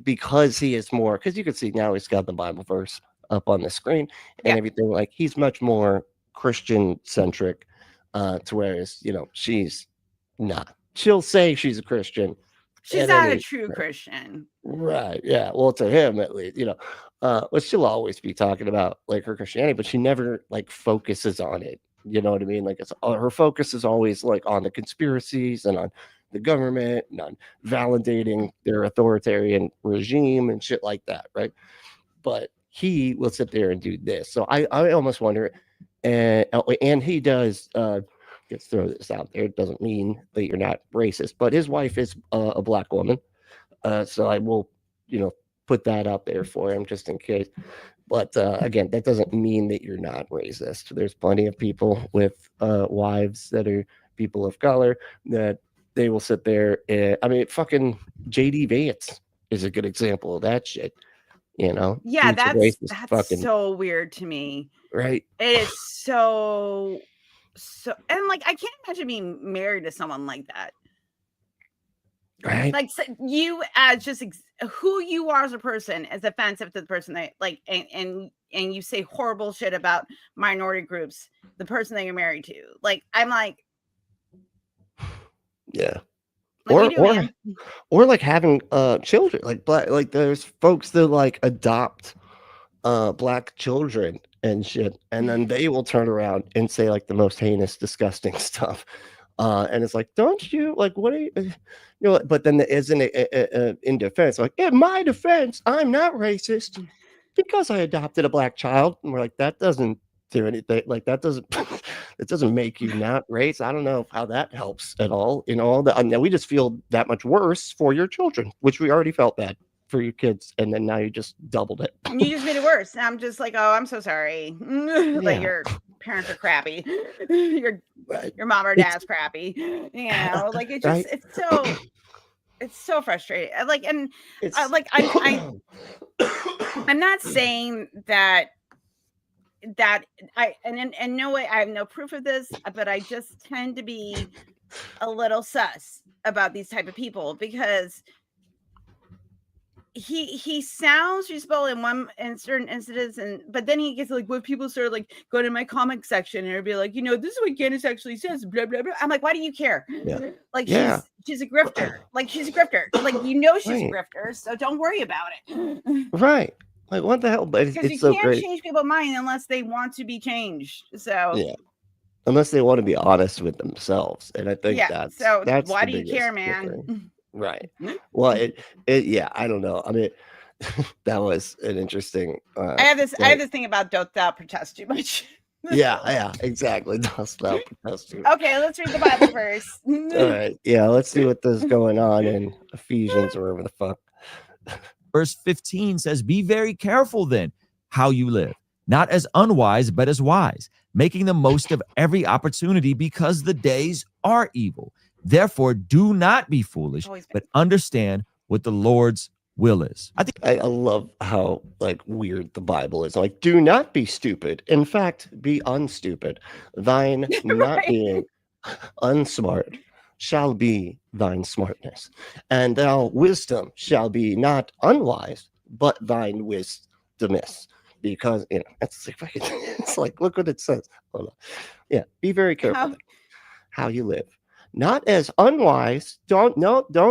because he is more, because you can see now he's got the Bible verse up on the screen and everything, like he's much more Christian centric, to whereas, you know, she's not. She'll say she's a Christian. She's not a true Christian. Right. Yeah. Well, to him at least, you know, but she'll always be talking about like her Christianity, but she never like focuses on it. You know what I mean? Like it's her focus is always like on the conspiracies and on the government and on validating their authoritarian regime and shit like that. Right. But he will sit there and do this. So I almost wonder, and he does, let's throw this out there. It doesn't mean that you're not racist, but his wife is a black woman. So I will, you know, put that out there for him just in case. But again, that doesn't mean that you're not racist. There's plenty of people with wives that are people of color that they will sit there. And, I mean, fucking JD Vance is a good example of that shit. You know? Yeah, that's fucking so weird to me. Right? It is so, and like I can't imagine being married to someone like that. Right. Like so you as just who you are as a person is offensive to the person that like and you say horrible shit about minority groups, the person that you're married to. Like I'm like, yeah. Like or like having children, like black, like there's folks that like adopt black children and shit, and then they will turn around and say like the most heinous, disgusting stuff. And it's like, don't you like what are you know? But then there isn't in defense, like in my defense, I'm not racist because I adopted a black child. And we're like, that doesn't do anything. Like that doesn't it doesn't make you not race. I don't know how that helps at all. You know, I mean, we just feel that much worse for your children, which we already felt bad for your kids, and then now you just doubled it. You just made it worse. I'm just like, oh, I'm so sorry. Like your parents are crappy. Your mom or dad's crappy. You know, like it just it's so frustrating. Like, and like I'm not saying that I and in no way I have no proof of this, but I just tend to be a little sus about these type of people because he sounds useful in certain incidents, but then he gets like when people start like going to my comic section and it'll be like, you know, this is what Candace actually says, blah blah blah. I'm like, why do you care? Yeah. Like she's a grifter. Like she's a grifter. Like you know she's a grifter, so don't worry about it. Right. Like what the hell? But it's so great. You can't change people's mind unless they want to be changed. So yeah. Unless they want to be honest with themselves. And I think that's why do you care, man? Thing. Right. Well, it I don't know. I mean, that was an interesting I have this thing about don't thou protest too much. yeah, exactly. Dost thou protest too much. Okay, let's read the Bible verse. All right. Yeah, let's see what is going on in Ephesians or wherever the fuck. Verse 15 says, be very careful then how you live, not as unwise, but as wise, making the most of every opportunity because the days are evil. Therefore, do not be foolish, but understand what the Lord's will is. I love how like weird the Bible is. Like, do not be stupid. In fact, be unstupid. Thine not being unsmart shall be thine smartness, and thou wisdom shall be not unwise, but thine wisdomness. Because you know, it's like look what it says. Hold on. Yeah, be very careful how you live. Not as unwise. Don't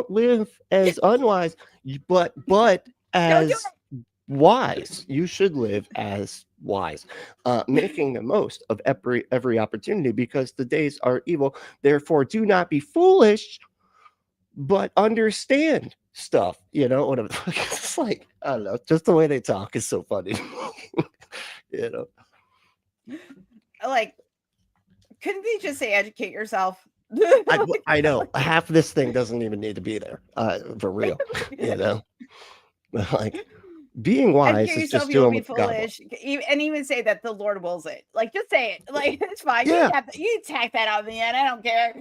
live as unwise, but as wise. You should live as wise, making the most of every opportunity because the days are evil. Therefore, do not be foolish, but understand stuff. You know what I'm it's like? I don't know. Just the way they talk is so funny. You know, like, couldn't they just say educate yourself? I know half this thing doesn't even need to be there for real. You know, like being wise Educate is yourself, just you will doing be what God wants. foolish. And even say that the Lord wills it. Like, just say it. Like, it's fine. Yeah. You tack that on the end. I don't care.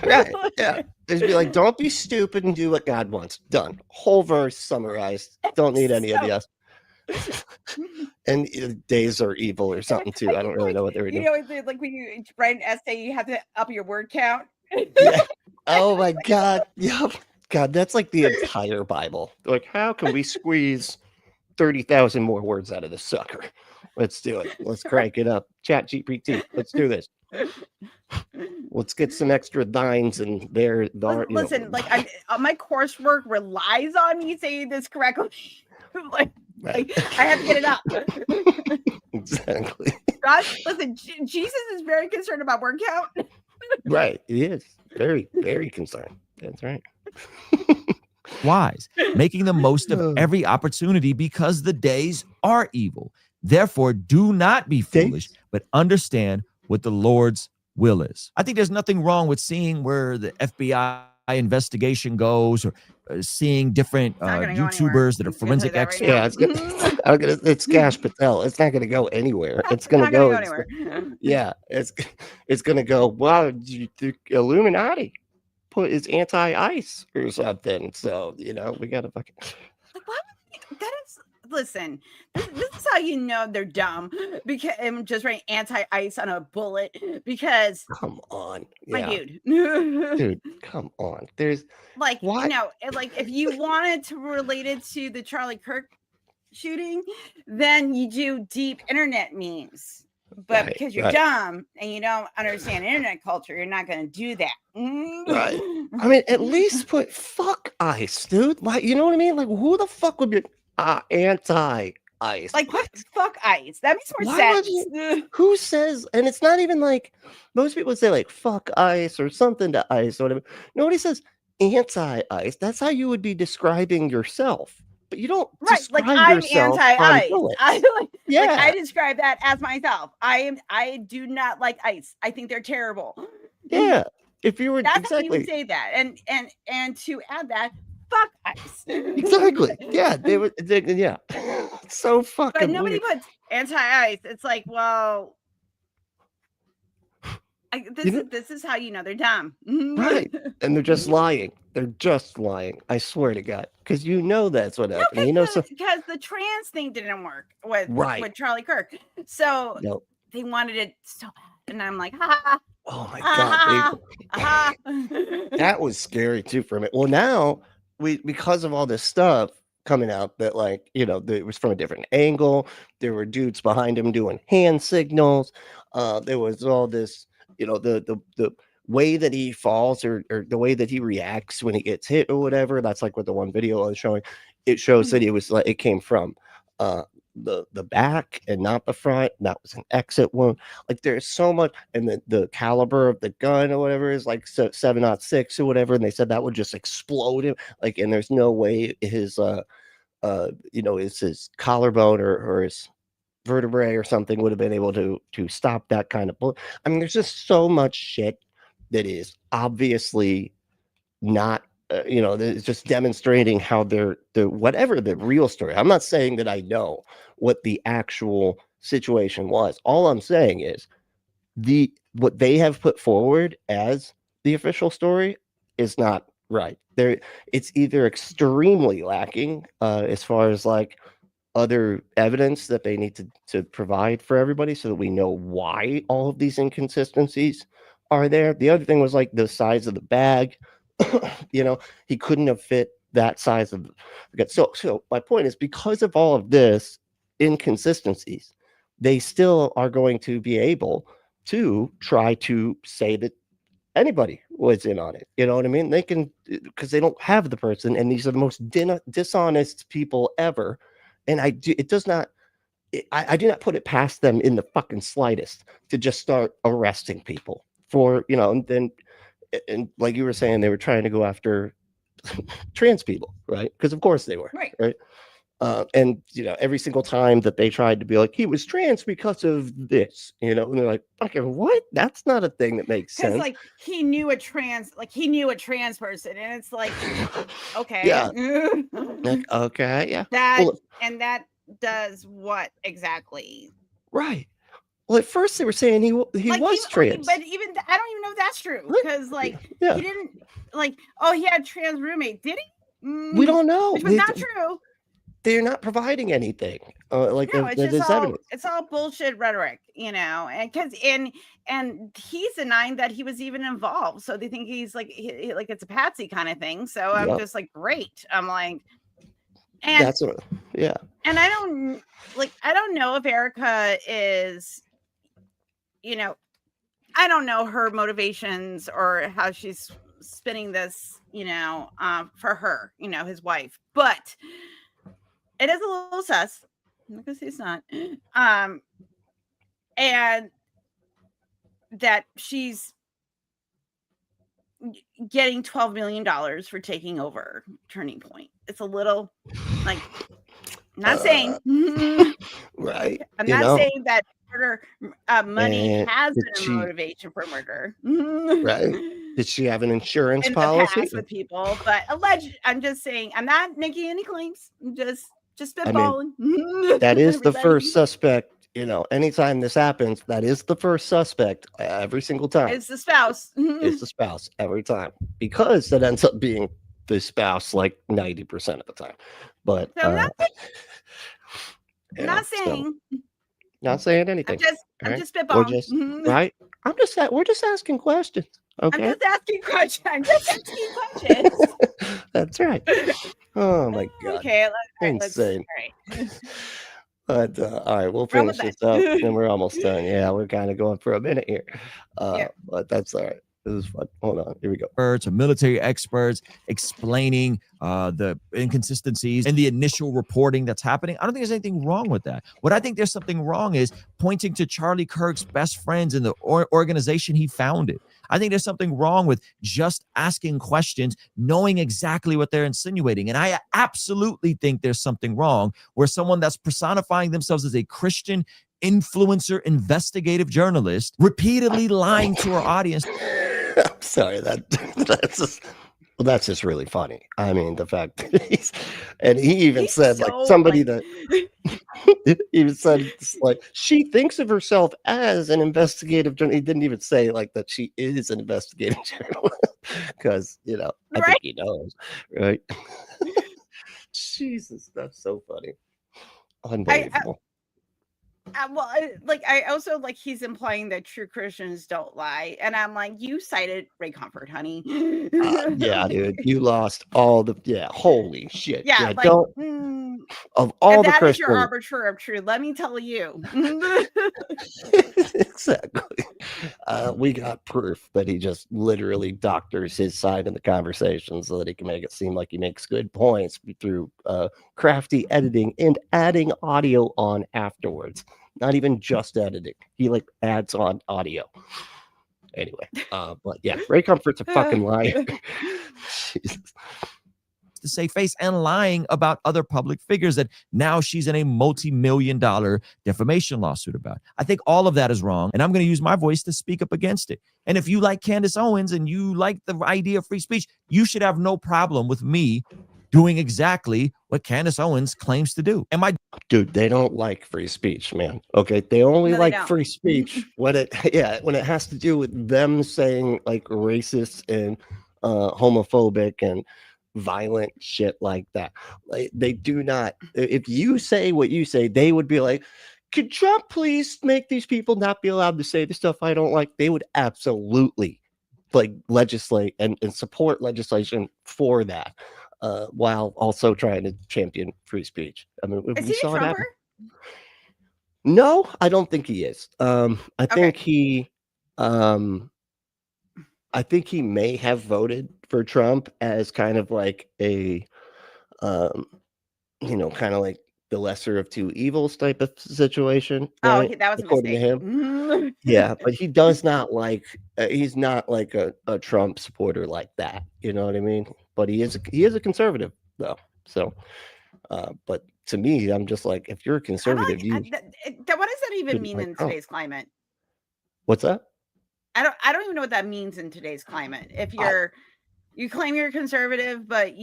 Right. Yeah. Just be like, don't be stupid and do what God wants. Done. Whole verse summarized. Don't need any of the else. And days are evil or something too. I don't really know what they were doing. You know, like when you write an essay, you have to up your word count. Yeah. Oh my God. Yep. God, that's like the entire Bible. Like, how can we squeeze 30,000 more words out of this sucker? Let's do it. Let's crank it up. Chat GPT. Let's do this. Let's get some extra thines in there. Listen, like my coursework relies on me saying this correctly. like I have to get it up. Exactly. God, listen, Jesus is very concerned about word count. Right. He is very, very concerned. That's right. Wise, making the most of every opportunity because the days are evil. Therefore, do not be foolish, but understand what the Lord's will is. I think there's nothing wrong with seeing where the FBI investigation goes, or seeing different YouTubers that are forensic experts. Yeah, it's Gash Patel. It's not going to go anywhere. It's going to go anywhere. Yeah, it's going to go. Wow, the Illuminati is anti-ICE or something. So we got to fucking. Like, why would that is? Listen, this is how you know they're dumb, because I'm just writing anti-ICE on a bullet, because come on, my dude, dude, come on. There's like what? Like if you wanted to relate it to the Charlie Kirk shooting, then you do deep internet memes. But because you're dumb and you don't understand internet culture, you're not going to do that. Right. I mean, at least put fuck ICE, dude. Like, you know what I mean? Like, who the fuck would be anti-ICE? Like, what? Fuck ICE. That makes more sense. Who says? And it's not even like most people say like fuck ICE or something to ICE or whatever. Nobody says anti-ICE. That's how you would be describing yourself. But you don't like I'm anti-ICE. I describe that as myself. I do not like ICE. I think they're terrible. Yeah. If you were that's how you would say that. And to add that, fuck ICE. Exactly. Yeah. Yeah. So fucking. But nobody puts anti-ICE. It's like, well, this is how you know they're dumb. Right. And they're just lying. They're just lying. I swear to God. Because that's what happened. Because the trans thing didn't work with Charlie Kirk. So they wanted it so bad. And I'm like, ha. Oh my God. That was scary too for me. Well, now because of all this stuff coming out that it was from a different angle. There were dudes behind him doing hand signals. There was all this, the way that he falls or the way that he reacts when he gets hit or whatever. That's like what the one video I was showing. It shows that it came from the back and not the front. That was an exit wound. Like there's so much, and the caliber of the gun or whatever is like 7.6 or whatever. And they said that would just explode him. Like, and there's no way his is his collarbone or his vertebrae or something would have been able to stop that kind of bullet. I mean, there's just so much shit that is obviously not, it's just demonstrating how whatever the real story. I'm not saying that I know what the actual situation was. All I'm saying is what they have put forward as the official story is not right. It's either extremely lacking as far as like other evidence that they need to provide for everybody so that we know why all of these inconsistencies are there. The other thing was like the size of the bag. He couldn't have fit that size of so my point is, because of all of this inconsistencies, they still are going to be able to try to say that anybody was in on it. You know what I mean? They can, because they don't have the person, and these are the most dishonest people ever. And I do not put it past them in the fucking slightest to just start arresting people for, and like you were saying, they were trying to go after trans people, right? Because of course they were, right? And every single time that they tried to be like, he was trans because of this, and they're like, okay, what? That's not a thing that makes Because sense. like he knew a trans person, and it's like, okay, Yeah. Like, okay, yeah. that Well, and that does what exactly? right. Well, at first they were saying he Like was trans. but even I don't even know if that's true, What? because like Yeah. he didn't he had a trans roommate, did he? We don't know. Which was not true. They're not providing anything. No, it's It's all bullshit rhetoric, and he's denying that he was even involved. So they think he's like it's a patsy kind of thing. So I'm just like, great. I'm like, and that's what, yeah. And I don't know if Erica is, I don't know her motivations or how she's spinning this, for her, his wife, but it is a little sus. I'm not gonna say it's not. And that she's getting $12 million for taking over Turning Point. It's a little like, not saying right. I'm not saying that murder money has been a motivation for murder. Right. Did she have an insurance in policy the past with people? But alleged. I'm just saying. I'm not making any claims. I'm just spitballing. That is the first suspect. Anytime this happens, that is the first suspect every single time. It's the spouse. It's the spouse every time, because it ends up being the spouse like 90% of the time. But so not saying. Not saying anything. I'm just spitballing. Right. We're just asking questions. Okay. I'm just asking questions. That's right. Oh my God. Okay. Insane. All right. But all right, we'll finish this up and we're almost done. Yeah, we're kind of going for a minute here. But that's all right. This is fun. Hold on. Here we go. Experts or military experts explaining the inconsistencies in the initial reporting that's happening. I don't think there's anything wrong with that. What I think there's something wrong is pointing to Charlie Kirk's best friends in the organization he founded. I think there's something wrong with just asking questions, knowing exactly what they're insinuating. And I absolutely think there's something wrong where someone that's personifying themselves as a Christian influencer, investigative journalist, repeatedly lying to our audience. I'm sorry, that's just really funny. I mean, the fact that he even said like somebody that he even said like she thinks of herself as an investigative journalist. He didn't even say like that she is an investigative journalist, because I think he knows, right? Jesus, that's so funny. Unbelievable. I also he's implying that true Christians don't lie, and I'm like, you cited Ray Comfort, honey. Yeah, dude, you lost all the holy shit. Yeah, don't of all the Christians. Is your arbiter of truth. Let me tell you. Exactly. We got proof that he just literally doctors his side in the conversation so that he can make it seem like he makes good points through crafty editing and adding audio on afterwards. Not even just editing. He adds on audio. Anyway, but yeah, Ray Comfort's a fucking liar. Jesus. To save face and lying about other public figures that now she's in a multi-million-dollar defamation lawsuit about. I think all of that is wrong, and I'm going to use my voice to speak up against it. And if you like Candace Owens and you like the idea of free speech, you should have no problem with me doing exactly what Candace Owens claims to do. Dude, they don't like free speech, man. Okay, they only like free speech when it has to do with them saying racist and homophobic and violent shit like that. They do not. If you say what you say, they would be like, could Trump please make these people not be allowed to say the stuff I don't like? They would absolutely legislate and support legislation for that, while also trying to champion free speech. I mean, is he a Trumper? No, I don't think he is. I think he may have voted for Trump as kind of like a, kind of like the lesser of two evils type of situation. Right? Oh, that was according to him. Yeah, but he does not he's not like a Trump supporter like that. You know what I mean? But he is a conservative though. So, but to me, I'm just like, if you're a conservative, what does that even shouldn't mean like in Trump. today's climate? What's that? I don't even know what that means in today's climate. If you claim you're conservative, but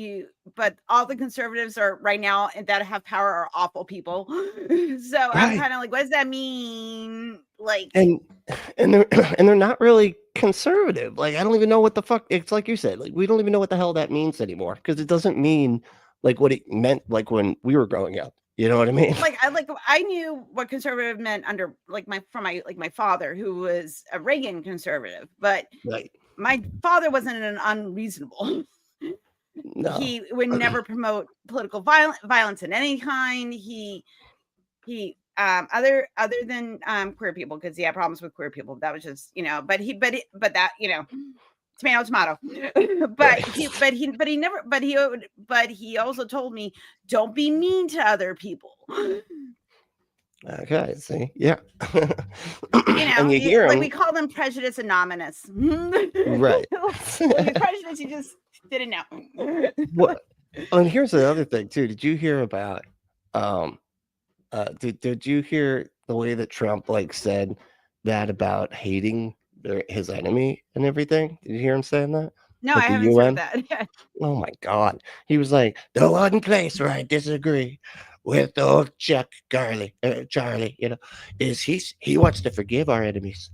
all the conservatives are right now and that have power are awful people. So I'm Right. kind of like, what does that mean? Like, And they're not really conservative. Like, I don't even know what the fuck. It's like you said, like, we don't even know what the hell that means anymore, because it doesn't mean like what it meant like when we were growing up. You know what I mean? I knew what conservative meant under my father, who was a Reagan conservative, but Right. my father wasn't an unreasonable. No. He would never promote political violence in any kind. He other than queer people, because he had problems with queer people. That was just, but that, tomato. But he also told me, don't be mean to other people. Okay, see, yeah. And you hear like him, we call them prejudice anonymous. right? When you're prejudiced, you just didn't know. What? And here's the other thing too. Did you hear about? Did you hear the way that Trump like said that about hating his enemy and everything? Did you hear him saying that? No, With I the haven't UN? heard that yet. Oh my God. He was like, the one place where I disagree with old Chuck Charlie, is he wants to forgive our enemies.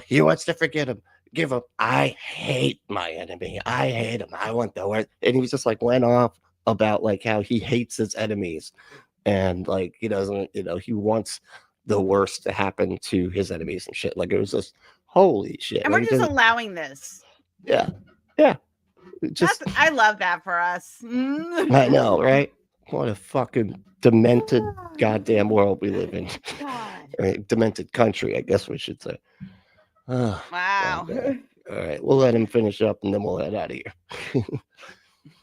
He wants to forgive them. Give them. I hate my enemy. I hate him. I want the worst. And he was just like went off about like how he hates his enemies. And like he doesn't, he wants the worst to happen to his enemies and shit. Like it was just holy shit. And like, we're just allowing this. Yeah. I love that for us. I know, right? What a fucking demented goddamn world we live in. God. Right? Demented country, I guess we should say. Oh, Wow. all right, we'll let him finish up and then we'll head out of here.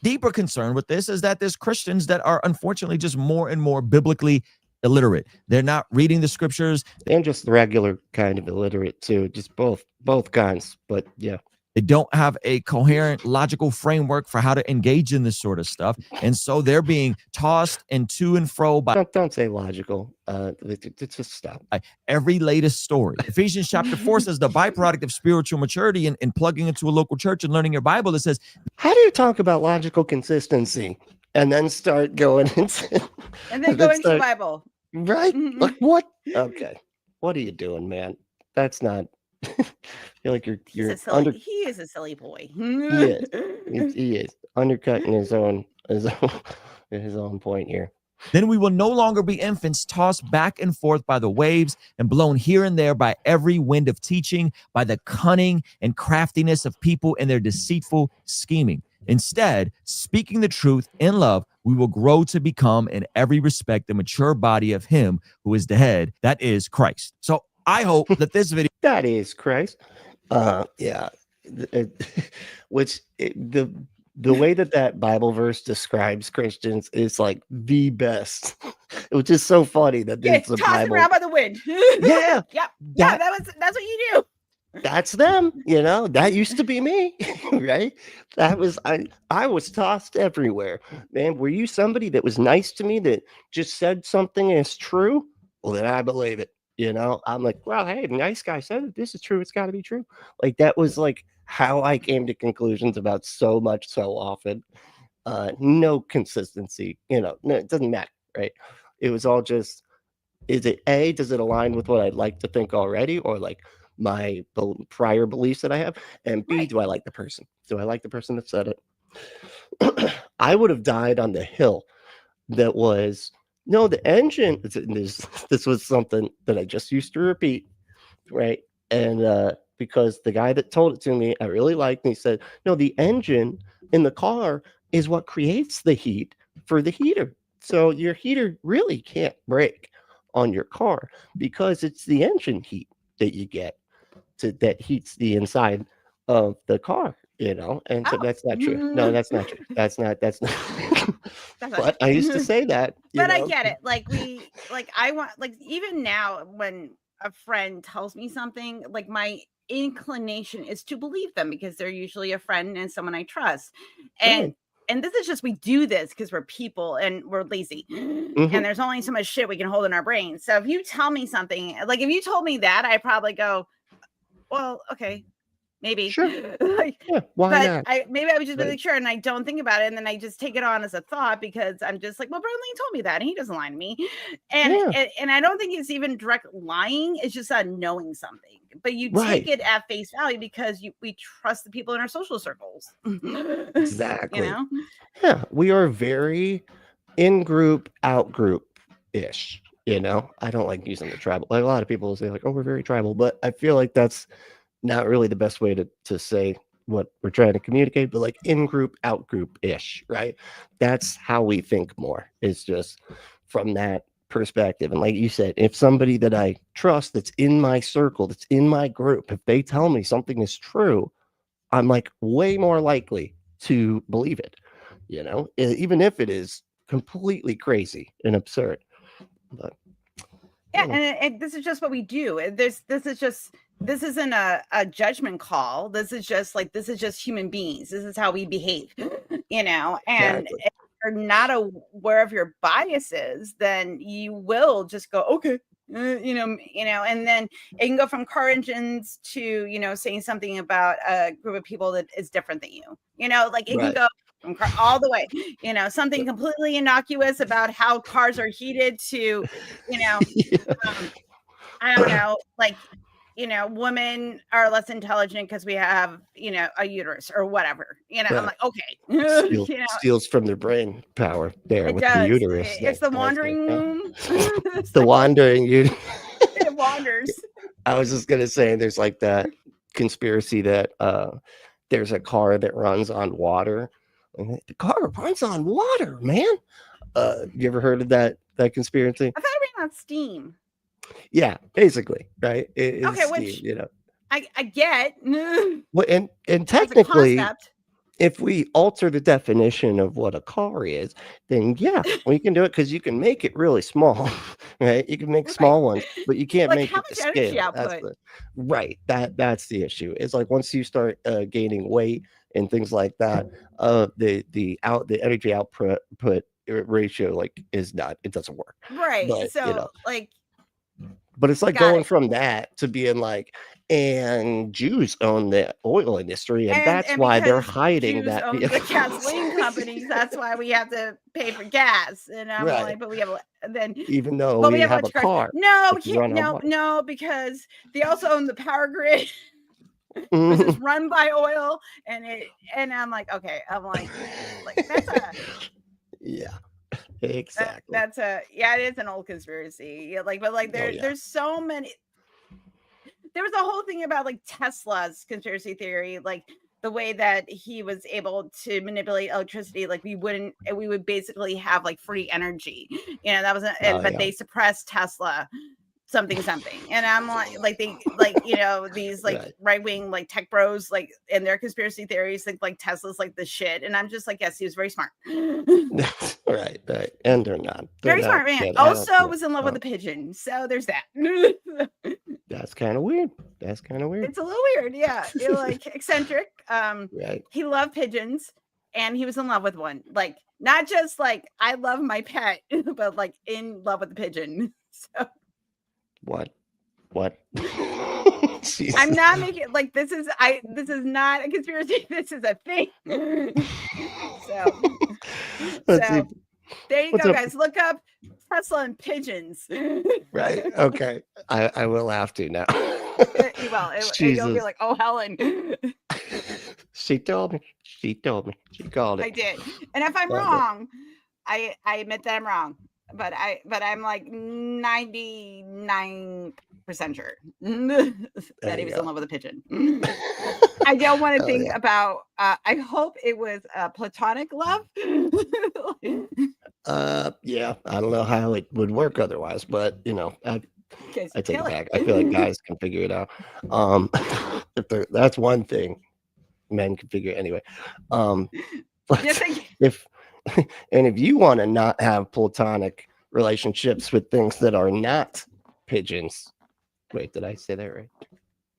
Deeper concern with this is that there's Christians that are unfortunately just more and more biblically illiterate. They're not reading the scriptures. And just regular kind of illiterate too. Just both kinds. But yeah. They don't have a coherent, logical framework for how to engage in this sort of stuff. And so they're being tossed and to and fro by don't say logical. It's just stop. Every latest story. Ephesians chapter 4 says the byproduct of spiritual maturity and plugging into a local church and learning your Bible, it says, how do you talk about logical consistency and then start going into the Bible? Right? Like what? Okay. What are you doing, man? That's not feel like you're he is a silly boy. He is undercutting his own point here. Then we will no longer be infants tossed back and forth by the waves and blown here and there by every wind of teaching, by the cunning and craftiness of people and their deceitful scheming. Instead, speaking the truth in love, we will grow to become in every respect the mature body of him who is the head, that is Christ. So I hope that this video that is Christ. Yeah. Which the way that Bible verse describes Christians is like the best. Which is so funny that it's the tossed Bible around by the wind. Yeah. Yeah. That's what you do. That's them, that used to be me, right? That was, I was tossed everywhere, man. Were you somebody that was nice to me that just said something is true? Well, then I believe it. I'm like, well, hey, the nice guy said it. This is true. It's got to be true. Like that was like how I came to conclusions about so much, so often. No consistency, no, it doesn't matter, right? It was all just, does it align with what I'd like to think already, or like my prior beliefs that I have? And B, do I like the person? Do I like the person that said it? I would have died on the hill that was, no, the engine. This was something that I just used to repeat, right? And because the guy that told it to me, I really liked, and he said, no, the engine in the car is what creates the heat for the heater. So your heater really can't break on your car because it's the engine heat that you get that heats the inside of the car. And so that's not true. No, that's not true. That's not. But I used to say that. But I get it. I want, even now when a friend tells me something, like my inclination is to believe them because they're usually a friend and someone I trust. And and this is just, we do this because we're people and we're lazy, Mhm. and there's only so much shit we can hold in our brains. So if you tell me something, like if you told me that, I'd probably go, well, okay, maybe. Sure. Like, Yeah, why but not? I would just be Right. like, sure, and I don't think about it, and then I just take it on as a thought because I'm just like, well, Bradley told me that, and he doesn't lie to me, and Yeah. and I don't think it's even direct lying. It's just knowing something, but you Right. take it at face value because we trust the people in our social circles. Exactly. You know? Yeah, we are very in group, out group ish. You know, I don't like using the tribal. Like a lot of people will say, like, "Oh, we're very tribal," but I feel like that's not really the best way to say what we're trying to communicate. But like in group, out group ish, right? That's how we think more. It's just from that perspective. And like you said, if somebody that I trust that's in my circle, that's in my group, if they tell me something is true, I'm like way more likely to believe it, you know, even if it is completely crazy and absurd. But Yeah, you know, and this is just what we do. This isn't a judgment call. This is just human beings. This is how we behave, you know. And exactly. if you're not aware of your biases, then you will just go, okay, and then it can go from car engines to saying something about a group of people that is different than you. Like it can Right. go from all the way. Something completely innocuous about how cars are heated to, Yeah. I don't know, like, women are less intelligent because we have, a uterus or whatever. I'm Right. like, okay, Steals from their brain power there it with the does. uterus It's thing. the I was wandering gonna womb. it's the wandering uterus. It wanders. I was just gonna say there's like that conspiracy that there's a car that runs on water. And the car runs on water, man. You ever heard of that conspiracy? I thought it ran on steam. Yeah, basically, right? It's Okay, steam, which you know. I get. Well, and As a technically, concept. if we alter the definition of what a car is, then yeah, we can do it because you can make it really small, right? You can make Right. small ones, but you can't Like make how it to much energy scale. That's output? right. That's the issue. It's like once you start gaining weight and things like that, the energy output ratio like is not, it doesn't work. Right. But So like, but it's like got going it. from that to being like, and Jews own the oil industry, and that's And why they're because hiding Jews that. own the gasoline companies, that's why we have to pay for gas. And I'm Right. like, but we have then Even though well, we we have have a electric cars. car, No, we if you can't. run on water. No, because they also own the power grid, which Mhm. is run by oil. And I'm like, okay, I'm like that's a Yeah, exactly. that's a it is an old conspiracy. Yeah, like, but like Oh, yeah. there's so many. There was a whole thing about like Tesla's conspiracy theory, like the way that he was able to manipulate electricity, like we would basically have like free energy. That was but Yeah. they suppressed Tesla something. And I'm like they these like Right. right-wing like tech bros like in their conspiracy theories think like Tesla's like the shit. And I'm just like, yes, he was very smart. Right. And they're not. Very smart man. Good. I don't Also know. was in love with a pigeon. So there's that. That's kind of weird. It's a little weird, yeah. You're like eccentric. Right. He loved pigeons, and he was in love with one. Like not just like I love my pet, but like in love with the pigeon. So What? Jesus. I'm not making like this is not a conspiracy. This is a thing. So Let's see. there you What's go, up? guys. Look up Tesla and pigeons. Right. Okay. I will have to now. Well, you'll be Jesus. like, oh, Helen. She told me. She called it. I did. And if I'm Okay. wrong, I admit that I'm wrong. But I'm like 99% sure that he was in love with a pigeon. I don't want to think about I hope it was a platonic love. Yeah, I don't know how it would work otherwise, but I take it back. I feel like guys can figure it out. That's one thing men can figure it anyway. But if you want to not have platonic relationships with things that are not pigeons, wait, did I say that right?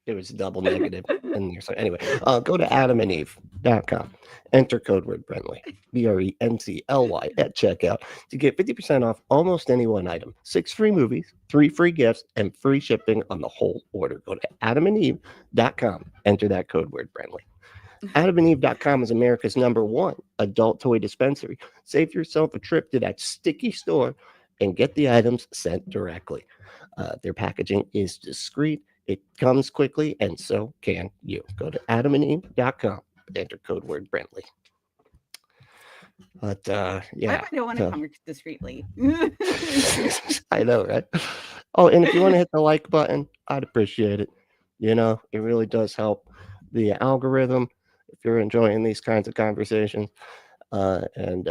There was a double negative in there. So anyway, go to adamandeve.com. Enter code word Brentley, BRENTLY at checkout to get 50% off almost any one item. 6 free movies, 3 free gifts, and free shipping on the whole order. Go to adamandeve.com. Enter that code word Brentley. AdamandEve.com is America's #1 adult toy dispensary. Save yourself a trip to that sticky store and get the items sent directly. Their packaging is discreet. It comes quickly, and so can you. Go to adamandeve.com. Enter code word Brentley. But yeah, I don't want to come discreetly. I know, right? Oh, and if you want to hit the like button, I'd appreciate it. You know, it really does help the algorithm if you're enjoying these kinds of conversations, and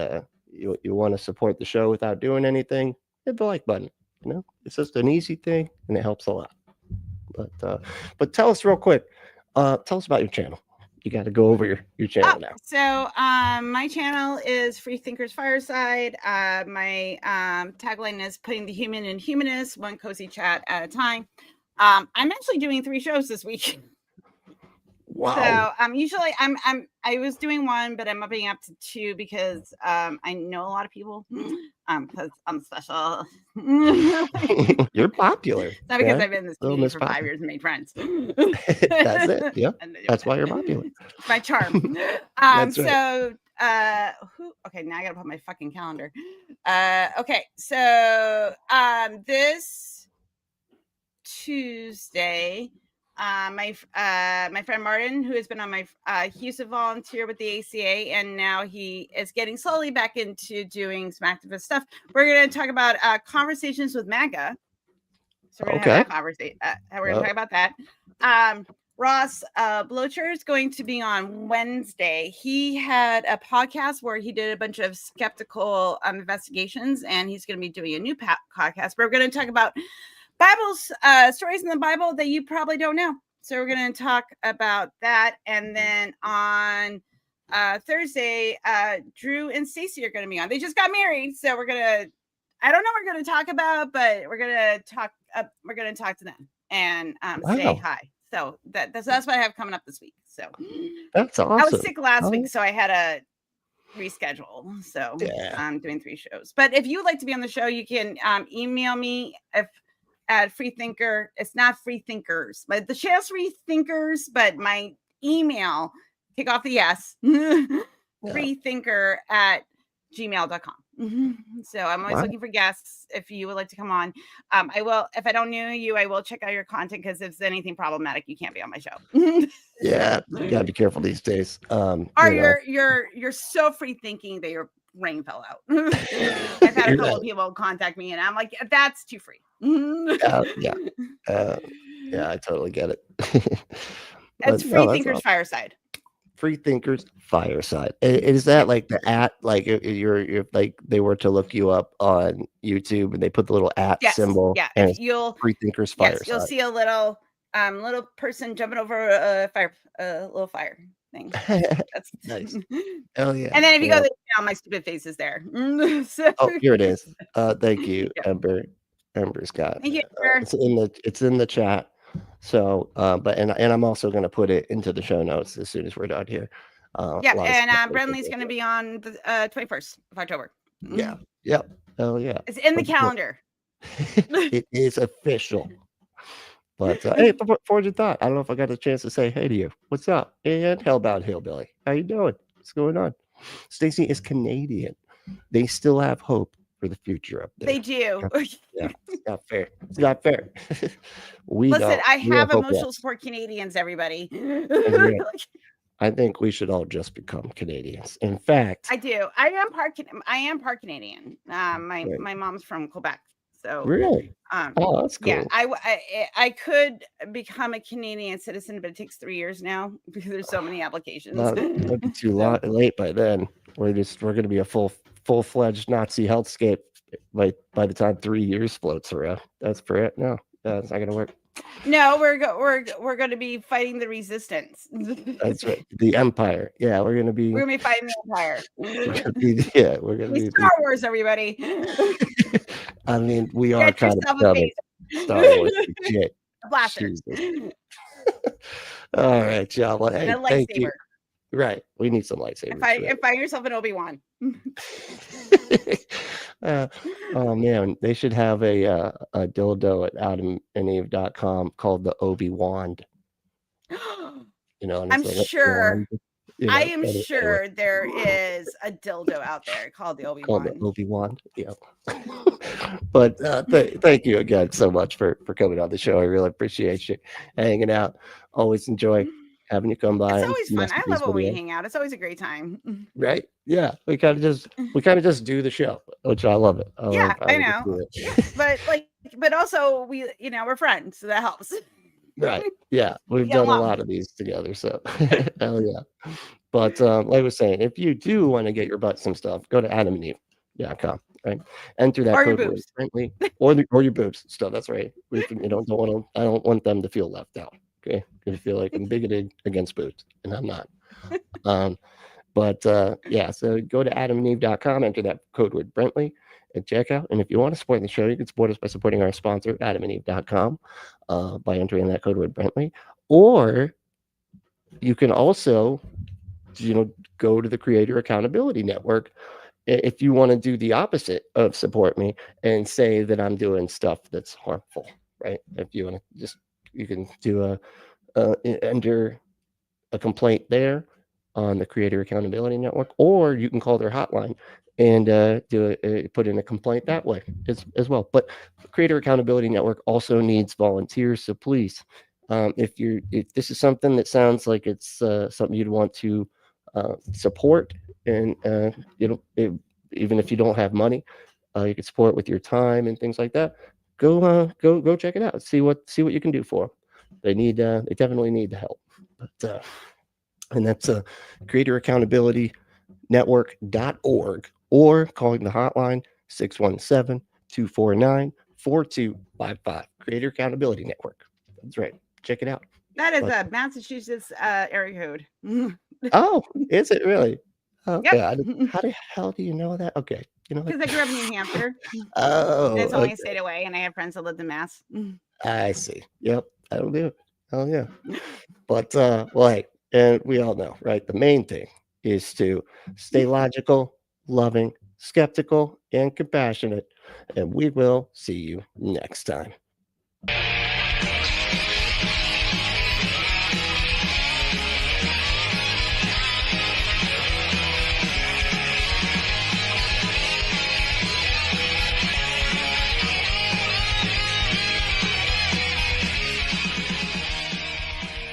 you want to support the show without doing anything, hit the like button. You know, it's just an easy thing, and it helps a lot. But tell us real quick. Tell us about your channel. You got to go over your channel now. So my channel is Free Thinkers Fireside. My tagline is putting the human in humanists, one cozy chat at a time. I'm actually doing 3 shows this week. Wow. So usually I was doing 1, but I'm upping up to 2 because I know a lot of people because I'm special. You're popular. It's not because I've been in this community for 5 years and made friends. That's it. Yeah. That's why you're popular. My charm. That's right. So okay, now I gotta put my fucking calendar. Okay, so this Tuesday, my friend Martin, who has been on my he used to volunteer with the ACA, and now he is getting slowly back into doing some activist stuff. We're going to talk about conversations with MAGA. So we're going to have that conversation. We're going to talk about that. Ross Blocher is going to be on Wednesday. He had a podcast where he did a bunch of skeptical investigations, and he's going to be doing a new podcast. We're going to talk about Bible's stories in the Bible that you probably don't know. So we're going to talk about that. And then on Thursday, Drew and Stacy are going to be on. They just got married. So we're going to, I don't know what we're going to talk about, but we're going to talk to them and say hi. So that's what I have coming up this week. So that's awesome. I was sick last week, so I had a reschedule. So I'm doing 3 shows. But if you would like to be on the show, you can email me at Freethinker. It's not Freethinkers, but the channel's Freethinkers, but my email, take off the S, freethinker@gmail.com. So I'm always looking for guests. If you would like to come on, I will. If I don't know you, I will check out your content, because if there's anything problematic, you can't be on my show. Yeah, you gotta be careful these days. Or you're so free thinking that your brain fell out. I've had a couple of people contact me, and I'm like, that's too free. Yeah, I totally get it. It's Free Thinkers Fireside. Free Thinkers Fireside. Is that like the @ like you're like they were to look you up on YouTube and they put the little @ symbol? Yeah, and you'll Free Thinkers Fireside. Yes, you'll see a little person jumping over a little fire thing. That's nice. Oh yeah. And then if you go down, my stupid face is there. So, oh, here it is. Thank you, Ember. Ember's got. Thank you. It's in the chat. So, but I'm also going to put it into the show notes as soon as we're done here. And Brentley's going to be on the 21st of October. Yeah. Yep. Oh yeah. It's in the calendar. It is official. But hey, forward your thought. I don't know if I got a chance to say hey to you. What's up? And Hellbound Hillbilly. How you doing? What's going on? Stacy is Canadian. They still have hope for the future up there. They do. Yeah, it's not fair. It's not fair. Listen, I have emotional support Canadians, everybody. I think we should all just become Canadians. In fact, I do. I am part Canadian. My mom's from Quebec. So really, oh, that's cool. Yeah, I could become a Canadian citizen, but it takes 3 years now because there's so many applications. It'll be too late by then. We're going to be a full-fledged Nazi hellscape by the time 3 years floats around. That's for it. No, that's not going to work. No, we're going to be fighting the resistance. That's right. The Empire. Yeah, we're going to be fighting the Empire. we're going to be Star Wars, everybody. I mean, we are kind of Star Wars shit. Blasters. All right, John. Well, hey, And a thank you. lightsaber. Right. We need some lightsabers. And find yourself an Obi-Wan. Oh man, they should have a dildo at adamandeve.com called the Obi-Wan. You know, and I'm it's like a sure. wand, you know, I am anyway, sure there is a dildo out there called the called the Obi-Wan. Obi-Wan. Yeah. But thank you again so much for coming on the show. I really appreciate you hanging out. Always enjoy having you come by. It's and always mess fun. I with these love when we videos. hang out. It's always a great time. Right? Yeah. We kind of just do the show, which I love it. Yeah, I love know. to do it. Yeah, but also we're friends, so that helps. Right. Yeah. We've Get done a along. lot of these together. So hell yeah. But like I was saying, if you do want to get your butt some stuff, go to adamandeve.com. Right. Enter that Or your code word boobs. friendly or your boobs stuff. That's right. I don't want them to feel left out. Okay. Because I feel like I'm bigoted against boobs, and I'm not. But yeah, so go to adamandeve.com, enter that code word Brentley at checkout. And if you want to support the show, you can support us by supporting our sponsor, adamandeve.com, by entering that code word Brentley. Or you can also, go to the Creator Accountability Network if you want to do the opposite of support me and say that I'm doing stuff that's harmful, right? If you want to you can do enter a complaint there on the Creator Accountability Network, or you can call their hotline and put in a complaint that way as well. But the Creator Accountability Network also needs volunteers, so please, if this is something that sounds like it's something you'd want to support, and even if you don't have money, you can support with your time and things like that. Go check it out. See what you can do for them. They definitely need the help. But and that's Creator Accountability Network.org, or calling the hotline 617-249-4255. Creator Accountability Network. That's right. Check it out. That is a Massachusetts area code. Oh, is it really? Okay. Yep. How the hell do you know that? Okay. You know what? Because I grew up in New Hampshire. Oh, It's only okay. a state away, and I have friends that lived in Mass. I see. Yep. That'll do it. Oh yeah. But well, hey, and we all know, right? The main thing is to stay logical, loving, skeptical, and compassionate. And we will see you next time.